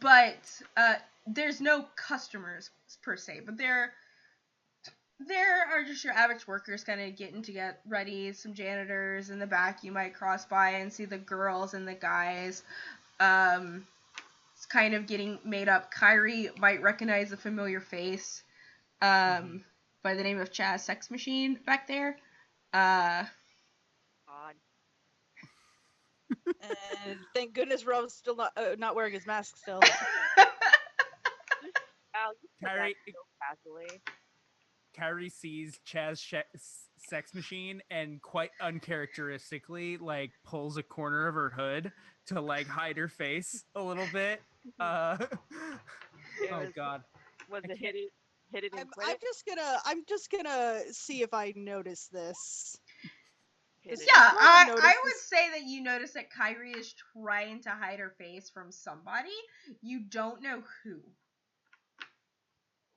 But there's no customers per se, but there are just your average workers kind of getting to get ready. Some janitors in the back you might cross by and see the girls and the guys. It's kind of getting made up. Kyrie might recognize a familiar face by the name of Chaz Sex Machine back there. Odd. And thank goodness Rove's still not wearing his mask still. Al, you said Kyrie- that so casually. Kyrie sees Chaz's sex machine and quite uncharacteristically like pulls a corner of her hood to like hide her face a little bit. It Oh was God. was I it can't- hit it and quit I'm it? just gonna see if I notice this. Hit Just it. Yeah, so I can I notice would this. say that you notice that Kyrie is trying to hide her face from somebody. You don't know who.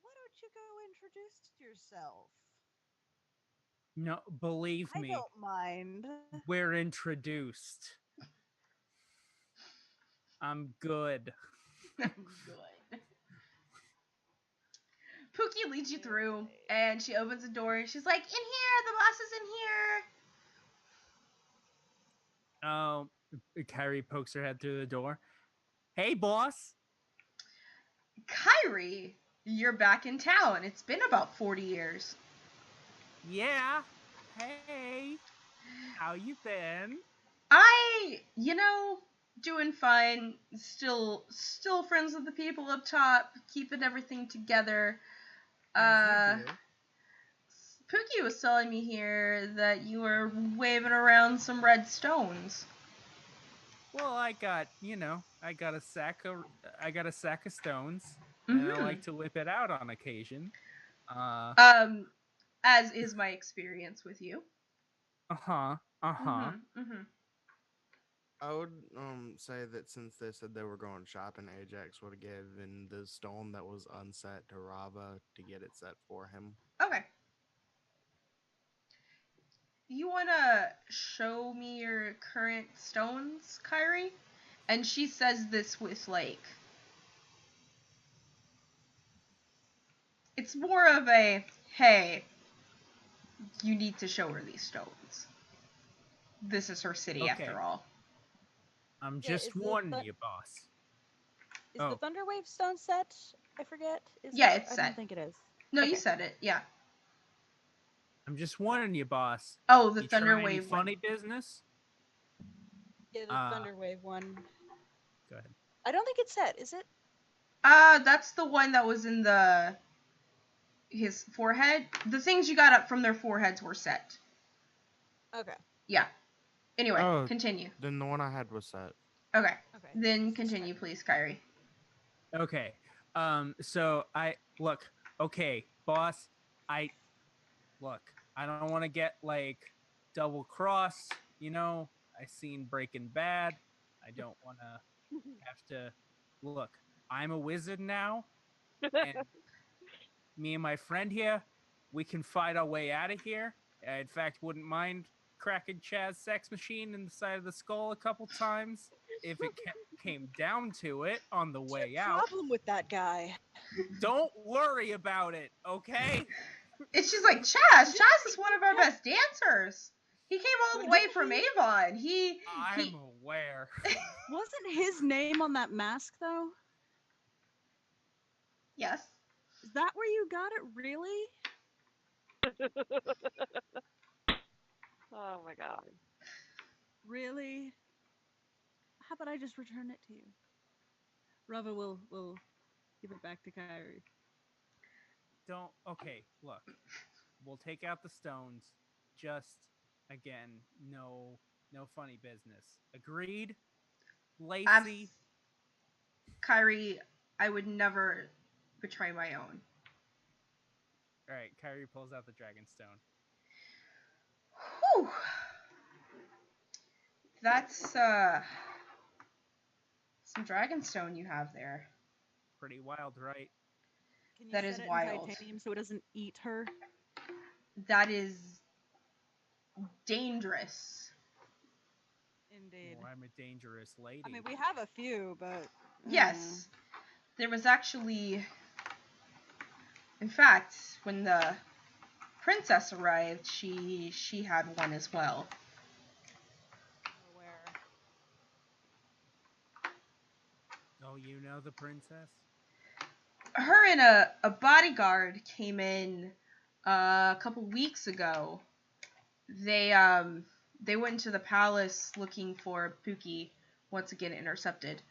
Why don't you go introduce yourself? No, believe I me, don't mind. we're introduced. I'm good. Good. Pookie leads you through, Alright. and she opens the door, and she's like, "In here, the boss is in here." Oh, Kyrie pokes her head through the door. Hey, boss. Kyrie, you're back in town. It's been about 40 years. Yeah. Hey. How you been? Doing fine. Still friends with the people up top, keeping everything together. As you do. Pookie was telling me here that you were waving around some red stones. Well, I got a sack of stones, and I like to whip it out on occasion. As is my experience with you. Uh-huh. Uh-huh. I would say that since they said they were going shopping, Ajax would have given the stone that was unset to Rava to get it set for him. Okay. You wanna show me your current stones, Kyrie? And she says this with like, it's more of a, hey, you need to show her these stones. This is her city Okay. after all. I'm Yeah, just warning you, boss. Is the Thunderwave stone set? I forget. Yeah, it's I set. don't think it is. No, Okay. you said it, yeah. I'm just warning you, boss. Oh, the You try Thunder any Wave one. funny business? Yeah, the Thunderwave one. Go ahead. I don't think it's set, is it? That's the one that was in his forehead. The things you got up from their foreheads were set. Okay. Yeah. Anyway, Oh. continue. Then the one I had was set. Okay. Okay. Then continue, please, Kyrie. Okay. So okay, boss, I don't want to get like double crossed, I seen Breaking Bad. I don't want to have to look. I'm a wizard now, and me and my friend here, we can fight our way out of here. I, in fact, wouldn't mind cracking Chaz's sex machine in the side of the skull a couple times if it came down to it on the way out. Problem with that guy. Don't worry about it, okay? And she's like, Chaz is one of our best dancers. He came all the way from Avon. I'm aware. Wasn't his name on that mask, though? Yes. Is that where you got it, really? Oh my god. Really? How about I just return it to you? Rava will give it back to Kyrie. Okay, look. We'll take out the stones. Just, again, no funny business. Agreed? Lacey? Kyrie, I would never betray my own. Alright, Kyrie pulls out the Dragonstone. Whew. That's, some Dragonstone you have there. Pretty wild, right? Can you That set is it wild. in titanium so it doesn't eat her? That is dangerous. Indeed. Well, I'm a dangerous lady. I mean, we have a few, but... Yes. There was actually... In fact, when the princess arrived, she had one as well. Aware. Oh, you know the princess? Her and a bodyguard came in a couple weeks ago. They went into the palace looking for Pookie, once again intercepted.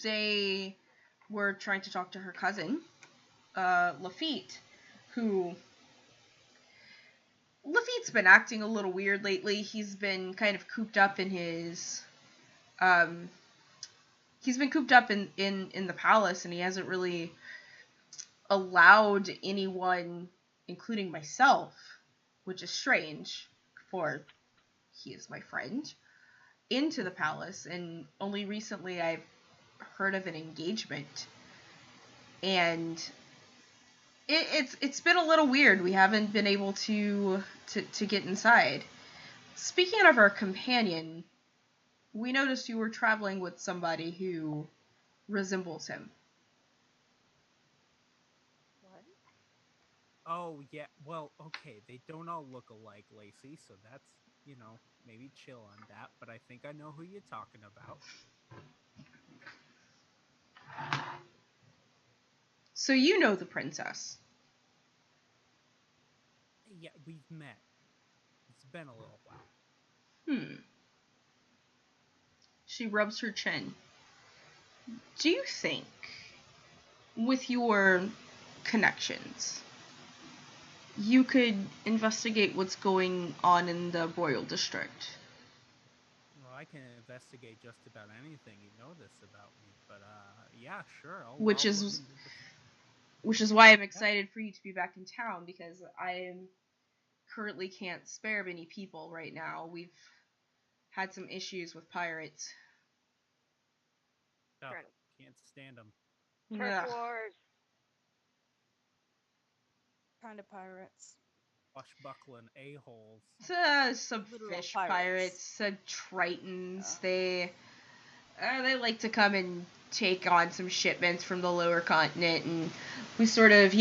They were trying to talk to her cousin, Lafitte. who... Lafitte's been acting a little weird lately. He's been kind of cooped up in his... he's been cooped up in the palace, and he hasn't really allowed anyone, including myself, which is strange, for he is my friend, into the palace. And only recently I've heard of an engagement, and it's been a little weird. We haven't been able to get inside. Speaking of our companion, we noticed you were traveling with somebody who resembles him. What? Oh, yeah. Well, okay. They don't all look alike, Lacey, so that's, maybe chill on that, but I think I know who you're talking about. So you know the princess. Yeah, we've met. It's been a little while. She rubs her chin. Do you think, with your connections, you could investigate what's going on in the royal district? Well, I can investigate just about anything. You know this about me, but yeah, sure. Which I'll is look into the... Which is why I'm excited for you to be back in town, because I currently can't spare many people right now. We've had some issues with pirates. Oh, Right. can't stand them. Turf Ugh. Wars. Kind of pirates. Swashbuckling a-holes. Some Literal fish pirates. pirates, some tritons. They like to come and take on some shipments from the lower continent, and we sort of,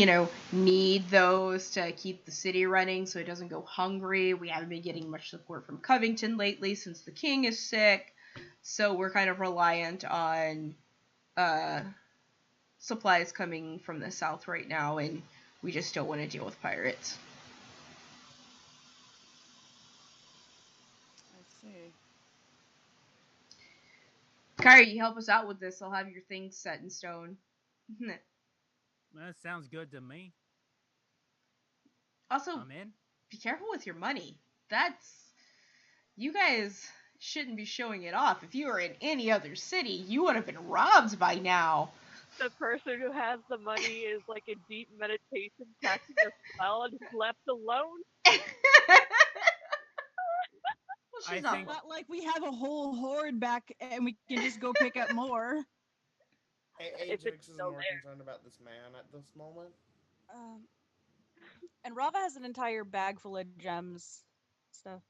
need those to keep the city running so it doesn't go hungry. We haven't been getting much support from Covington lately since the king is sick, so we're kind of reliant on supplies coming from the south right now, and we just don't want to deal with pirates. I see. Kyrie, you help us out with this. I'll have your things set in stone. That sounds good to me. Also, I'm in. be careful with your money. You guys shouldn't be showing it off. If you were in any other city, you would have been robbed by now. The person who has the money is like in deep meditation, casting a spell, and is left alone. Well, I she's not. think- Not like we have a whole horde back and we can just go pick up more. If it's Ajax is still more there. concerned about this man at this moment. And Rava has an entire bag full of gems stuff.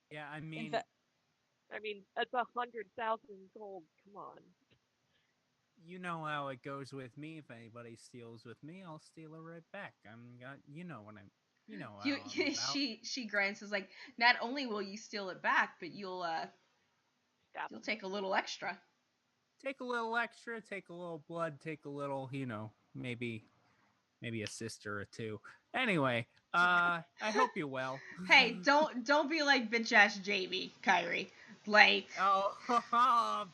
Yeah, I mean, I mean, that's 100,000 gold. Come on. you know how it goes with me. If anybody steals with me, I'll steal it right back. You know what I'm. You know how I'm about. She grants is like, not only will you steal it back, but you'll Stop. take a little extra. Take a little extra, take a little blood, take a little, maybe a sister or two. Anyway, I hope you're well. Hey, don't be like bitch ass Jamie, Kyrie. Like, Oh,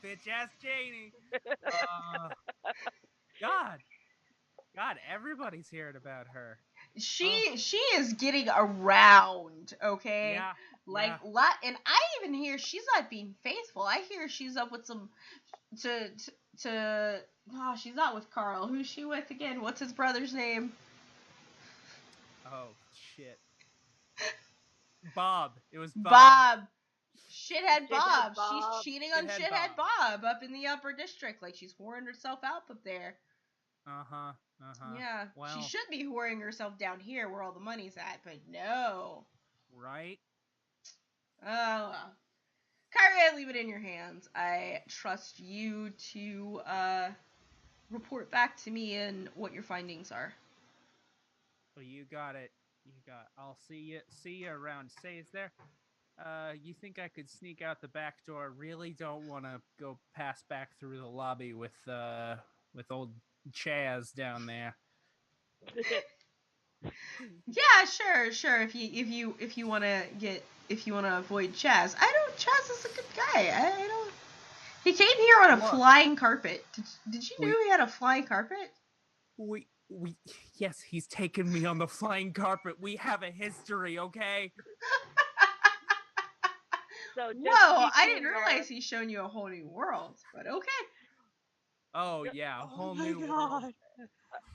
bitch ass Janie. God, everybody's hearing about her. she is getting around, okay? Yeah. Like, yeah. and I even hear she's not being faithful. I hear she's up with some oh, she's not with Carl. Who's she with again? What's his brother's name? Oh shit. Bob. It was Bob. Bob. Shithead Shithead Bob. Bob. She's cheating on Shithead Shithead Bob up in the upper district. Like, she's whoring herself out up there. Uh-huh. Yeah. Well, She should be whoring herself down here where all the money's at, but no. right? Oh, well. Kyrie, I leave it in your hands. I trust you to report back to me and what your findings are. Well, you got it. I'll see you around. Say, is there you think I could sneak out the back door? Really don't want to go pass back through the lobby with old Chaz down there. Yeah, sure. If you want to avoid Chaz, Chaz is a good guy. I don't. He came here on a flying carpet. Did you know he had a flying carpet? Yes, he's taken me on the flying carpet. We have a history, okay? So just to Whoa, be I didn't clear, realize he's shown you a whole new world, but okay. Oh Yep. yeah, a Oh whole my new world. god.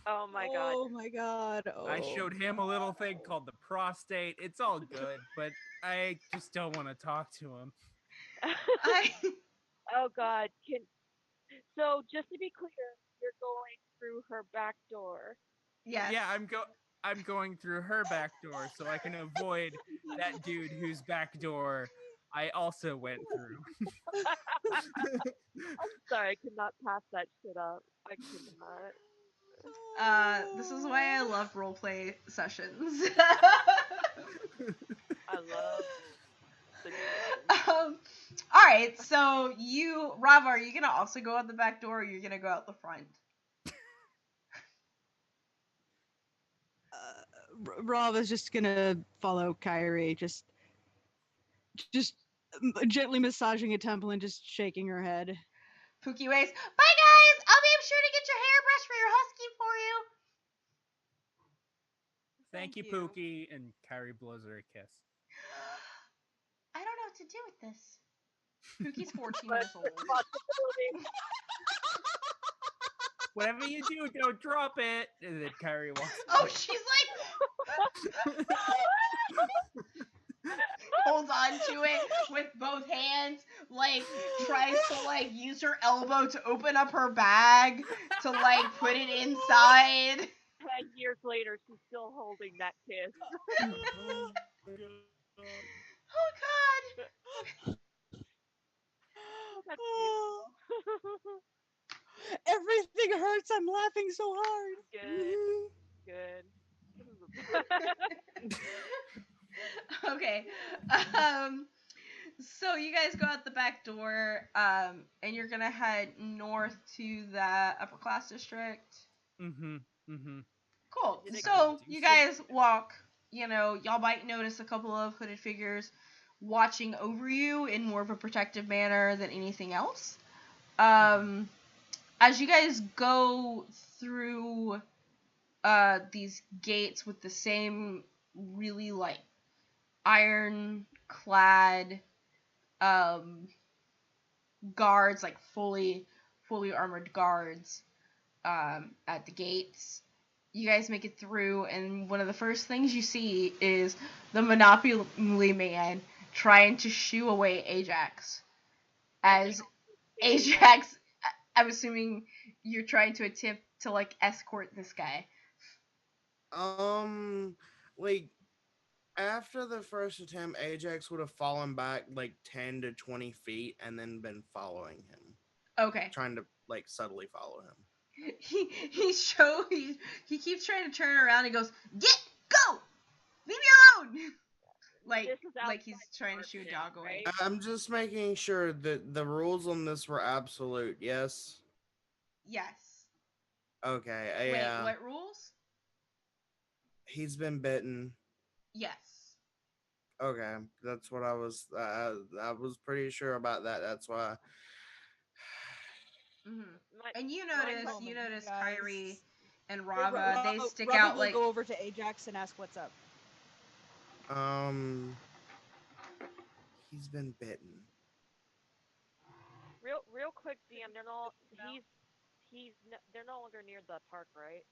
Oh my god. Oh my god. I Oh. showed him a little thing called the prostate. It's all good, but I just don't want to talk to him. I Oh god. So just to be clear, you're going through her back door. yes. Yeah, I'm going through her back door so I can avoid that dude whose back door I also went through. I'm sorry, I could not pass that shit up. I could not. This is why I love roleplay sessions. I love the All right, so Rava, are you gonna also go out the back door, or you're gonna go out the front? Rob is just gonna follow Kyrie, just gently massaging a temple and just shaking her head. Pookie waves. Bye, guys. I'll be sure to get your hairbrush for your husky for you. Thank you, Pookie, and Kyrie blows her a kiss. I don't know what to do with this. Pookie's 14 years old. responsibility. Whatever you do, don't drop it. And then Kyrie walks. Oh, she's like holds on to it with both hands, like tries to like use her elbow to open up her bag to like put it inside. 10 years later, she's still holding that kiss. Oh god. That's Oh, beautiful. everything hurts. I'm laughing so hard. Good. Okay. So you guys go out the back door, and you're gonna head north to the upper class district. Cool. Did it So do you something? guys walk. Y'all might notice a couple of hooded figures watching over you in more of a protective manner than anything else. As you guys go through these gates with the same really like ironclad guards, like fully armored guards at the gates. You guys make it through, and one of the first things you see is the Monopoly Man trying to shoo away Ajax. As Ajax, I'm assuming you're trying to attempt to like escort this guy. Like after the first attempt, Ajax would have fallen back like 10 to 20 feet and then been following him, Okay. trying to like subtly follow him. He keeps trying to turn around and goes, go! Leave me alone! Like he's trying to shoo a dog away. right? I'm just making sure that the rules on this were absolute. Yes. Yes. Okay. Wait, Yeah. what rules? He's been bitten. Yes. Okay, that's what I was. I was pretty sure about that. That's why. And you notice guys. Kyrie and Rava, they stick Rava out will like. go over to Ajax and ask what's up. He's been bitten. Real quick, DM. They're no longer near the park, right?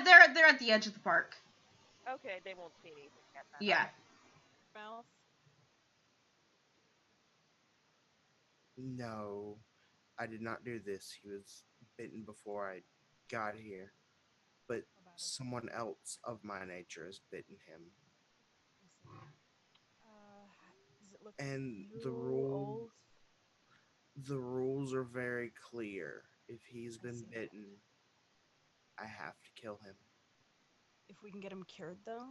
They're at the edge of the park. Okay, they won't see anything yet. Then. Yeah. Mouth. No, I did not do this. He was bitten before I got here, but someone else of my nature has bitten him. Does it look And new, the rule, old? the rules are very clear. If he's been see. bitten, I have to kill him. If we can get him cured, though?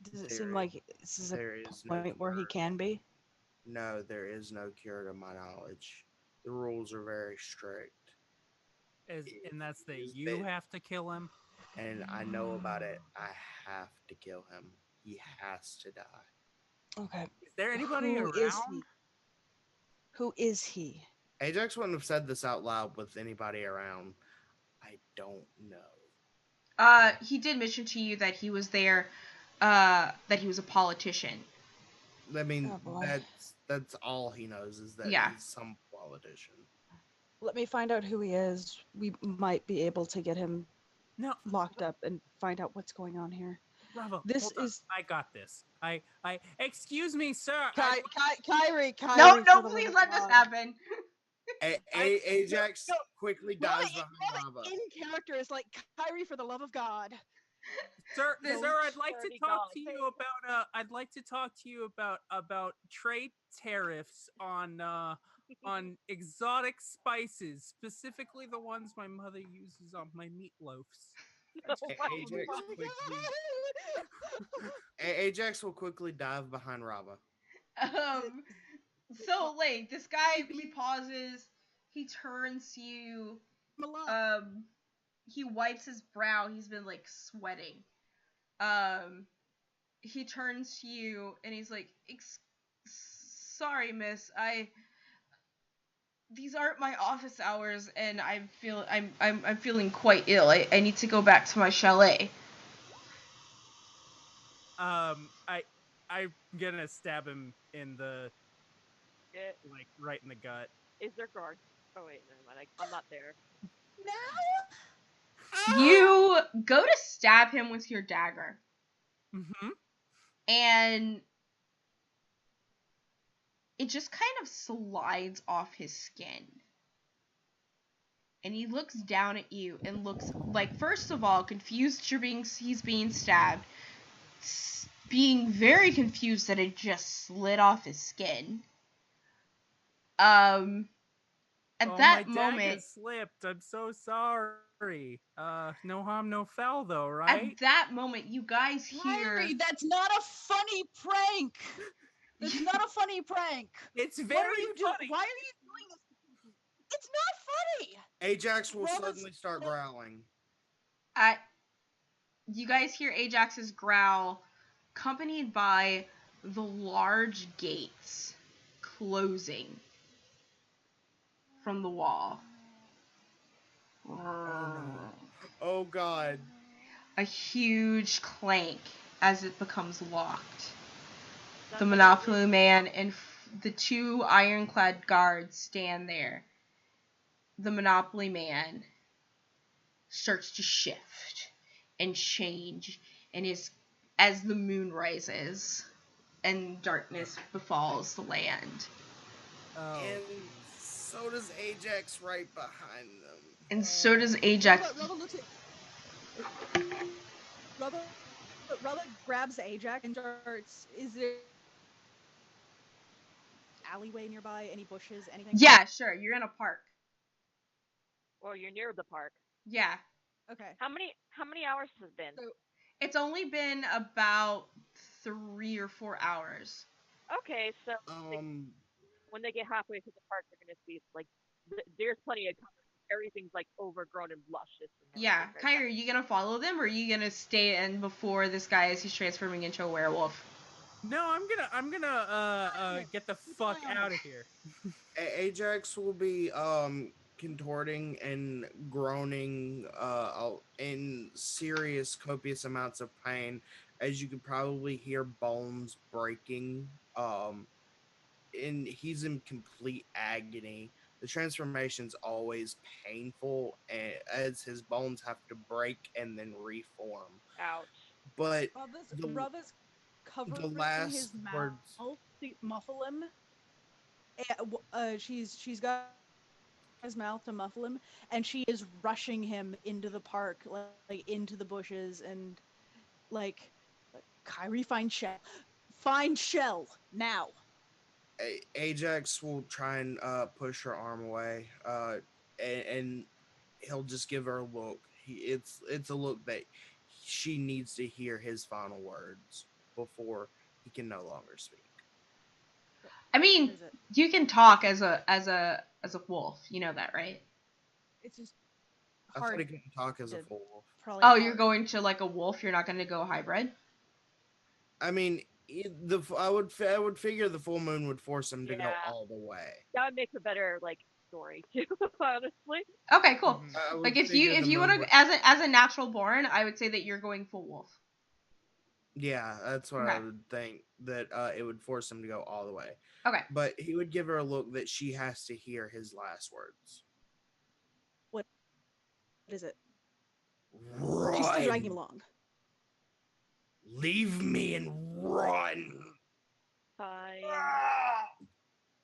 Does it There seem is- like this is a there is no point where he cure. can be? No, there is no cure to my knowledge. The rules are very strict. And that's that He's you bitten. have to kill him? And I know about it. I have to kill him. He has to die. Okay. Is there anybody Who around? is he? Who is he? Ajax wouldn't have said this out loud with anybody around. I don't know. He did mention to you that he was there, that he was a politician. I mean, Oh, boy. that's all he knows is that Yeah. he's some politician. Let me find out who he is. We might be able to get him No, locked up and find out what's going on here. Bravo. This hold on. is I got this. Excuse me, sir. Kyrie, No, for no, the please love let of this God. happen. Ajax No, quickly Rava, dives behind Rava. in character is like, Kyrie, for the love of God. Sir, No, sir, I'd like to Dirty talk dog. to you about. I'd like to talk to you about trade tariffs on exotic spices, specifically the ones my mother uses on my meatloafs. Oh my Ajax God. quickly. Ajax will quickly dive behind Rava. Um, so like this guy, he pauses, he turns to you, he wipes his brow, he's been like sweating. He turns to you and he's like, sorry, miss, these aren't my office hours and I'm feeling quite ill. I need to go back to my chalet. I'm gonna stab him in the Yeah. right in the gut. Is there guard? Oh wait, never mind. I'm not there. You go to stab him with your dagger. Mm-hmm. And it just kind of slides off his skin. And he looks down at you and looks like, first of all, confused he's being stabbed, being very confused that it just slid off his skin. At that my moment, dagger slipped. I'm so sorry. No harm, no foul, though, at right? that moment, you guys hear. Kyrie, that's not a funny prank. That's not a funny prank. It's What very are you doing? funny. Why are you doing this? It's not funny. Ajax will Rava's- suddenly start growling. You guys hear Ajax's growl, accompanied by the large gates closing from the wall. Oh no. Oh god. A huge clank as it becomes locked. That's The what Monopoly Man and the two ironclad guards stand there. The Monopoly Man starts to shift and change, and as the moon rises and darkness befalls the land. Oh. And so does Ajax right behind them. And so does Ajax. Rava looks at. Rava grabs Ajax and starts. Is there alleyway nearby? Any bushes? Anything? Yeah, sure. You're in a park. Well, you're near the park. Yeah. Okay. How many hours has it been? So, It's only been about 3 or 4 hours. Okay, so when they get halfway to the park, they're gonna see like there's plenty of cover. Everything's like overgrown and luscious. And Yeah. everything Kyrie, are you gonna follow them, or are you gonna stay in before this guy as he's transforming into a werewolf? No, I'm gonna get the fuck out of here. Ajax will be contorting and groaning in serious copious amounts of pain, as you could probably hear bones breaking. And he's in complete agony. The transformation's always painful, as his bones have to break and then reform. Ouch. But Rava's covering the last his mouth words. to muffle him. She's got his mouth to muffle him, and she is rushing him into the park, like into the bushes, and like Kyrie, find Shell now. Ajax will try and push her arm away, and he'll just give her a look. It's a look that she needs to hear his final words before he can no longer speak. I mean, What is it? you can talk as a wolf. You know that, right? It's just I thought hard. he couldn't talk as a to- fool. Probably Oh, hard. you're going to like a wolf. You're not going to go hybrid. I mean, I would figure the full moon would force him to go Yeah. all the way. That would make a better like story too. Honestly. Okay, cool. Mhm. I would Like if figure the you want moon to as a natural born, I would say that you're going full wolf. Yeah, that's what Okay. I would think, that it would force him to go all the way. Okay. But he would give her a look that she has to hear his last words. What is it? She's still dragging him Run! along. Leave me and run! Fine.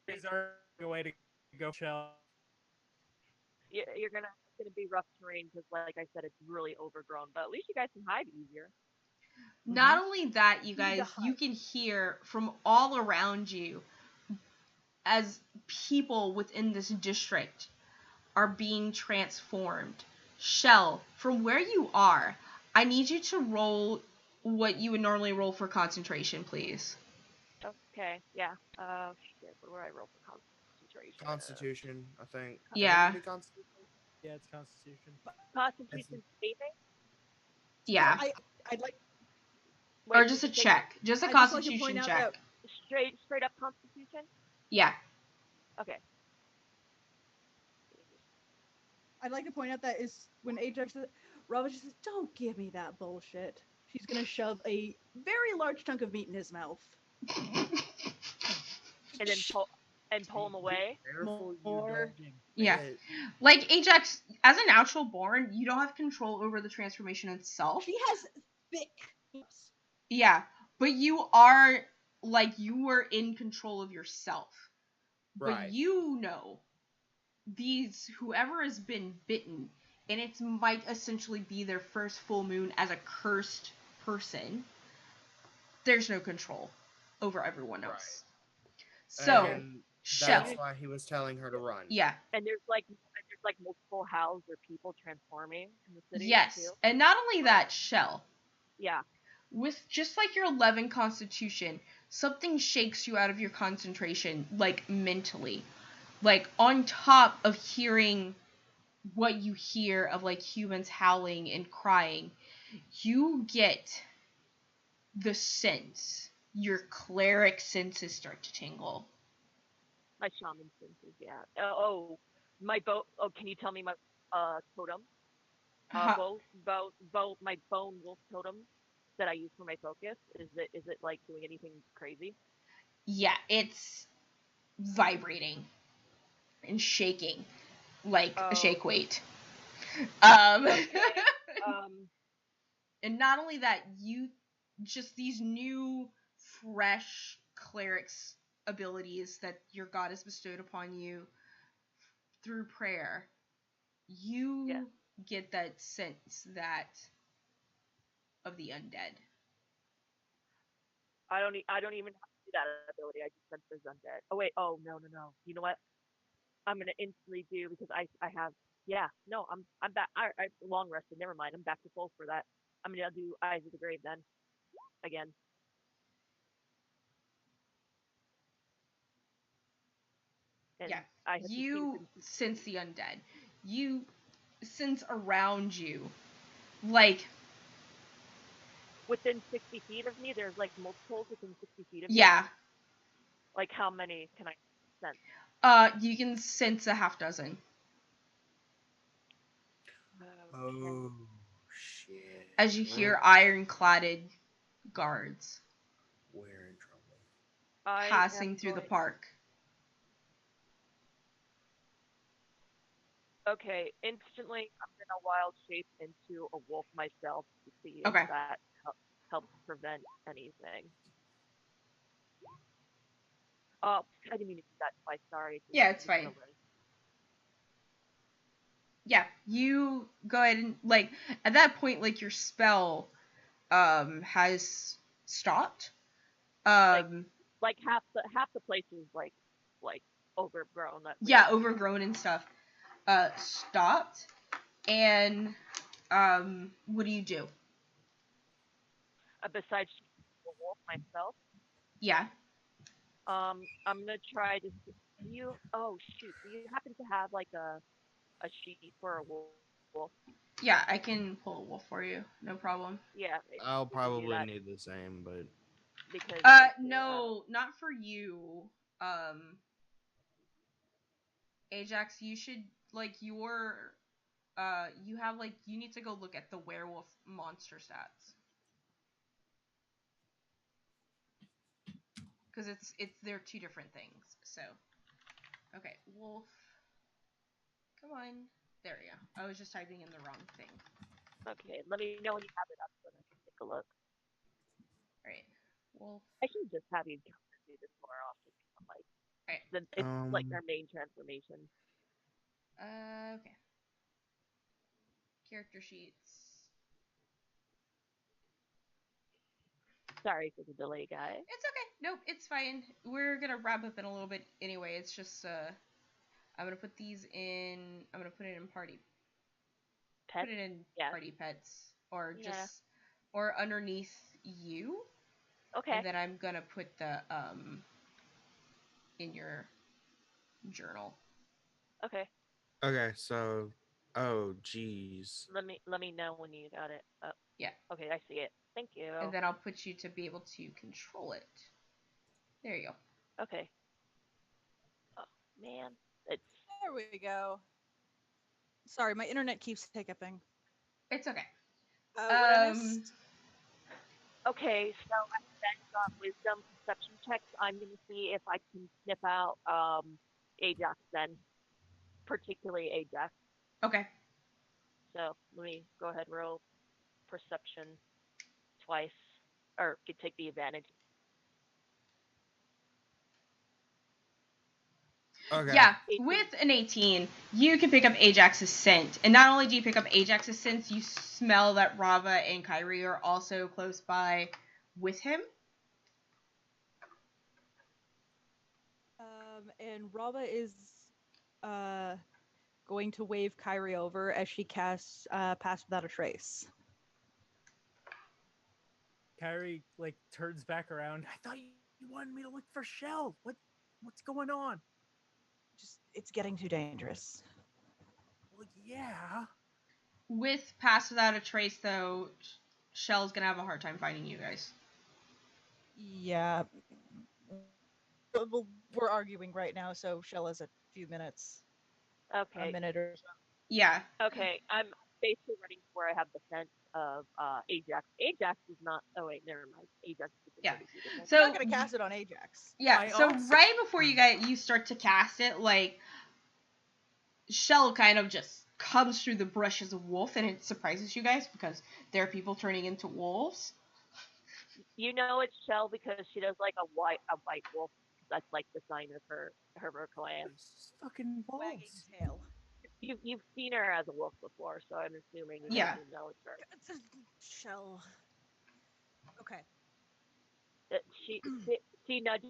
Is there a way to go, Shell? You're gonna it's gonna be rough terrain because, like I said, it's really overgrown. But at least you guys can hide easier. Not only that, you You need to guys, you hide. can hear from all around you as people within this district are being transformed. Shell, from where you are, I need you to roll what you would normally roll for concentration, please. Okay. Yeah. Shit. What do I roll for concentration? Constitution, I think. Yeah. Would it be Constitution? Yeah, it's Constitution. Constitution saving. Yeah. So I'd like Or Wait, just a did you say check. Just a I'd just like to constitution point out check. that straight up Constitution? Yeah. Okay. I'd like to point out that is when Ajax says, Robin just says, "Don't give me that bullshit." She's gonna shove a very large chunk of meat in his mouth. And then pull him away. Careful you More. don't Yeah. get- Like, Ajax, as a natural born, you don't have control over the transformation itself. She has thick lips. Yeah. But you are, like, you were in control of yourself. But Right. you know, whoever has been bitten, and it might essentially be their first full moon as a cursed person, there's no control over everyone else. So, And Shell. that's why he was telling her to run. Yeah. And there's like multiple houses or people transforming in the city. Yes. Too. And not only that, Shell. Yeah. With just like your 11 constitution, something shakes you out of your concentration, like mentally. Like on top of hearing what you hear of like humans howling and crying, you get the sense, your cleric senses start to tingle. My shaman senses. Yeah. My bow. Oh, can you tell me my totem? My bone wolf totem that I use for my focus. Is it like doing anything crazy? Yeah, it's vibrating and shaking like a shake weight. Okay. And not only that, you just these new, fresh cleric's abilities that your god has bestowed upon you through prayer. You get that sense that of the undead. I don't even have to do that ability. I just sense there's undead. Oh wait. Oh no. You know what? I'm gonna instantly do because I have. Yeah. No. I'm back. I long rested. Never mind. I'm back to full for that. I'm gonna do Eyes of the Grave then. Again. And Yeah. I have You sense the undead. You sense around you, like within 60 feet of me. There's like multiples within 60 feet of me. yeah. Like how many can I sense? You can sense a half dozen. Oh shit. As you hear iron-cladded guards We're in trouble. passing through the park. Okay, instantly I'm gonna wild shape into a wolf myself to see if Okay. that helps prevent anything. Oh, I didn't mean to do that twice. Sorry. Yeah, it's fine. Yeah, you go ahead and like at that point, like your spell has stopped. Like half the place is like overgrown. Yeah, overgrown and stuff. Stopped. And what do you do? Besides the wolf myself. Yeah. I'm gonna try to. Oh shoot! Do you happen to have like a sheet for a wolf? Yeah, I can pull a wolf for you. No problem. Yeah. I'll probably need the same, but because no, not for you. Ajax, you should, like, you have, like, you need to go look at the werewolf monster stats. Because they're two different things, so. Okay, wolf. Come on. There we go. I was just typing in the wrong thing. Okay, let me know when you have it up so I can take a look. Alright, wolf. I should just have you do this more often. Like, it's like their main transformation. Okay. Character sheets. Sorry for the delay, guys. It's okay. Nope, it's fine. We're gonna wrap up in a little bit anyway. It's just, I'm gonna put these in, I'm gonna put it in party. Pets? Put it in party pets. Or just, or underneath you. Okay. And then I'm gonna put the, in your journal. Okay. Okay, so, oh, geez. Let me know when you got it up. Yeah. Okay, I see it. Thank you. And then I'll put you to be able to control it. There you go. Okay. Oh, man. It's... There we go. Sorry, my internet keeps hiccuping. It's okay. What I missed? Okay, so I spent wisdom perception checks. I'm going to see if I can sniff out Ajax then, particularly Ajax. Okay. So let me go ahead and roll perception twice, or could take the advantage. Okay. Yeah, with an 18, you can pick up Ajax's scent. And not only do you pick up Ajax's scent, you smell that Rava and Kyrie are also close by with him. And Rava is going to wave Kyrie over as she casts Pass Without a Trace. Kyrie, like, turns back around. I thought you wanted me to look for Shell. What's going on? It's getting too dangerous. Well, yeah. With Pass Without a Trace, though, Shell's gonna have a hard time finding you guys. Yeah. We're arguing right now, so Shell has a few minutes. Okay. A minute or so. Yeah. Okay, I'm basically running to where I have the scent of Ajax. Ajax is not... Oh, wait, never mind. Ajax is Yeah. So I'm not going to cast it on Ajax. Yeah, so right before you start to cast it, like, Shell kind of just comes through the brush as a wolf, and it surprises you guys because there are people turning into wolves. You know it's Shell because she does like a white wolf. That's like the sign of her clan. It's fucking wolves. Tail. You've seen her as a wolf before, so I'm assuming you Yeah. know it's her. It's a Shell. Okay. She nudges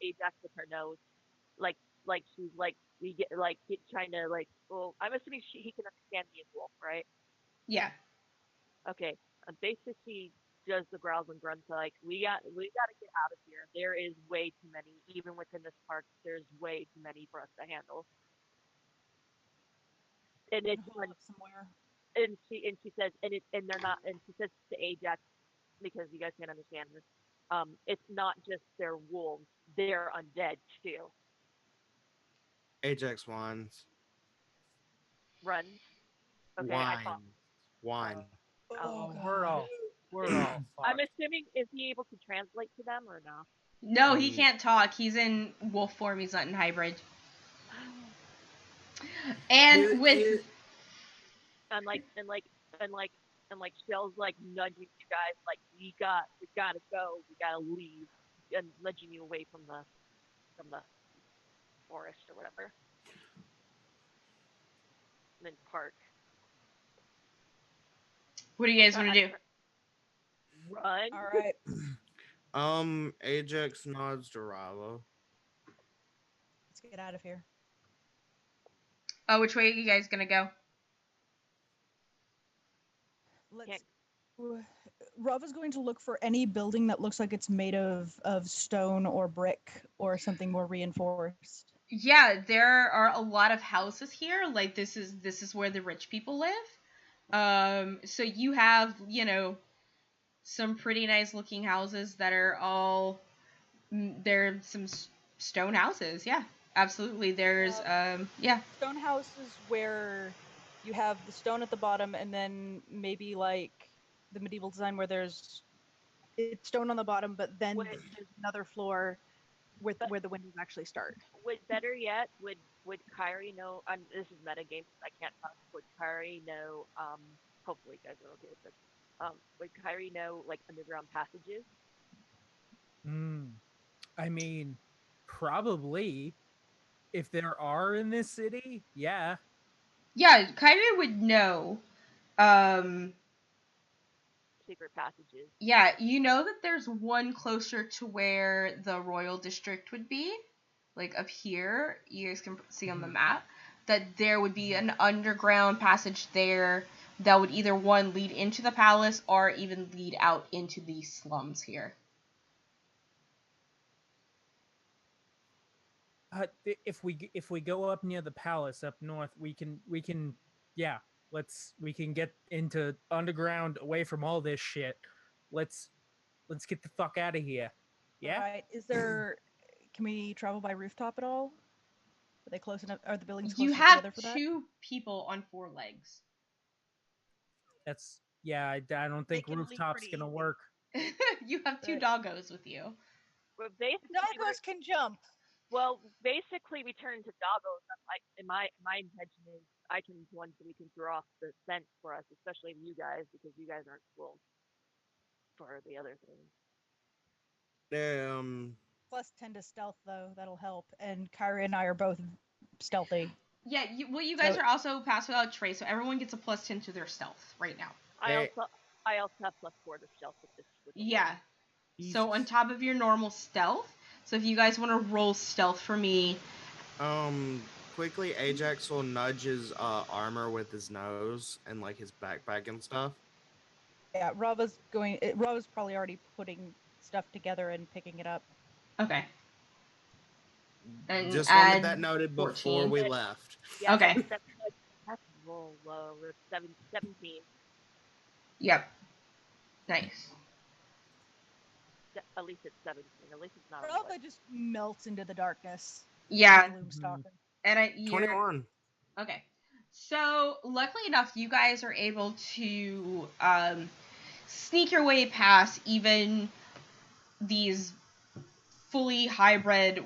Ajax with her nose, like she's like trying to like. Well, I'm assuming he can understand me as wolf, right? Yeah. Okay. Basically, she does the growls and grunts like we got to get out of here. There is way too many, even within this park. There's way too many for us to handle. And it's somewhere. And she says and they're not, and she says to Ajax, because you guys can't understand this. It's not just they're wolves; they're undead too. Ajax wands. Runs. Okay, Wine. Oh, we're all I'm assuming, is he able to translate to them or no? No, he can't talk. He's in wolf form. He's not in hybrid. And with Shell's like nudging you guys, like we gotta go, we gotta leave, and nudging you away from the forest or whatever. And then park. What do you guys want to do? Run. All right. Ajax nods to Rava. Let's get out of here. Which way are you guys gonna go? Rava's going to look for any building that looks like it's made of stone or brick or something more reinforced. Yeah, there are a lot of houses here. Like this is where the rich people live. So you have, some pretty nice looking houses that are all, they're some stone houses. Yeah. Absolutely. There's yeah. Stone house is where you have the stone at the bottom, and then maybe like the medieval design where it's stone on the bottom, but then there's another floor where the windows actually start. Better yet, would Kyrie know? This is metagame. I can't talk. Would Kyrie know? Hopefully, you guys are okay with this. Would Kyrie know like underground passages? I mean, probably. If there are in this city, yeah. Yeah, Kyrie would know. Secret passages. Yeah, you know that there's one closer to where the Royal District would be, like up here. You guys can see on the map that there would be an underground passage there that would either one lead into the palace or even lead out into these slums here. If we go up near the palace up north, we can yeah, we can get into underground away from all this shit. Let's get the fuck out of here. Yeah. Right. Can we travel by rooftop at all? Are they close enough? Are the buildings close You enough have together for that? 2 people on 4 legs. That's I don't think can leap rooftop's pretty gonna easy. work. You have 2 doggos with you. Well, basically, Doggos can jump. well, basically, we turn into doggos. My intention is I can ones that we can throw off the scent for us, especially you guys, because you guys aren't full for the other things. Plus 10 to stealth though, that'll help. And Kyrie and I are both stealthy. Yeah, you guys are also pass without trace, so everyone gets a +10 to their stealth right now. I also have +4 to stealth with this. Yeah. So on top of your normal stealth, so if you guys want to roll stealth for me. Quickly, Ajax will nudge his armor with his nose and like his backpack and stuff. Yeah, Rava's probably already putting stuff together and picking it up. Okay. And just wanted that noted before 14. we left. Yeah, okay. That's roll low. 17. Yep. Nice. At least it's 17. At least it's not. Rava just melts into the darkness. Yeah. And 21. Okay. So luckily enough, you guys are able to sneak your way past even these fully hybrid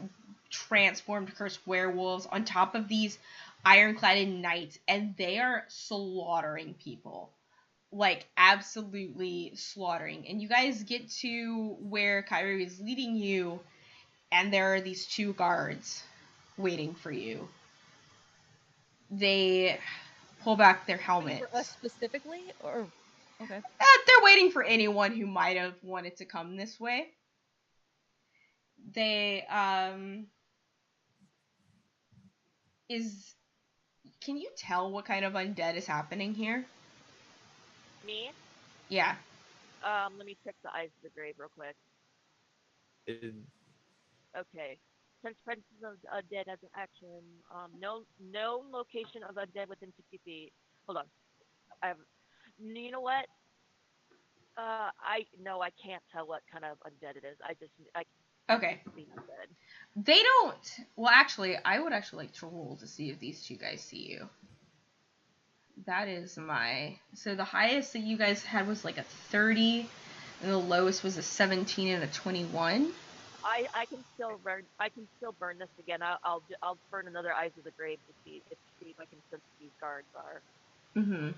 transformed cursed werewolves on top of these ironcladed knights, and they are slaughtering people. Like, absolutely slaughtering. And you guys get to where Kyrie is leading you, and there are these 2 guards waiting for you. They pull back their helmets. For us specifically? Or okay. They're waiting for anyone who might have wanted to come this way. They, can you tell what kind of undead is happening here? Me? Yeah. Let me check the Eyes of the Grave real quick. Okay. Since presence of undead as an action, no location of undead within 60 feet. Hold on. You know what? I can't tell what kind of undead it is. Okay. They don't. Well, actually, I would actually like to roll to see if these 2 guys see you. That is so the highest that you guys had was like a 30, and the lowest was a 17 and a 21. I can still burn this again. I'll burn another Eyes of the Grave to see if I can sense these guards are. Mm-hmm.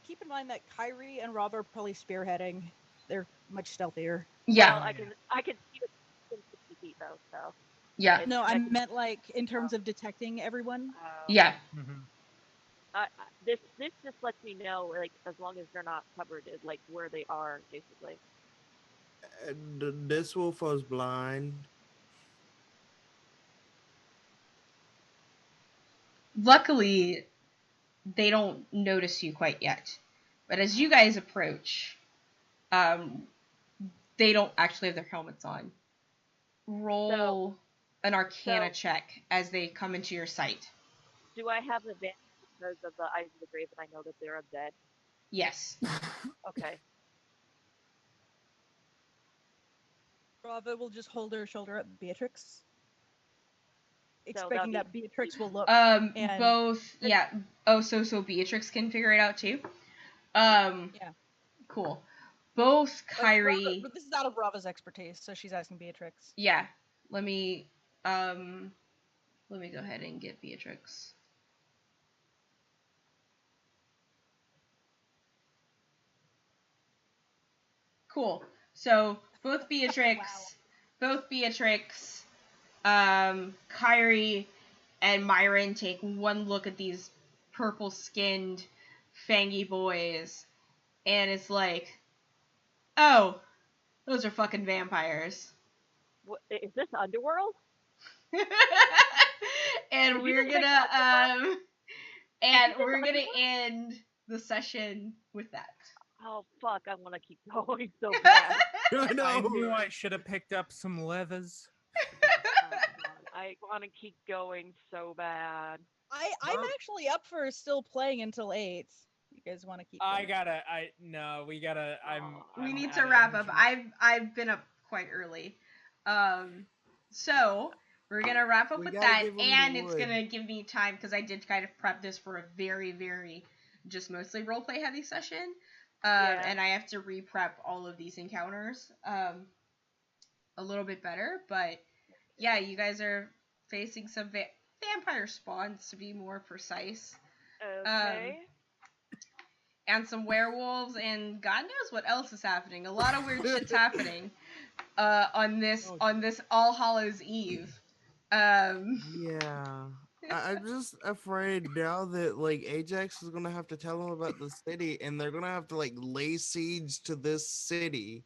Keep in mind that Kyrie and Rob are probably spearheading. They're much stealthier. Yeah. Well, I can see it from 60 feet though. So. Yeah. No, I meant like in terms of detecting everyone. Yeah. This just lets me know, like, as long as they're not covered, like where they are, basically. This wolf was blind. Luckily, they don't notice you quite yet. But as you guys approach, they don't actually have their helmets on. Roll an Arcana check as they come into your sight. Do I have an advantage because of the Eyes of the Grave and I know that they're undead? Yes. Okay. Brava will just hold her shoulder up Beatrix, that'll expecting be that Beatrix will look. And Both, yeah. Oh, so Beatrix can figure it out too. yeah. Cool. Both But Kyrie. Brava, this is out of Brava's expertise, so she's asking Beatrix. Yeah. Let me go ahead and get Beatrix. Cool. So both Beatrix, Kyrie, and Myron take one look at these purple-skinned, fangy boys, and it's like, oh, those are fucking vampires. What, is this Underworld? And Did you we're just make gonna and just we're gonna Underworld? end the session with that. Oh fuck! I want to keep going so bad. I know. I knew I right? should have picked up some leathers. Oh, God. I want to keep going so bad. I'm actually up for still playing until 8. You guys want to keep going? We gotta, We I'm need out to of wrap up. energy. I've been up quite early. So we're gonna wrap up We with gotta that, give 'em the and it's wood. gonna give me time because I did kind of prep this for a very, very just mostly roleplay heavy session. Yeah. And I have to re-prep all of these encounters a little bit better. But yeah, you guys are facing some vampire spawns, to be more precise. Okay. And some werewolves, and God knows what else is happening. A lot of weird shit's happening on this All Hallows Eve. Yeah. I'm just afraid now that like Ajax is gonna have to tell them about the city, and they're gonna have to like lay siege to this city.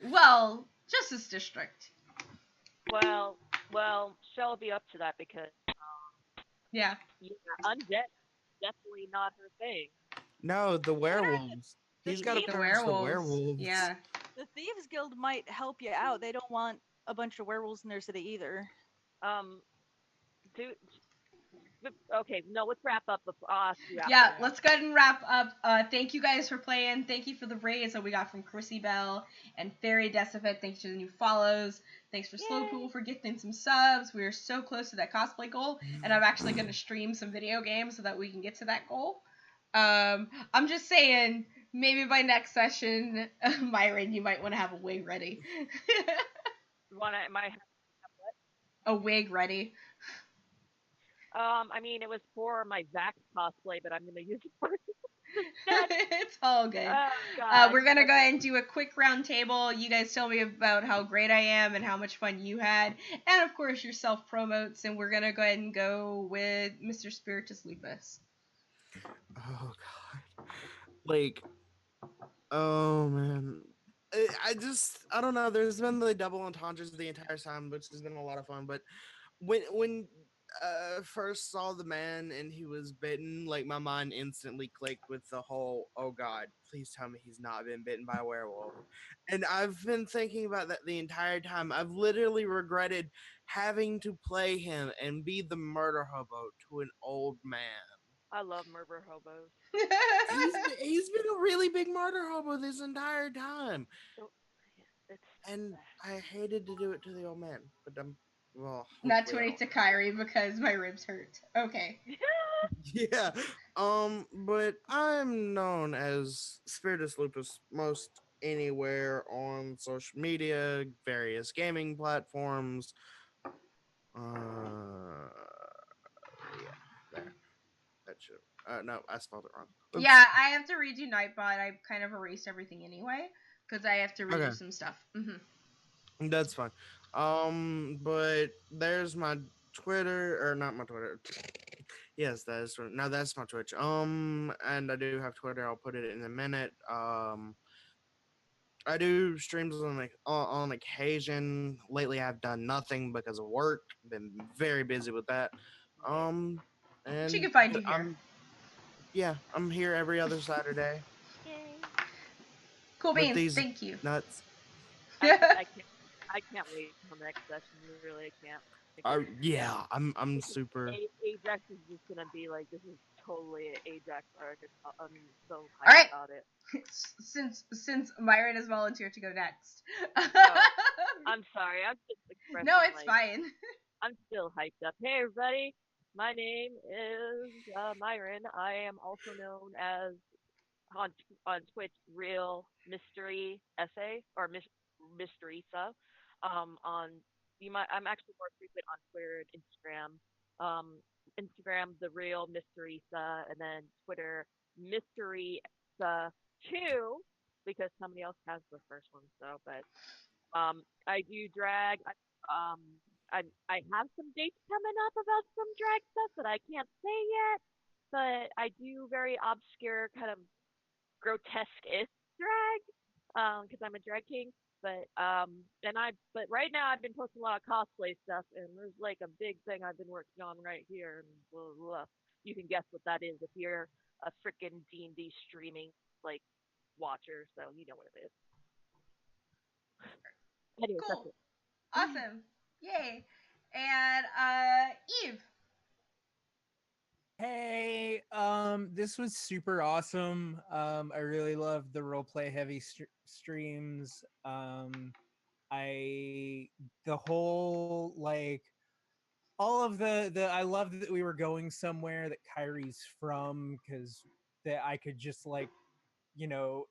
Well, Justice District. Well, Shell will be up to that because Yeah. undead definitely not her thing. No, the werewolves. The He's got to thieves- The purge the werewolves. werewolves. Yeah. The Thieves Guild might help you out. They don't want a bunch of werewolves in their city either. Do okay. No, let's wrap up. Yeah, let's go ahead and wrap up. Thank you guys for playing. Thank you for the raise that we got from Chrissy Bell and Fairy Deciphet. Thanks for the new follows. Thanks for Slowpool for gifting some subs. We are so close to that cosplay goal, and I'm actually going to stream some video games so that we can get to that goal. I'm just saying, maybe by next session, Myron, you might want to have a wig ready. A wig ready. I mean, it was for my Vax cosplay, but I'm gonna use it for. It's all good. Oh, God. We're gonna go ahead and do a quick round table. You guys tell me about how great I am and how much fun you had, and of course your self promotes. And we're gonna go ahead and go with Mr. Spiritus Lupus. Oh god. Like, oh man. I don't know. There's been the double entendres the entire time, which has been a lot of fun. But when first saw the man and he was bitten, like my mind instantly clicked with the whole, oh god, please tell me he's not been bitten by a werewolf. And I've been thinking about that the entire time. I've literally regretted having to play him and be the murder hobo to an old man. I love murder hobos. He's been a really big murder hobo this entire time. And I hated to do it to the old man, but well, Not hopefully I 20 to Kyrie because my ribs hurt. Okay. yeah. But I'm known as Spiritus Lupus most anywhere on social media, various gaming platforms. Yeah, there. That should. No, I spelled it wrong. Oops. Yeah, I have to redo Nightbot. I kind of erased everything anyway because I have to redo Okay. some stuff. That's fine. But there's my Twitter, or not my Twitter. Yes, that is no, that's my Twitch. And I do have Twitter. I'll put it in a minute. I do streams on occasion. Lately, I've done nothing because of work. Been very busy with that. And She can find you here. I'm here every other Saturday Yay. Cool with beans. these Thank you. nuts. I can't wait till next session. Really, I can't. Yeah, I'm super. Ajax is just gonna be like, this is totally an Ajax arc. I'm so hyped Alright. about it. Since Myron has volunteered to go next, I'm sorry. I'm just expressing. No, it's like, fine. I'm still hyped up. Hey, everybody. My name is Myron. I am also known as on Twitch Real Mystery Essay or Mystery Sub. On I'm actually more frequent on Twitter and Instagram. Instagram the Real Mystery and then Twitter Mystery 2 because somebody else has the first one. So, but I do drag. Um, I have some dates coming up about some drag stuff that I can't say yet, but I do very obscure kind of grotesque-ish drag because I'm a drag king. But right now I've been posting a lot of cosplay stuff, and there's like a big thing I've been working on right here, and blah, blah, blah. You can guess what that is if you're a freaking D&D streaming like watcher, so you know what it is. Anyways, that's Cool. it. Awesome. Yay. And Eve. Hey, this was super awesome. I really loved the roleplay heavy streams. The whole like all of the I love that we were going somewhere that Kyrie's from because that I could just like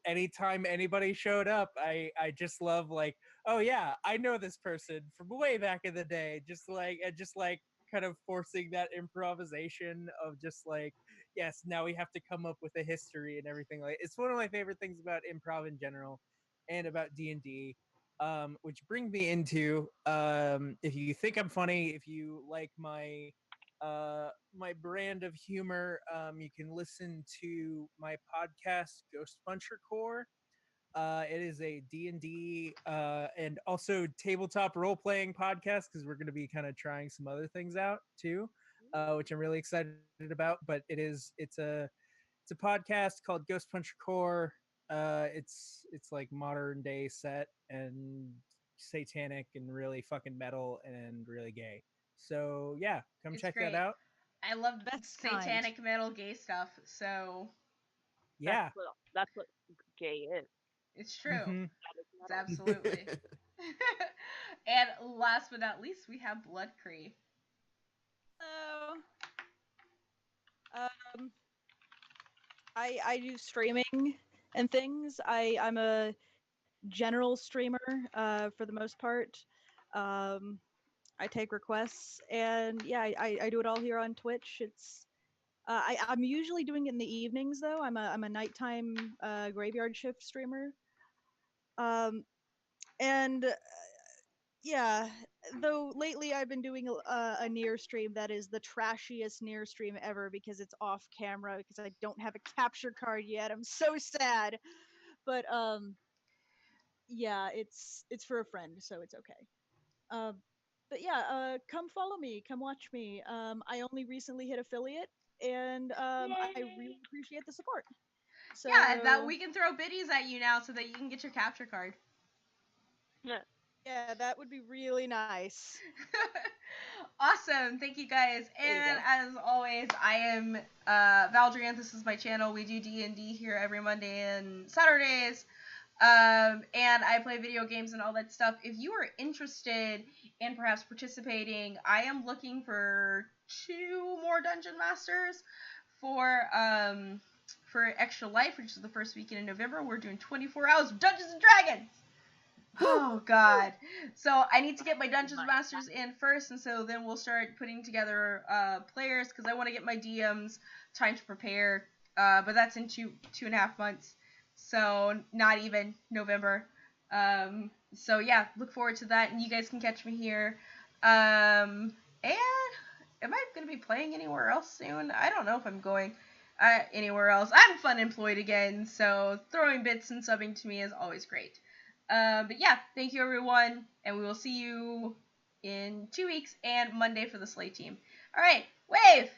anytime anybody showed up, I just love like, oh yeah, I know this person from way back in the day. Just like kind of forcing that improvisation of just like, yes, now we have to come up with a history and everything. Like it's one of my favorite things about improv in general and about D&D. Which brings me into if you think I'm funny, if you like my brand of humor, you can listen to my podcast Ghost Puncher Core. It is a D&D and also tabletop role-playing podcast because we're going to be kind of trying some other things out too, which I'm really excited about. But it's a podcast called Ghost Puncher Core. It's like modern day set and satanic and really fucking metal and really gay. So yeah, come It's check that great. out. I love Best satanic kind. metal gay stuff, so Yeah. That's what gay is. it's true. Mm-hmm. That is It's metal. absolutely. And last but not least, we have Blood Cree. So, um, I do streaming and things. I'm a general streamer for the most part. Um, I take requests, and yeah, I do it all here on Twitch. I'm usually doing it in the evenings though. I'm a nighttime graveyard shift streamer. Um, and yeah, though lately I've been doing a near stream that is the trashiest near stream ever because it's off camera because I don't have a capture card yet. I'm so sad, but yeah, it's for a friend, so it's okay. Um, but yeah, come follow me, come watch me. I only recently hit affiliate, and I really Yay! appreciate the support. Yeah, that So we can throw biddies at you now so that you can get your capture card. yeah, that would be really nice. Awesome. Thank you guys. There you And go. as always, I am Valdrian. This is my channel. We do D&D here every Monday and Saturdays. And I play video games and all that stuff. If you are interested in perhaps participating, I am looking for 2 more Dungeon Masters for Extra Life, which is the first weekend in November. We're doing 24 hours of Dungeons and Dragons. Oh god. So I need to get my Dungeons Masters in first, and so then we'll start putting together players because I want to get my DMs time to prepare. But that's in 2.5 months, so not even November. So yeah, look forward to that, and you guys can catch me here. And am I gonna be playing anywhere else soon? I don't know if I'm going anywhere else. I'm fun employed again, so throwing bits and subbing to me is always great. But yeah, thank you everyone, and we will see you in 2 weeks and Monday for the Slay team. All right, wave!